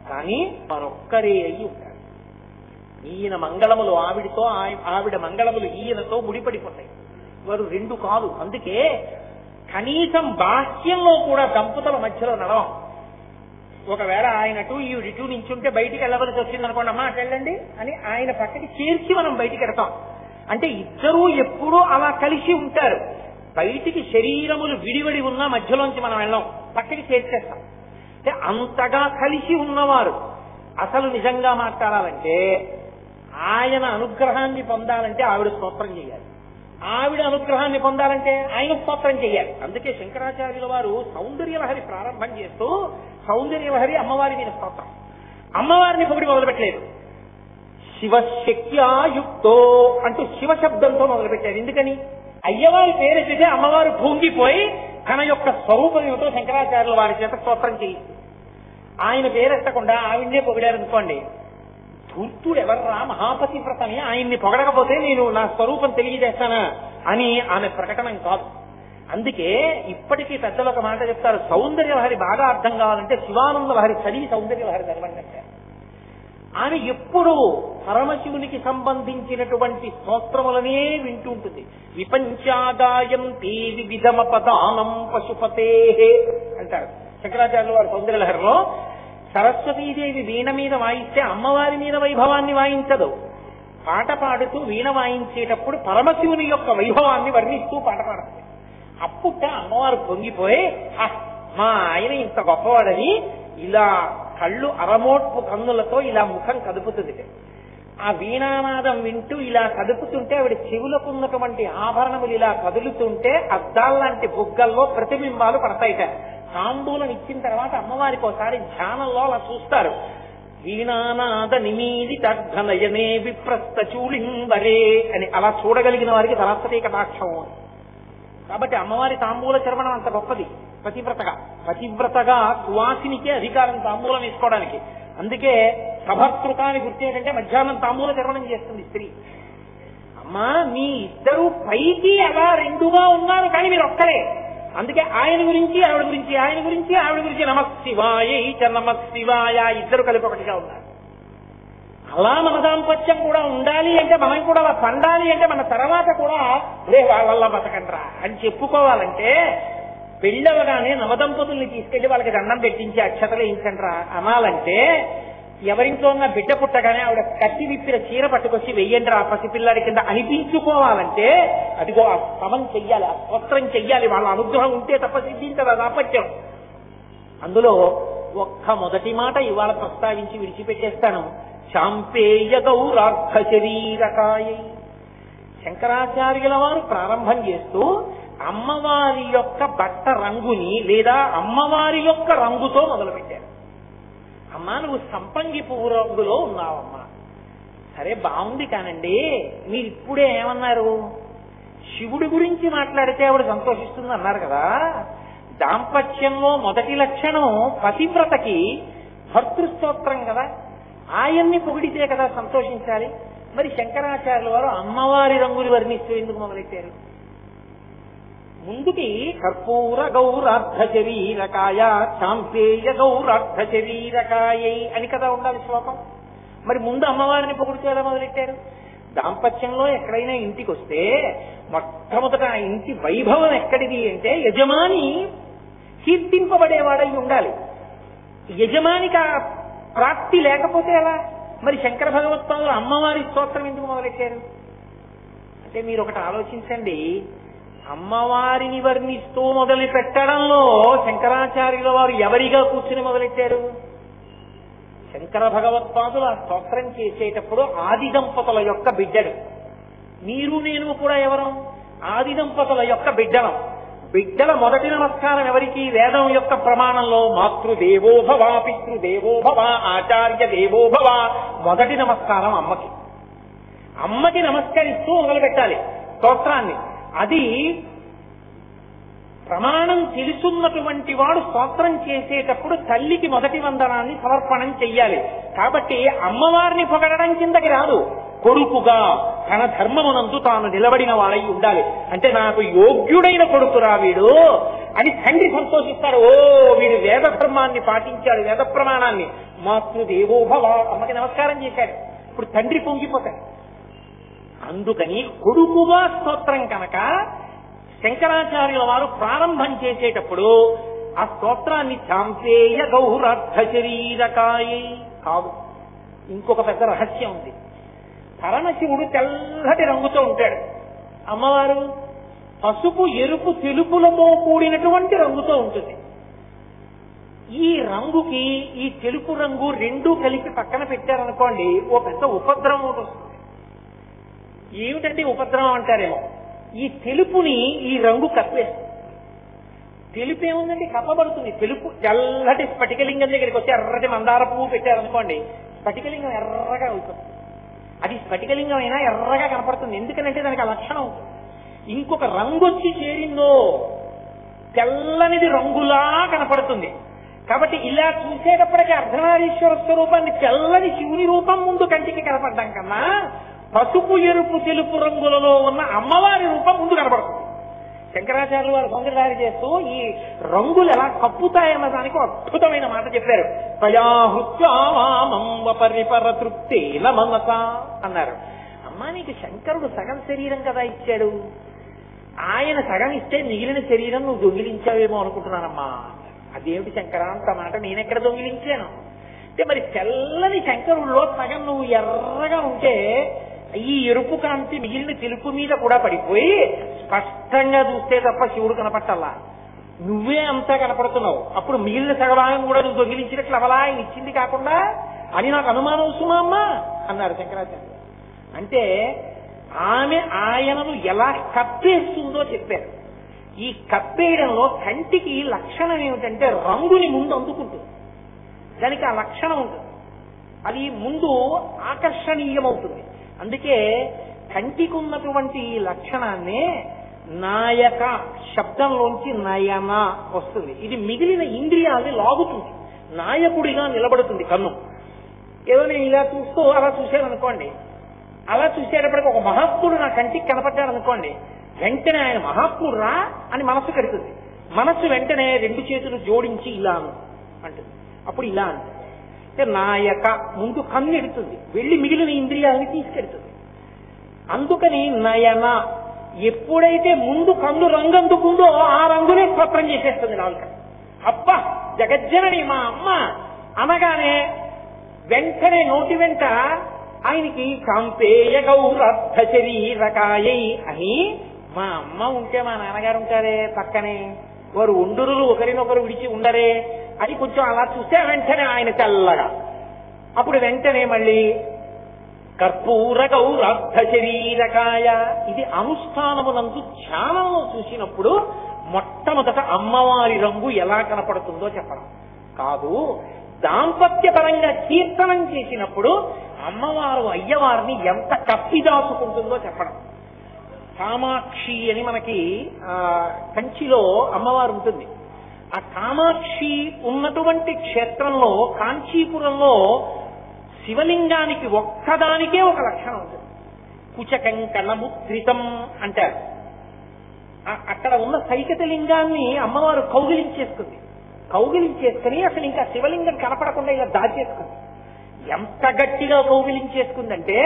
కానీ మరొక్కరే అయి ఉంటారు. ఈయన మంగళములు ఆవిడితో, ఆవిడ మంగళములు ఈయనతో ముడిపడిపోతాయి. వారు రెండు కాదు. అందుకే కనీసం బాహ్యంలో కూడా దంపతుల మధ్యలో నడవం. ఒకవేళ ఆయన అటు ఈవిడ ఇటు నించుంటే బయటికి వెళ్ళవలసి వచ్చింది అనుకోండి, అమ్మా అటు వెళ్ళండి అని ఆయన పక్కకి చేర్చి మనం బయటికి వెడతాం. అంటే ఇద్దరూ ఎప్పుడూ అలా కలిసి ఉంటారు. బయటికి శరీరములు విడివడి ఉన్నా మధ్యలోంచి మనం వెళ్ళాం, పక్కకి చేర్చేస్తాం. అంటే అంతగా కలిసి ఉన్నవారు. అసలు నిజంగా మాట్లాడాలంటే ఆయన అనుగ్రహాన్ని పొందాలంటే ఆవిడ స్తోత్రం చేయాలి, ఆవిడ అనుగ్రహాన్ని పొందాలంటే ఆయన స్తోత్రం చేయాలి. అందుకే శంకరాచార్యుల వారు సౌందర్యలహరి ప్రారంభం చేస్తూ సౌందర్యలహరి అమ్మవారి మీద స్తోత్రం. అమ్మవారిని పొగిడి మొదలుపెట్టలేదు. శివశక్త్యాయుక్తో అంటూ శివశబ్దంతో మొదలుపెట్టారు. ఎందుకని? అయ్యవారి పేరెత్తితే అమ్మవారు పొంగిపోయి తన యొక్క స్వరూపం ఏమిటో శంకరాచార్యుల వారి చేత స్తోత్రం చేయి. ఆయన పేరెత్తకుండా ఆవిడ్నే పొగిడారనుకోండి, ధూర్తుడు ఎవర్రా మహాపతి వ్రతని ఆయన్ని పొగడకపోతే నేను నా స్వరూపం తెలియజేస్తానా అని ఆమె ప్రకటన కాదు. అందుకే ఇప్పటికీ పెద్దలు ఒక మాట చెప్తారు, సౌందర్యలహరి బాగా అర్థం కావాలంటే శివానంద లహరి చదివి సౌందర్యలహరి చదవండి అంటారు. ఆమె ఎప్పుడూ పరమశివునికి సంబంధించినటువంటి స్తోత్రములనే వింటూ ఉంటుంది. విపంచాగాయంతి వివిధమపదానం పశుపతే అంటారు శంకరాచార్యుల వారు సౌందర్యలహరిలో. సరస్వతీదేవి వీణ మీద వాయిస్తే అమ్మవారి మీద వైభవాన్ని వాయించదు. పాట పాడుతూ వీణ వాయించేటప్పుడు పరమశివుని యొక్క వైభవాన్ని వర్ణిస్తూ పాట పాడుతుంది. అప్పుట అమ్మవారు పొంగిపోయి మా ఆయన ఇంత గొప్పవాడని ఇలా కళ్ళు అరమోట్పు కన్నులతో ఇలా ముఖం కదుపుతుంది. ఆ వీణానాదం వింటూ ఇలా కదుపుతుంటే ఆవిడ చెవులకు ఉన్నటువంటి ఆభరణములు ఇలా కదులుతుంటే అద్దాల్లాంటి బుగ్గల్లో ప్రతిబింబాలు పడతాయిట. తాంబూలం ఇచ్చిన తర్వాత అమ్మవారికి ఒకసారి ధ్యానంలో అలా చూస్తారు. వీణానాద నిమీది తగ్గనయనే విప్రస్థ చూళింబరే అని అలా చూడగలిగిన వారికి సరస్వతీ కటాక్షం. కాబట్టి అమ్మవారి తాంబూల చర్మణం అంత గొప్పది. పతివ్రతగా సువాసినికే అధికారం తాంబూలం వేసుకోవడానికి. అందుకే సభకృతాన్ని గుర్తు ఏంటంటే మధ్యాహ్నం తాంబూల చర్మణం చేస్తుంది స్త్రీ. అమ్మా మీ ఇద్దరు పైకి అలా రెండుగా ఉన్నారు, కానీ మీరు ఒక్కరే. అందుకే ఆయన గురించి ఆవిడ గురించి, ఆయన గురించి ఆవిడ గురించి నమశివాయ చ నమశివాయ ఇద్దరు కలిపి ఒకటిగా ఉన్నారు. అలా మన దాంపత్యం కూడా ఉండాలి అంటే, మనం కూడా అలా పండాలి అంటే, మన తర్వాత కూడా రే వాళ్ళల్లా బతకండ్రా అని చెప్పుకోవాలంటే పెళ్ళవగానే నవదంపతుల్ని తీసుకెళ్లి వాళ్ళకి దండం పెట్టించి అక్షతలు వేయించండ్రా అనాలంటే, ఎవరింట్లో ఉన్న బిడ్డ పుట్టగానే ఆవిడ కట్టి విప్పిన చీర పట్టుకొచ్చి వెయ్యండ్రా పసిపిల్లాడి కింద అనిపించుకోవాలంటే అదిగో ఆ శ్రమం చెయ్యాలి, ఆ స్తోత్రం చెయ్యాలి. వాళ్ళ అనుగ్రహం ఉంటే తప్ప సిద్ధించదు ఆ దాంపత్యం. అందులో ఒక్క మొదటి మాట ఇవాళ ప్రస్తావించి విడిచిపెట్టేస్తాను. శాంపేయ గౌరార్థ శరీరకాయ. శంకరాచార్యుల వారు ప్రారంభం చేస్తూ అమ్మవారి యొక్క బట్ట రంగుని లేదా అమ్మవారి యొక్క రంగుతో మొదలుపెట్టారు. అమ్మా నువ్వు సంపంగి పువ్వు రంగులో ఉన్నావమ్మా. సరే బాగుంది కానండి, మీరు ఇప్పుడే ఏమన్నారు? శివుడి గురించి మాట్లాడితే ఆవిడ సంతోషిస్తుంది అన్నారు కదా. దాంపత్యంలో మొదటి లక్షణం పతివ్రతకి భర్తృస్తోత్రం కదా, ఆయన్ని పొగిడితే కదా సంతోషించాలి. మరి శంకరాచార్యుల వారు అమ్మవారి రంగులు వర్ణిస్తూ ఎందుకు మొదలెట్టారు? ముందుకి కర్పూర గౌరార్థ శరీరకాయ శాంపేయ గౌరార్థ శరీరకాయ అని కదా ఉండాలి శ్లోకం. మరి ముందు అమ్మవారిని పొగుడుతూ ఎలా మొదలెట్టారు? దాంపత్యంలో ఎక్కడైనా ఇంటికి వస్తే మొట్టమొదట ఆ ఇంటి వైభవం ఎక్కడిది అంటే యజమాని కీర్తింపబడేవాడై ఉండాలి. యజమానికి ఆ ప్రాప్తి లేకపోతే ఎలా? మరి శంకర భగవత్పాదులు అమ్మవారి స్తోత్రం ఎందుకు మొదలెట్టారు అంటే, మీరు ఒకటి ఆలోచించండి. అమ్మవారిని వర్ణిస్తూ మొదలు పెట్టడంలో శంకరాచార్యుల వారు ఎవరిగా కూర్చుని మొదలెట్టారు? శంకర భగవత్పాదులు ఆ స్తోత్రం చేసేటప్పుడు ఆది దంపతుల యొక్క బిడ్డడు. మీరు నేను కూడా ఎవరం? ఆది దంపతుల యొక్క బిడ్డలం. బిడ్డల మొదటి నమస్కారం ఎవరికి? వేదం యొక్క ప్రమాణంలో మాతృదేవోభవ, పితృదేవోభవ, ఆచార్య దేవోభవ. మొదటి నమస్కారం అమ్మకి. అమ్మకి నమస్కరిస్తూ మొదలు పెట్టాలి స్తోత్రాన్ని. అది ప్రమాణం తెలుసున్నటువంటి వాడు స్తోత్రం చేసేటప్పుడు తల్లికి మొదటి వందనాన్ని సమర్పణం చెయ్యాలి. కాబట్టి అమ్మవారిని పొగడడం కిందకి రాదు. కొడుకుగా తన ధర్మమునందు తాను నిలబడిన వాడై ఉండాలి. అంటే నాకు యోగ్యుడైన కొడుకురా వీడు అని తండ్రి సంతోషిస్తాడు. ఓ వీడు వేద ధర్మాన్ని పాటించాడు, వేద ప్రమాణాన్ని. మాతృదేవోభవ, అమ్మకి నమస్కారం చేశాడు. ఇప్పుడు తండ్రి పొంగిపోతాడు. అందుకని కొడుకుగా స్తోత్రం కనుక శంకరాచార్యుల వారు ప్రారంభం చేసేటప్పుడు ఆ స్తోత్రాన్ని చాంపేయ గౌరర్థ శరీరకాయ కాదు. ఇంకొక పెద్ద రహస్యం ఉంది. పరమశివుడు తెల్లటి రంగుతో ఉంటాడు, అమ్మవారు పసుపు, ఎరుపు, తెలుపులతో కూడినటువంటి రంగుతో ఉంటుంది. ఈ రంగుకి ఈ తెలుపు రంగు రెండూ కలిపి పక్కన పెట్టారనుకోండి, ఓ పెద్ద ఉపద్రవం ఒకటి వస్తుంది. ఏమిటంటే ఉపద్రవం అంటారేమో. ఈ తెలుపుని ఈ రంగు కప్పేస్తుంది. తెలుపు ఏముందండి, కప్పబడుతుంది. తెలుపు తెల్లటి స్ఫటికలింగం దగ్గరికి వచ్చి ఎర్రటి మందార పువ్వు పెట్టారనుకోండి, స్ఫటికలింగం ఎర్రగా అవుతుంది. అది స్ఫటికలింగం అయినా ఎర్రగా కనపడుతుంది. ఎందుకంటే దానికి ఆ లక్షణం ఉంటుంది. ఇంకొక రంగు వచ్చి చేరిందో తెల్లనిది రంగులా కనపడుతుంది. కాబట్టి ఇలా చూసేటప్పటికీ అర్ధనారీశ్వర స్వరూపాన్ని తెల్లని శివుని రూపం ముందు కంటికి కనపడ్డాం కన్నా పసుపు, ఎరుపు, తెలుపు రంగులలో ఉన్న అమ్మవారి రూపం ముందు కనపడుతుంది. శంకరాచార్యులు వారు సౌందర్యాలు చేస్తూ ఈ రంగులు ఎలా కప్పుతాయన్న దానికి అద్భుతమైన మాట చెప్పారు. పరిపర తృప్తేన మనస అన్నారు. అమ్మా, నీకు శంకరుడు సగం శరీరం కదా ఇచ్చాడు, ఆయన సగం ఇస్తే మిగిలిన శరీరం నువ్వు దొంగిలించావేమో అనుకుంటున్నానమ్మా. అదేమిటి శంకర అంత మాట నేనెక్కడ దొంగిలించాను అంటే, మరి తెల్లని శంకరుల్లో సగం నువ్వు ఎర్రగా ఉంటే ఈ ఎరుపు కాంతి మిగిలిన తెలుపు మీద కూడా పడిపోయి స్పష్టంగా చూస్తే తప్ప శివుడు కనపట్టాలా, నువ్వే అంతా కనపడుతున్నావు. అప్పుడు మిగిలిన సగభాగం కూడా నువ్వు దొంగిలించినట్లు అవలా ఆయన ఇచ్చింది కాకుండా అని నాకు అనుమానం సుమా అమ్మా అన్నారు శంకరాచార్య. అంటే ఆమె ఆయనను ఎలా కప్పేస్తుందో చెప్పారు. ఈ కప్పేయడంలో కంటికి లక్షణం ఏమిటంటే రంగుని ముందు అందుకుంటుంది. దానికి ఆ లక్షణం ఉంటుంది. అది ముందు ఆకర్షణీయమవుతుంది. అందుకే కంటికి ఉన్నటువంటి లక్షణాన్నే నాయక శబ్దంలోంచి నయన వస్తుంది. ఇది మిగిలిన ఇంద్రియాల్ని లాగుతుంది, నాయకుడిగా నిలబడుతుంది కన్ను. ఏదో నేను ఇలా చూస్తూ అలా చూశాను అనుకోండి, అలా చూసేటప్పటికి ఒక మహాత్ముడు నా కంటికి కనపడ్డాడు అనుకోండి, వెంటనే ఆయన మహాత్ముడు రా అని మనస్సు కడుతుంది. మనస్సు వెంటనే రెండు చేతులు జోడించి ఇలా అంటుంది. అప్పుడు ఇలా అంటుంది. అంటే నాయక ముందు కన్ను ఎడుతుంది, వెళ్ళి మిగిలిన ఇంద్రియాలని తీసుకెడుతుంది. అందుకని నయన ఎప్పుడైతే ముందు కన్ను రంగు అందుకుందో ఆ రంగునే స్తోత్రం చేసేస్తుంది నాలుక. అబ్బా జగజ్జనని మా అమ్మ అనగానే వెంటనే నోటి వెంట ఆయనకి కాంపేయ గౌరర్థ శరీరకాయై అని, మా అమ్మ ఉంటే మా నాన్నగారు ఉంటారే పక్కనే, వారు ఉండురులు ఒకరినొకరు విడిచి ఉండరే అని కొంచెం అలా చూస్తే వెంటనే ఆయన తెల్లగా. అప్పుడు వెంటనే మళ్ళీ కర్పూర గౌరర్థ శరీరకాయ. ఇది అనుష్ఠానమునందు ధ్యానంలో చూసినప్పుడు మొట్టమొదట అమ్మవారి రంగు ఎలా కనపడుతుందో చెప్పడం కాదు, దాంపత్యపరంగా కీర్తనం చేసినప్పుడు అమ్మవారు అయ్యవారిని ఎంత కప్పిదాచుకుంటుందో చెప్పడం. కామాక్షి అని మనకి కంచిలో అమ్మవారు ఉంటుంది. ఆ కామాక్షి ఉన్నటువంటి క్షేత్రంలో కాంచీపురంలో శివలింగానికి ఒక్కదానికే ఒక లక్షణం ఉంటుంది. కుచకంకణముద్రితం అంటారు. అక్కడ ఉన్న సైకత లింగాన్ని అమ్మవారు కౌగిలించేసుకుంది. కౌగిలించేసుకుని అసలు ఇంకా శివలింగం కనపడకుండా ఇలా దాచేసుకుంది. ఎంత గట్టిగా కౌగిలించేసుకుందంటే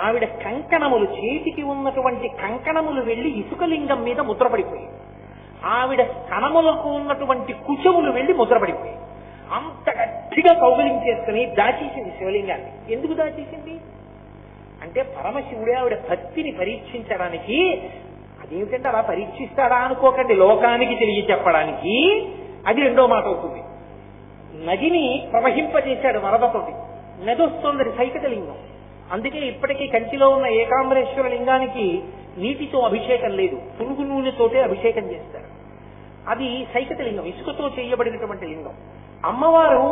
ఆవిడ కంకణములు, చేతికి ఉన్నటువంటి కంకణములు వెళ్లి ఇసుకలింగం మీద ముద్రపడిపోయి, ఆవిడ స్తనములకు ఉన్నటువంటి కుచములు వెళ్లి ముద్రపడిపోయి, అంత గట్టిగా కౌగిలించేసుకుని దాచేసింది శివలింగాన్ని. ఎందుకు దాచేసింది అంటే పరమశివుడే ఆవిడ భక్తిని పరీక్షించడానికి. అదేమిటంటే అలా పరీక్షిస్తాడా అనుకోకండి, లోకానికి తెలియచెప్పడానికి. అది రెండో మాట అవుతుంది. నదిని ప్రవహింపజేశాడు వరదతోటి, నది వస్తోంది సైకత లింగం. అందుకే ఇప్పటికీ కంచిలో ఉన్న ఏకాంబరేశ్వర లింగానికి నీటితో అభిషేకం లేదు, పురుగు నూనెతోటే అభిషేకం చేస్తారు. అది సైకత లింగం, ఇసుకతో చేయబడినటువంటి లింగం. అమ్మవారు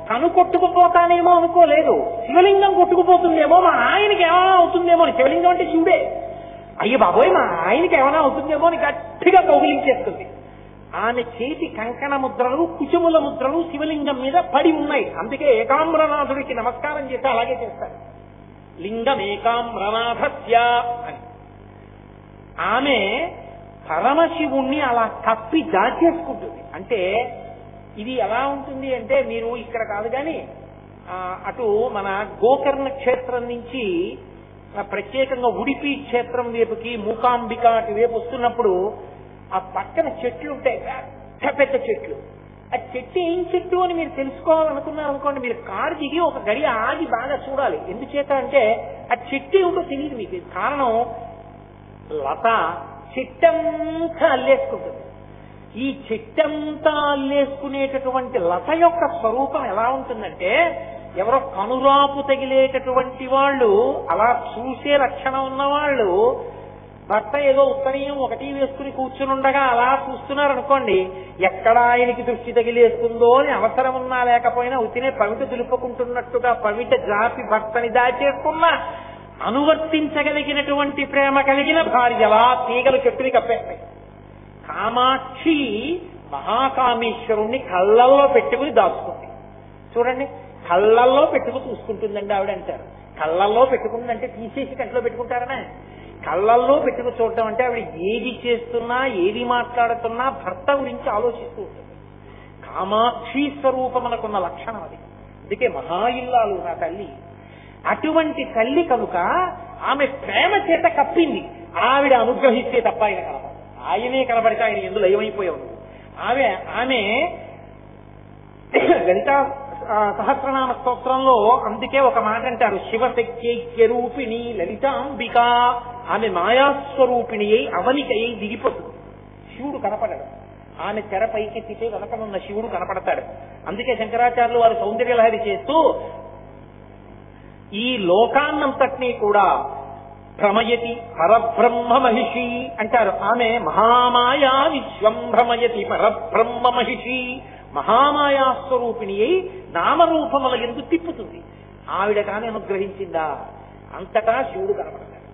తను కొట్టుకుపోతానేమో అనుకోలేదు, శివలింగం కొట్టుకుపోతుందేమో, మా ఆయనకి ఏమైనా అవుతుందేమో అని. శివలింగం అంటే శివుడే. అయ్య బాబోయ్ మా ఆయనకి ఏమైనా అవుతుందేమో అని గట్టిగా కౌగిలించేస్తుంది. ఆమె చేతి కంకణ ముద్రలు, కుచుముల ముద్రలు శివలింగం మీద పడి ఉన్నాయి. అందుకే ఏకాంబ్రనాథుడికి నమస్కారం చేస్తే అలాగే చేస్తారు, లింగం ఏకాంబ్రనాథస్య అని. ఆమె పరమశివుణ్ణి అలా కప్పి దాచేసుకుంటుంది. అంటే ఇది ఎలా ఉంటుంది అంటే, మీరు ఇక్కడ కాదు కానీ అటు మన గోకర్ణ క్షేత్రం నుంచి ప్రత్యేకంగా ఉడిపి క్షేత్రం వైపుకి, మూకాంబిక అటు వైపు వస్తున్నప్పుడు ఆ పక్కన చెట్లు ఉంటాయి, పెద్ద పెద్ద చెట్లు. ఆ చెట్టు ఏం చెట్టు అని మీరు తెలుసుకోవాలనుకున్నారు అనుకోండి, మీరు కారు దిగి ఒక గడియ ఆగి బాగా చూడాలి. ఎందుచేత అంటే ఆ చెట్టు ఏమిటో తెలియదు మీకు. కారణం లత చెట్టంతా అల్లేసుకుంటుంది. ఈ చెట్టంతా అల్లేసుకునేటటువంటి లత యొక్క స్వరూపం ఎలా ఉంటుందంటే, ఎవరో కనురాపు తగిలేటటువంటి వాళ్ళు, అలా చూసే లక్షణం ఉన్నవాళ్ళు, భర్త ఏదో ఉత్తరీయం ఒకటి వేసుకుని కూర్చునుండగా అలా చూస్తున్నారనుకోండి, ఎక్కడ ఆయనకి దృష్టి తగిలేస్తుందో అని అవసరం ఉన్నా లేకపోయినా ఉతినే పవిట దులుపుకుంటున్నట్టుగా పవిట జాపి భర్తని దాచేసుకున్న అనువర్తించగలిగినటువంటి ప్రేమ కలిగిన భార్యలా తీగలు చెట్టుని కప్పేస్తాయి. కామాక్షి మహాకామేశ్వరుణ్ణి కళ్ళల్లో పెట్టుకుని దాచుకుంది. చూడండి, కళ్ళల్లో పెట్టుకు చూసుకుంటుందండి ఆవిడ అంటారు. కళ్ళల్లో పెట్టుకుందంటే తీసేసి కంట్లో పెట్టుకుంటారనే. కళ్ళల్లో పెట్టుకు చూడటం అంటే ఆవిడ ఏది చేస్తున్నా, ఏది మాట్లాడుతున్నా భర్త గురించి ఆలోచిస్తూ ఉంటుంది. కామాక్షి స్వరూపమునకున్న లక్షణం అది. అందుకే మహాయిల్లాలు నా తల్లి. అటువంటి తల్లి కనుక ఆమె ప్రేమ చేత కప్పింది. ఆవిడ అనుగ్రహిస్తే తప్ప ఆయన కనపడదు. ఆయనే కనబడితే ఆయన ఎందులో ఏమైపోయావు. ఆమె లలితా సహస్రనామ స్తోత్రంలో అందుకే ఒక మాట అంటారు, శివశక్త్యైక్య రూపిణి లలితాంబిక. ఆమె మాయాస్వరూపిణి అయి అవనికై దిగిపోతుంది. శివుడు కనపడడు. ఆమె తెర పైకెత్తితే వెనకనున్న శివుడు కనపడతాడు. అందుకే శంకరాచార్యులు వారు సౌందర్యలహరి చేస్తూ ఈ లోకాన్నంతటినీ కూడా భ్రమయతి పరబ్రహ్మ మహిషి అంటారు. ఆమె మహామాయా విశ్వం భ్రమయతి పరబ్రహ్మ మహిషి. మహామాయా స్వరూపిణి అయి నామరూపముల ఎందు తిప్పుతుంది. ఆవిడ కాని అనుగ్రహించిందా, అంతటా శివుడు కనపడతాడు.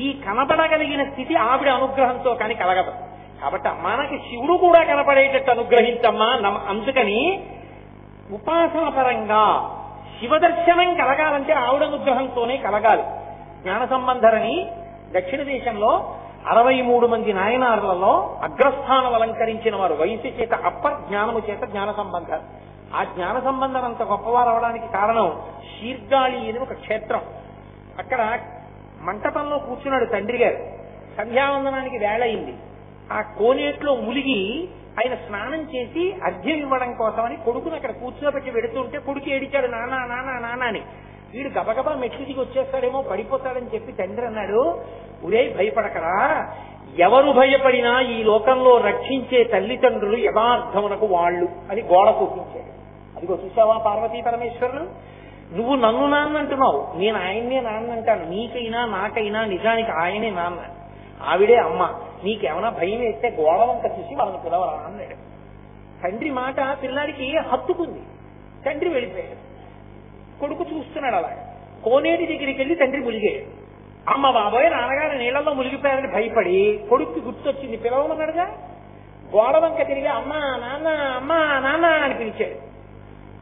ఈ కనపడగలిగిన స్థితి ఆవిడ అనుగ్రహంతో కాని కలగదు. కాబట్టి మనకి శివుడు కూడా కనపడేటట్టు అనుగ్రహించమ్మా. అందుకని ఉపాసన పరంగా శివదర్శనం కలగాలంటే ఆవిడ అనుగ్రహంతోనే కలగాలి. జ్ఞాన సంబంధరని దక్షిణ దేశంలో 63 మంది నాయనార్లలో అగ్రస్థానం అలంకరించిన వారు. వయసు చేత అప్పర్, జ్ఞానము చేత జ్ఞాన సంబంధం. ఆ జ్ఞాన సంబంధం అంత గొప్పవారు అవడానికి కారణం శీర్గాళి అని ఒక క్షేత్రం. అక్కడ మంటపంలో కూర్చున్నాడు తండ్రి గారు. సంధ్యావందనానికి వేళ అయింది. ఆ కోనేట్లో ములిగి ఆయన స్నానం చేసి అర్ఘ్యం ఇవ్వడం కోసమని కొడుకుని అక్కడ కూర్చోబెట్టి పెడుతుంటే కొడుకు ఏడిచాడు, నానా నానా నానా అని. వీడు గబగబా మెట్లు దిగి వచ్చేస్తాడేమో, పడిపోతాడని చెప్పి తండ్రి అన్నాడు, ఒరేయ్ భయపడకరా, ఎవరు భయపడినా ఈ లోకంలో రక్షించే తల్లిదండ్రులు యథార్థమునకు వాళ్ళు అని గోడ చూపించాడు. అదిగో చూసావా పార్వతీ పరమేశ్వరులు, నువ్వు నన్ను నాన్న అంటున్నావు, నేను ఆయన్నే నాన్న అంటాను. నీకైనా నాకైనా నిజానికి ఆయనే నాన్న, ఆవిడే అమ్మ. నీకేమైనా భయం వేస్తే గోడ వంక చూసి వాళ్ళని పిలవరా అన్నాడు. తండ్రి మాట పిల్లాడికి హత్తుకుంది. తండ్రి వెళ్ళిపోయాడు. కొడుకు చూస్తున్నాడు అలా. కోనేటి దగ్గరికి వెళ్ళి తండ్రి ములిగాడు. అమ్మ బాబోయ్ నాన్నగారు నీళ్లలో మునిగిపోయారని భయపడి కొడుక్కి గుర్తొచ్చింది, పిలవమన్నాడుగా. గోడ వంక తిరిగి అమ్మా నాన్న అమ్మా నాన్న అని పిలిచాడు.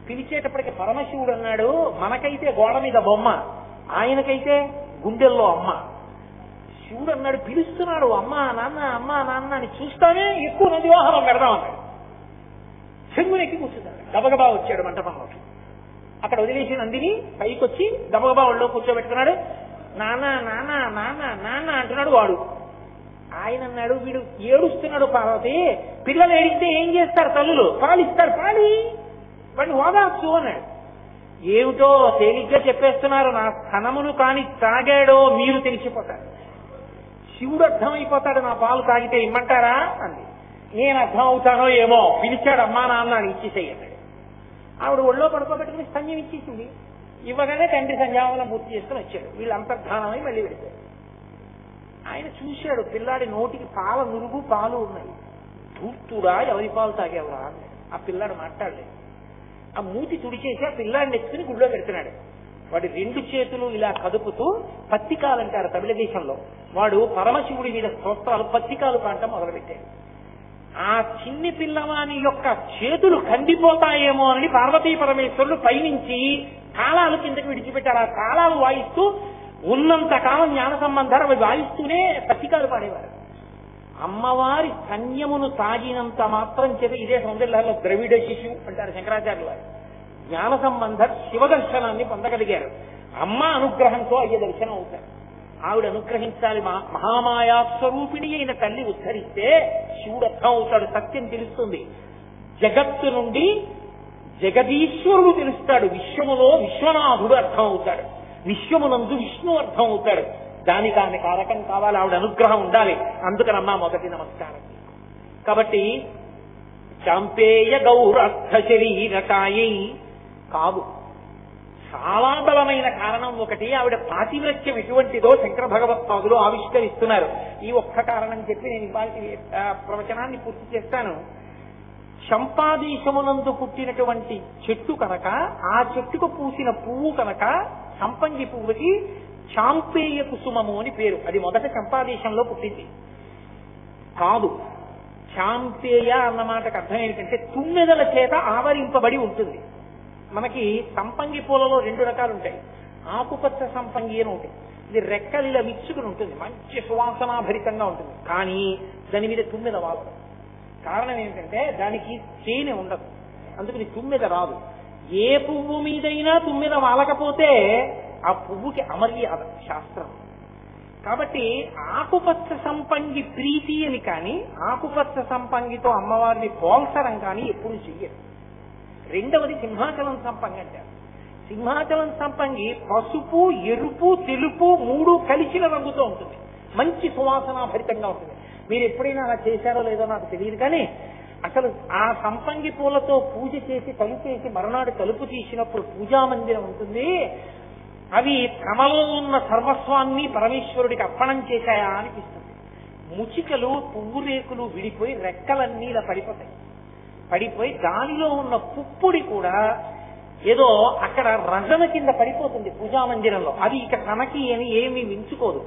పిలిచేటప్పటికి పరమశివుడు అన్నాడు, మనకైతే గోడ మీద బొమ్మ, ఆయనకైతే గుండెల్లో అమ్మ. శివుడు అన్నాడు, పిలుస్తున్నాడు అమ్మా నాన్న అమ్మా నాన్న అని, చూస్తానే ఎక్కువ నది వాహనం పెడదాం అన్నాడు. చెంగునెక్కి కూర్చున్నాడు. గబగబా వచ్చాడు మంటపంలోకి. అక్కడ వదిలేసి నందిని పైకి వచ్చి గబగబా ఒళ్ళో కూర్చోబెట్టుకున్నాడు. నాన్న నాన్న నాన్న నాన్న అంటున్నాడు వాడు. ఆయన అన్నాడు, వీడు ఏడుస్తున్నాడు పార్వతి, పిల్లలు ఏడిస్తే ఏం చేస్తారు తల్లులు, పాలిస్తారు, పాలి వాడిని ఓదార్చు అన్నాడు. ఏమిటో తేలిగ్గా చెప్పేస్తున్నారు, నా స్థనమును కాని తాగాడో మీరు తెలిసిపోతారు. శివుడు అర్థమైపోతాడు, నా పాలు తాగితే ఇమ్మంటారా అంది. నేను అర్థం అవుతానో ఏమో, పిలిచాడు అమ్మా నాన్న అని ఇచ్చేసేయన్నాడు. ఆవిడ ఒళ్ళో పడుకోబెట్టుకుని స్తన్యం ఇచ్చేసింది. ఇవ్వగానే తండ్రి సంధ్యావనం పూర్తి చేసుకుని వచ్చాడు. వీళ్ళు అంతర్ధానమై మళ్ళీ వెళ్ళిపోయారు. ఆయన చూశాడు, పిల్లాడి నోటికి పాల నురుగు పాలు ఉన్నాయి. ధూర్తుడా ఎవరి పాలు తాగేవరా? ఆ పిల్లాడు మాట్లాడలేదు. ఆ మూతి తుడిచేసి ఆ పిల్లాడిని ఎత్తుకుని గుళ్ళో పెడుతున్నాడు. వాడి 2 చేతులు ఇలా కదుపుతూ పత్తికాలు అంటారు తమిళ దేశంలో. వాడు పరమశివుడి మీద స్తోత్రాలు పత్తికాలు పాడటం మొదలుపెట్టాడు. ఆ చిన్ని పిల్లవాని యొక్క చేతులు కందిపోతాయేమో అని పార్వతీ పరమేశ్వరులు పైనుంచి కాలాలు కిందకి విడిచిపెట్టారు. ఆ కాలాలు వాయిస్తూ ఉన్నంత కాలం జ్ఞాన సంబంధాలు అవి వాయిస్తూనే పత్తికాలు పాడేవారు. అమ్మవారి కన్యమును తాగినంత మాత్రం చేత ఇదే సౌందర్యాల్లో ద్రవిడ శిశువు అంటారు శంకరాచార్యులు వారు. జ్ఞాన సంబంధ శివ దర్శనాన్ని పొందగలిగారు. అమ్మ అనుగ్రహంతో అయ్యే దర్శనం అవుతారు. ఆవిడ అనుగ్రహించాలి. మహామాయా స్వరూపిణి అయిన తల్లి ఉద్ధరిస్తే శివుడు అర్థం అవుతాడు, సత్యం తెలుస్తుంది. జగత్తు నుండి జగదీశ్వరుడు తెలుస్తాడు. విశ్వములో విశ్వనాథుడు అర్థం అవుతాడు. విశ్వమునందు విష్ణు అర్థం అవుతాడు. దానికి ఆమె కారకం కావాలి, ఆవిడ అనుగ్రహం ఉండాలి. అందుకనమ్మా మొదటి నమస్కారం. కాబట్టి చాంపేయ గౌరర్థ శరీరకాయై కాదు, చాలా బలమైన కారణం ఒకటి. ఆవిడ పాతివ్రత్యం ఎటువంటిదో శంకర భగవత్పాదులు ఆవిష్కరిస్తున్నారు. ఈ ఒక్క కారణం చెప్పి నేను ఇవాళ ప్రవచనాన్ని పూర్తి చేస్తాను. చంపాదేశమునందు పుట్టినటువంటి చెట్టు కనుక, ఆ చెట్టుకు పూసిన పువ్వు కనుక సంపంగి పువ్వుకి చాంపేయ కుసుమము అని పేరు. అది మొదట చంపాదేశంలో పుట్టింది కాదు. చాంపేయ అన్న మాటకు అర్థం ఏంటంటే తుమ్మెదల చేత ఆవరింపబడి ఉంటుంది. మనకి సంపంగి పూలలో 2 రకాలు ఉంటాయి. ఆకుపచ్చ సంపంగి అని ఉంటుంది. ఇది రెక్కలు ఇలా విచ్చుకుని ఉంటుంది, మంచి సువాసనాభరితంగా ఉంటుంది. కానీ దాని మీద తుమ్మెద వాలదు. కారణం ఏంటంటే దానికి తేనె ఉండదు, అందుకని తుమ్మెద రాదు. ఏ పువ్వు మీదైనా తుమ్మెద వాలకపోతే ఆ పువ్వుకి అమర్యాద శాస్త్రం. కాబట్టి ఆకుపచ్చ సంపంగి ప్రీతి అని కానీ, ఆకుపచ్చ సంపంగితో అమ్మవారిని పోల్చడం కానీ ఎప్పుడు చెయ్యరు. రెండవది సింహాచలం సంపంగి అంటారు. సింహాచలం సంపంగి పసుపు, ఎరుపు, తెలుపు 3 కలిసిన రంగుతో ఉంటుంది. మంచి సువాసనాభరితంగా ఉంటుంది. మీరు ఎప్పుడైనా అలా చేశారో లేదో నాకు తెలియదు, కానీ అసలు ఆ సంపంగి పూలతో పూజ చేసి తలుపేసి మరునాడు తలుపు తీసినప్పుడు పూజా మందిరం ఉంటుంది. అవి తమలో ఉన్న సర్వస్వాన్ని పరమేశ్వరుడికి అర్పణం చేశాయా అనిపిస్తుంది. ముచికలు, పువ్వు రేకులు విడిపోయి రెక్కలన్నీ ఇలా పడిపోయి దానిలో ఉన్న పుప్పుడి కూడా ఏదో అక్కడ రజన కింద పడిపోతుంది పూజా మందిరంలో. అది ఇక తనకి అని ఏమీ మించుకోదు.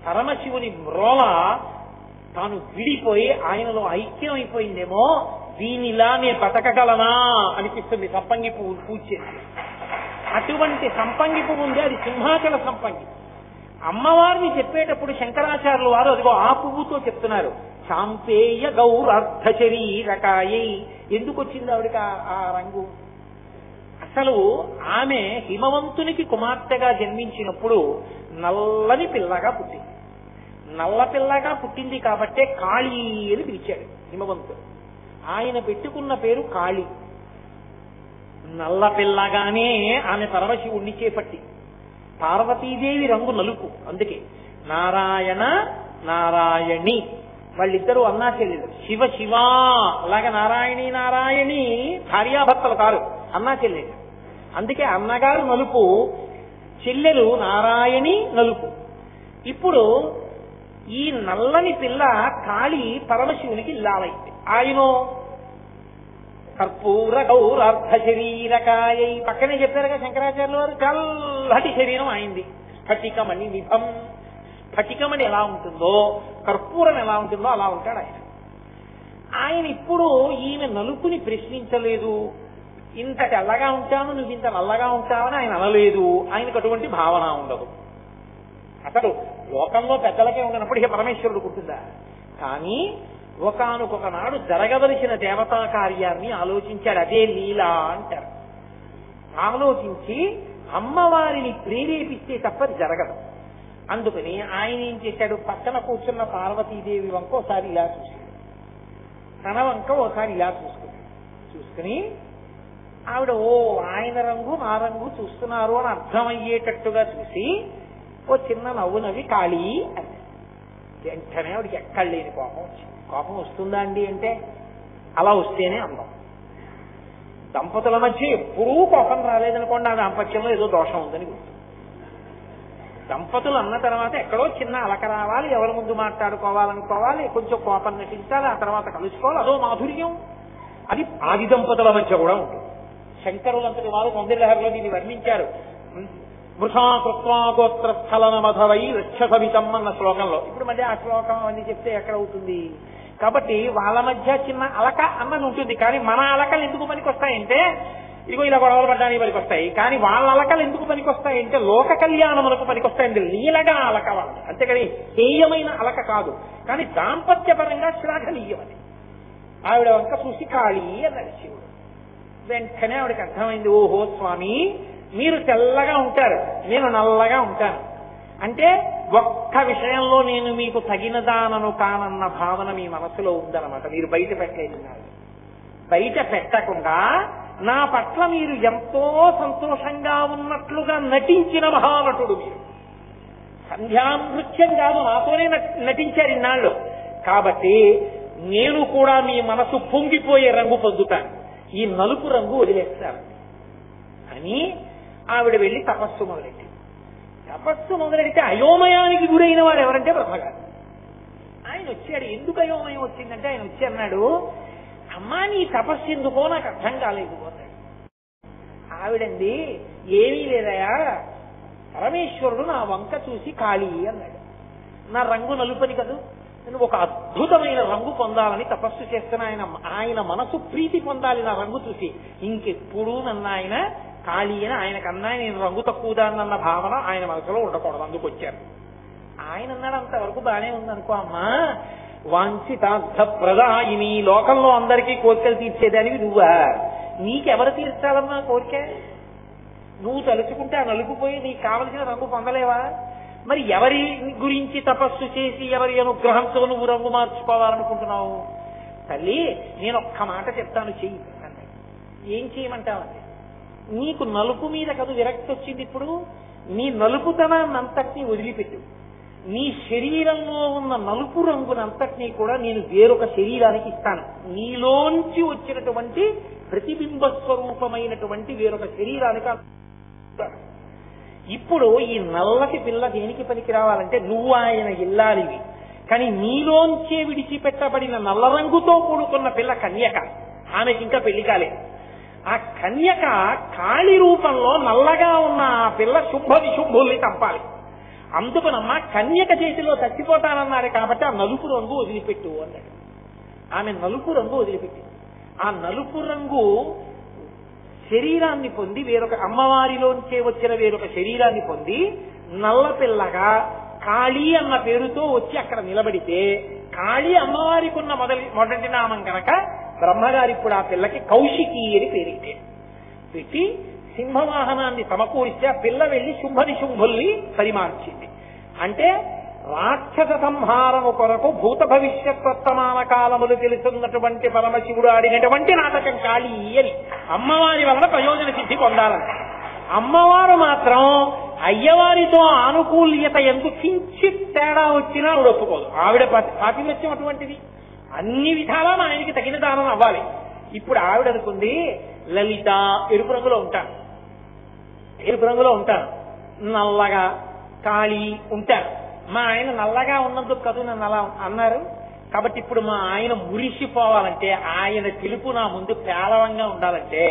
పరమశివుని మ్రోల తాను విడిపోయి ఆయనలో ఐక్యం అయిపోయిందేమో, దీనిలా నేను బతకగలనా అనిపిస్తుంది సంపంగి పువ్వు పూజ చేసి. అటువంటి సంపంగి పువ్వు ఉంది, అది సింహాచల సంపంగి. అమ్మవారిని చెప్పేటప్పుడు శంకరాచార్యులు వారు అదిగో ఆ పువ్వుతో చెప్తున్నారు. చాంపేయ గౌరర్థ శరీరకాయై. ఎందుకు వచ్చింది ఆవిడికి ఆ రంగు? అసలు ఆమె హిమవంతునికి కుమార్తెగా జన్మించినప్పుడు నల్లని పిల్లగా పుట్టింది. నల్ల పిల్లగా పుట్టింది కాబట్టే కాళీ అని పిలిచాడు హిమవంతుడు. ఆయన పెట్టుకున్న పేరు కాళీ. నల్ల పిల్లగానే ఆమె పరమశివుణ్ణి చేపట్టి. పార్వతీదేవి రంగు నలుపు, అందుకే నారాయణ నారాయణి వాళ్ళిద్దరూ అన్నా చెల్లెలు. శివ శివ అలాగే నారాయణి నారాయణి భార్యాభర్తలు కారు, అన్నా చెల్లెలు. అందుకే అన్నగారు నలుపు, చెల్లెలు నారాయణి నలుపు. ఇప్పుడు ఈ నల్లని పిల్ల కాళీ పరమశివునికి లావైంది. ఆయన కర్పూర గౌరార్థ శరీరకాయై. పక్కనే చెప్పారుగా శంకరాచార్యుల వారు, చల్లటి శరీరం అయింది. స్ఫటికమణి నిభం. స్ఫటికమణి ఎలా ఉంటుందో, కర్పూరం ఎలా ఉంటుందో అలా ఉంటాడు ఆయన. ఆయన ఇప్పుడు ఈమె నలుపుని ప్రశ్నించలేదు. ఇంత తెల్లగా ఉంటాను, నువ్వు ఇంత నల్లగా ఉంటావని ఆయన అనలేదు. ఆయనకు అటువంటి భావన ఉండదు. అసలు లోకంలో పెద్దలకే ఉన్నప్పుడు ఇక పరమేశ్వరుడు పుట్టిందా? కానీ ఒకానొక నాడు జరగవలసిన దేవతా కార్యాన్ని ఆలోచించాడు. అదే లీలా అంటారు. ఆలోచించి అమ్మవారిని ప్రేరేపిస్తే తప్పది జరగదు. అందుకని ఆయన ఏం చేశాడు, పక్కన కూర్చున్న పార్వతీదేవి వంక ఒకసారి ఇలా చూశాడు, తన వంక ఒకసారి ఇలా చూసుకుని ఆవిడ ఆయన రంగు నా రంగు చూస్తున్నారు అని అర్థమయ్యేటట్టుగా చూసి ఓ చిన్న నవ్వు నవ్వి కాళీ అని. వెంటనే ఆవిడికి ఎక్కడ లేని కోపం వచ్చింది. కోపం వస్తుందా అండి అంటే అలా వస్తేనే అందం. దంపతుల మధ్య ఎప్పుడూ కోపం రాలేదనుకోండి, ఆ దాంపత్యంలో ఏదో దోషం ఉందని గుర్తు. దంపతులు అన్న తర్వాత ఎక్కడో చిన్న అలక రావాలి, ఎవరి ముందు మాట్లాడుకోవాలనుకోవాలి, కొంచెం కోపం నటించాలి, ఆ తర్వాత కలుసుకోవాలి, అదో మాధుర్యం. అది ఆది దంపతుల మధ్య కూడా ఉంటుంది. శంకరులంతటి వారు సౌందర్యలహరిలో దీన్ని వర్ణించారు. వృషా కృత్వా గోత్ర స్థలన మధవై రక్షసవితం అన్న శ్లోకంలో. ఇప్పుడు మళ్ళీ ఆ శ్లోకం అని చెప్తే ఎక్కడ అవుతుంది? కాబట్టి వాళ్ళ మధ్య చిన్న అలక అన్నది ఉంటుంది. కానీ మన అలకలు ఎందుకు పనికొస్తాయంటే ఇదిగో ఇలా గొడవలు పడ్డానికి పనికొస్తాయి. కానీ వాళ్ళ అలకలు ఎందుకు పనికొస్తాయంటే లోక కళ్యాణములకు పనికొస్తాయండి. లీలగా అలక వాళ్ళది, అంతేకాని హేయమైన అలక కాదు. కానీ దాంపత్యపరంగా శ్లాఘనీయమని. ఆవిడ వంక చూసి కాళీ అన్నాడు శివుడు. వెంటనే ఆవిడకి అర్థమైంది, ఓహో స్వామి మీరు తెల్లగా ఉంటారు, నేను నల్లగా ఉంటాను అంటే ఒక్క విషయంలో నేను మీకు తగినదానను కానన్న భావన మీ మనసులో ఉందన్నమాట. మీరు బయట పెట్టలేదు. బయట పెట్టకుండా నా పట్ల మీరు ఎంతో సంతోషంగా ఉన్నట్లుగా నటించిన మహానటుడు మీరు. సంధ్యానృత్యం కాదు, నాతోనే నటించారు ఇన్నాళ్ళు. కాబట్టి నేను కూడా మీ మనసు పొంగిపోయే రంగు పొందుతాను, ఈ నలుపు రంగు వదిలేస్తాను అని ఆవిడ వెళ్లి తపస్సు మొదలెట్టి. తపస్సు మొదలెడితే అయోమయానికి గురైన వాడు ఎవరంటే బ్రహ్మగారు. ఆయన వచ్చాడు. ఎందుకు అయోమయం వచ్చిందంటే ఆయన వచ్చి అన్నాడు, అమ్మా నీ తపస్సు ఎందుకో నాకు అర్థం కాలేదు అన్నాడు. ఆవిడండి ఏమీ లేదయా, పరమేశ్వరుడు నా వంక చూసి కాళీ అన్నాడు. నా రంగు నలుపని కదూ, నేను ఒక అద్భుతమైన రంగు పొందాలని తపస్సు చేస్తున్న ఆయన మనసు ప్రీతి పొందాలి నా రంగు చూసి. ఇంకెప్పుడు నన్ను ఆయన కాళీ అని ఆయనకన్నా నేను రంగు తక్కువదాన్నన్న భావన ఆయన మనసులో ఉండకూడదు. అందుకు వచ్చారు. ఆయన అన్నాడు, అంతవరకు బానే ఉందనుకో అమ్మా, వాంఛితార్థ ప్రదాయిని, లోకంలో అందరికీ కోరికలు తీర్చేదానివి నువ్వా? నీకెవరు తీర్చాలన్నా కోరిక? నువ్వు తలుచుకుంటే ఆ నలుపుపోయి నీకు కావలసిన రంగు పొందలేవా? మరి ఎవరి గురించి తపస్సు చేసి ఎవరి అనుగ్రహంతో నువ్వు రంగు మార్చుకోవాలనుకుంటున్నావు? తల్లి నేను ఒక్క మాట చెప్తాను, చెయ్యి అన్నాడు. ఏం చేయమంటావండి? నీకు నలుపు మీద కదా విరక్తి వచ్చింది. ఇప్పుడు నీ నలుపుతనాన్ని అంతటినీ వదిలిపెట్టు. నీ శరీరంలో ఉన్న నలుపు రంగునంతటినీ కూడా నేను వేరొక శరీరానికి ఇస్తాను. నీలోంచి వచ్చినటువంటి ప్రతిబింబ స్వరూపమైనటువంటి వేరొక శరీరానికి. ఇప్పుడు ఈ నల్లటి పిల్ల దేనికి పనికి రావాలంటే నువ్వు ఆయన ఇల్లాలివి. కానీ నీలోంచే విడిచిపెట్టబడిన నల్ల రంగుతో కూడుకున్న పిల్ల కన్యక. ఆమెకి ఇంకా పెళ్లి కాలేదు. ఆ కన్యక కాళీ రూపంలో నల్లగా ఉన్న ఆ పిల్ల శుంభ విశుంభుల్ని చంపాలి. అందుకునమ్మా కన్యక చేతిలో చచ్చిపోతానన్నాడు కాబట్టి ఆ నలుపు రంగు వదిలిపెట్టు అన్నాడు. ఆమె నలుపు రంగు వదిలిపెట్టింది. ఆ నలుపు రంగు శరీరాన్ని పొంది వేరొక అమ్మవారిలోంచే వచ్చిన వేరొక శరీరాన్ని పొంది నల్ల పిల్లగా కాళీ అన్న పేరుతో వచ్చి అక్కడ నిలబడితే కాళీ అమ్మవారికి ఉన్న మొదటి నామం కనుక బ్రహ్మగారు ఇప్పుడు ఆ పిల్లకి కౌశికి అని పేరిట్టే పెట్టి సింహవాహనాన్ని సమకూరిస్తే ఆ పిల్ల వెళ్లి శుంభ నిశుంభుల్ని పరిమార్చింది. అంటే రాక్షస సంహారము కొరకు భూత భవిష్యత్ వర్తమాన కాలములు తెలుసున్నటువంటి పరమశివుడు ఆడినటువంటి నాటకం కాళీ అని. అమ్మవారి వలన ప్రయోజన సిద్ధి పొందాలని. అమ్మవారు మాత్రం అయ్యవారితో ఆనుకూల్యత ఎందుకు కించిత్ తేడా వచ్చినా ఆవిడ ఒప్పుకోదు. ఆవిడ పాతివ్రత్యం అటువంటిది. అన్ని విధాలా ఆయనకి తగిన దానం అవ్వాలి. ఇప్పుడు ఆవిడ అనుకుంది, లలిత ఎరుపు రంగులో ఉంటాను, ఎరుపు రంగులో ఉంటాను, నల్లగా కాళీ ఉంటాను. మా ఆయన నల్లగా ఉన్నందుకు కదూ నన్ను అలా అన్నారు. కాబట్టి ఇప్పుడు మా ఆయన మురిసిపోవాలంటే, ఆయన తెలుపు నా ముందు పేలవంగా ఉండాలంటే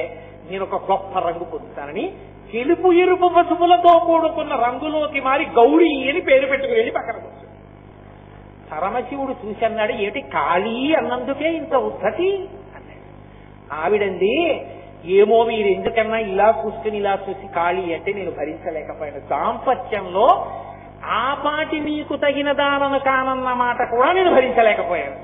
నేను ఒక గొప్ప రంగు పొందుతానని తెలుపు ఎరుపు పసుపులతో కూడుకున్న రంగులోకి మారి గౌరీ అని పేరు పెట్టుకుని వెళ్ళి పక్కన కూర్చొని పరమశివుడు చూసి అన్నాడు, ఏమిటి కాళీ అన్నందుకే ఇంత ఉద్ధతి అన్నాడు. ఆవిడంది, ఏమో మీరు ఎందుకన్నా ఇలా కూర్చుని ఇలా చూసి కాళీ అంటే నేను భరించలేకపోయాను. దాంపత్యంలో ఆ పాటి మీకు తగిన దానను కానన్న మాట కూడా నేను భరించలేకపోయాను.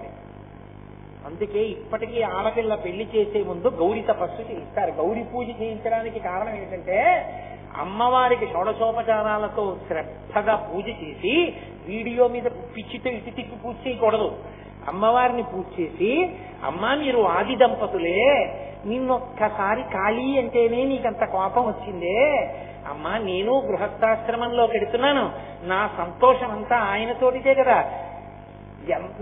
అందుకే ఇప్పటికీ ఆడపిల్ల పెళ్లి చేసే ముందు గౌరీ తపస్సు చేయిస్తారు. గౌరీ పూజ చేయించడానికి కారణం ఏంటంటే అమ్మవారికి షోడశోపచారాలతో శ్రద్ధగా పూజ చేసి వీడియో మీద పిచ్చితో ఇటు తిప్పి పూజ చేయకూడదు. అమ్మవారిని పూజ చేసి, అమ్మా మీరు ఆది దంపతులే, నిన్నొక్కసారి కాళీ అంటేనే నీకంత కోపం వచ్చిందే, అమ్మా నేను గృహస్థాశ్రమంలో పెడుతున్నాను, నా సంతోషం అంతా ఆయనతోటిదే కదా,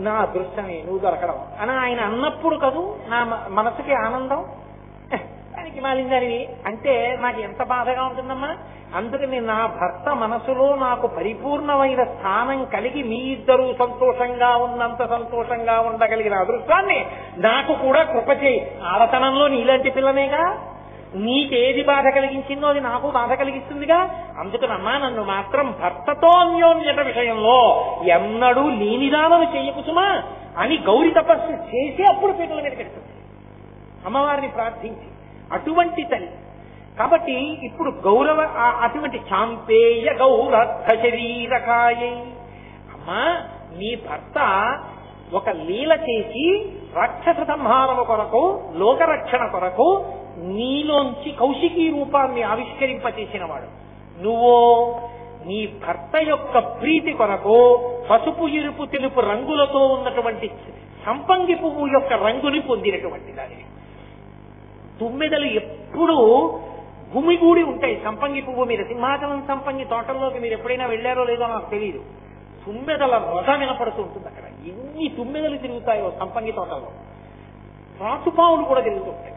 నా అదృష్టమే నువ్వు దొరకడం అని ఆయన అన్నప్పుడు కదూ నా మనసుకి ఆనందం. దానికి పనికి మాలిందని అంటే నాకు ఎంత బాధగా ఉంటుందమ్మా. అందుకని నా భర్త మనసులో నాకు పరిపూర్ణమైన స్థానం కలిగి మీ ఇద్దరూ సంతోషంగా ఉన్నంత సంతోషంగా ఉండగలిగిన అదృష్టాన్ని నాకు కూడా కృప చేయి. ఆడతనంలో నీలాంటి పిల్లనేగా, నీకేది బాధ కలిగించిందో అది నాకు బాధ కలిగిస్తుందిగా. అందుకనమ్మా నన్ను మాత్రం భర్తతో అన్యోన్యత విషయంలో ఎన్నడూ లేనిదానం చెయ్యకుసుమా అని గౌరి తపస్సు చేసి అప్పుడు పీటల మీద పెడుతుంది అమ్మవారిని ప్రార్థించి. అటువంటి తల్లి కాబట్టి ఇప్పుడు అటువంటి చాంపేయ గౌరర్థ శరీరకాయై. అమ్మా నీ భర్త ఒక లీల చేసి రాక్షస సంహారము కొరకు లోకరక్షణ కొరకు నీలోంచి కౌశికీ రూపాన్ని ఆవిష్కరింపచేసిన వాడు. నువ్వు నీ భర్త యొక్క ప్రీతి కొరకు పసుపు ఎరుపు తెలుపు రంగులతో ఉన్నటువంటి సంపంగి పువ్వు యొక్క రంగుని పొందినటువంటి దానివి. తుమ్మెదలు ఎప్పుడూ గుమిగూడి ఉంటాయి సంపంగి పువ్వు మీద. సింహాచలం సంపంగి తోటల్లోకి మీరు ఎప్పుడైనా వెళ్ళారో లేదో నాకు తెలియదు. తుమ్మెదల రొద వినపడుతూ ఉంటుంది అక్కడ. ఎన్ని తుమ్మెదలు తిరుగుతాయో సంపంగి తోటల్లో. రాసుపావులు కూడా తిరుగుతుంటాయి.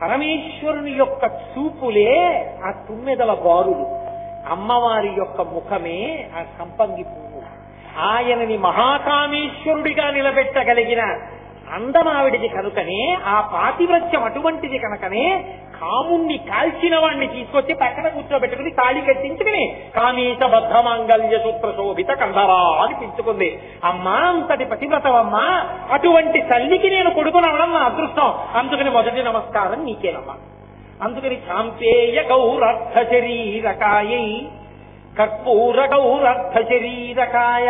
పరమేశ్వరుని యొక్క చూపులే ఆ తుమ్మెదల బారులు, అమ్మవారి యొక్క ముఖమే ఆ సంపంగి పువ్వు. ఆయనని మహాకామేశ్వరుడిగా నిలబెట్టగలిగిన అందమావిడిది కనుకనే, ఆ పాతివ్రత్యం అటువంటిది కనుకనే కాముణ్ణి కాల్చిన వాణ్ణి తీసుకొచ్చి పక్కన కూర్చోబెట్టుకుని తాళి కట్టించుకుని కామేశ బద్ధ మాంగళ్య సూత్ర శోభిత కంధరా అని పిలుచుకుంది. అమ్మా అంతటి పతివ్రతవమ్మా, అటువంటి తల్లికి నేను కొడుకునవడం నా అదృష్టం. అందుకని మొదటి నమస్కారం నీకేనమ్మా. అందుకని చాంపేయ గౌరర్థ శరీరకాయై కర్పూర గౌరర్థ శరీరకాయ.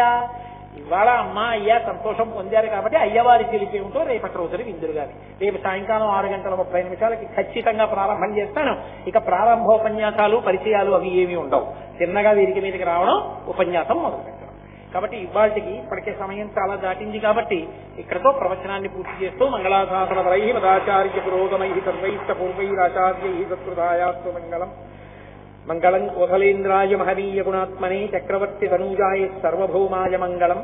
ఇవాళ అమ్మా అయ్యా సంతోషం పొందారు కాబట్టి అయ్యవారి తెలిపి ఉంటూ రేపటి రోజున విందులు గాని. రేపు సాయంకాలం 6:30 ఖచ్చితంగా ప్రారంభం చేస్తాను. ఇక ప్రారంభోపన్యాసాలు పరిచయాలు అవి ఏమీ ఉండవు. చిన్నగా వీరికి మీదకి రావడం, ఉపన్యాసం మొదలు పెట్టడం. కాబట్టి ఇవాళకి ఇప్పటికే సమయం చాలా దాటింది కాబట్టి ఇక్కడతో ప్రవచనాన్ని పూర్తి చేస్తూ మంగళాశాసన వరై మదాచార్య పురోగమై సర్వైష్ట పూర్వైరాచార్యై సత్కృతాయాస్తు మంగళం. మంగళం కోసలేంద్రాయ మహనీయ గుణాత్మనే చక్రవర్తి తనూజాయ సర్వభౌమాయ మంగళం.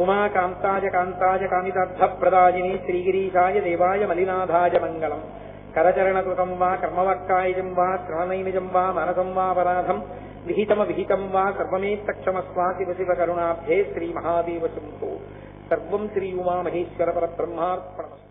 ఉమాకాంతాయ కాంతాయ కామితార్థ ప్రదాయిని శ్రీగిరీశాయ దేవాయ మలినాథాయ మంగళం. కరచరణకృతం వా కర్మవక్కాయజం వా శ్రవణైనిజం వా మనసం వా పరాధం విహితం వా సర్వమేత్తక్షమస్వా శివ శివ కరుణాబ్ధే శ్రీ మహాదేవ శంభో. సర్వం శ్రీ ఉమామహేశ్వర పరబ్రహ్మార్పణమస్తు.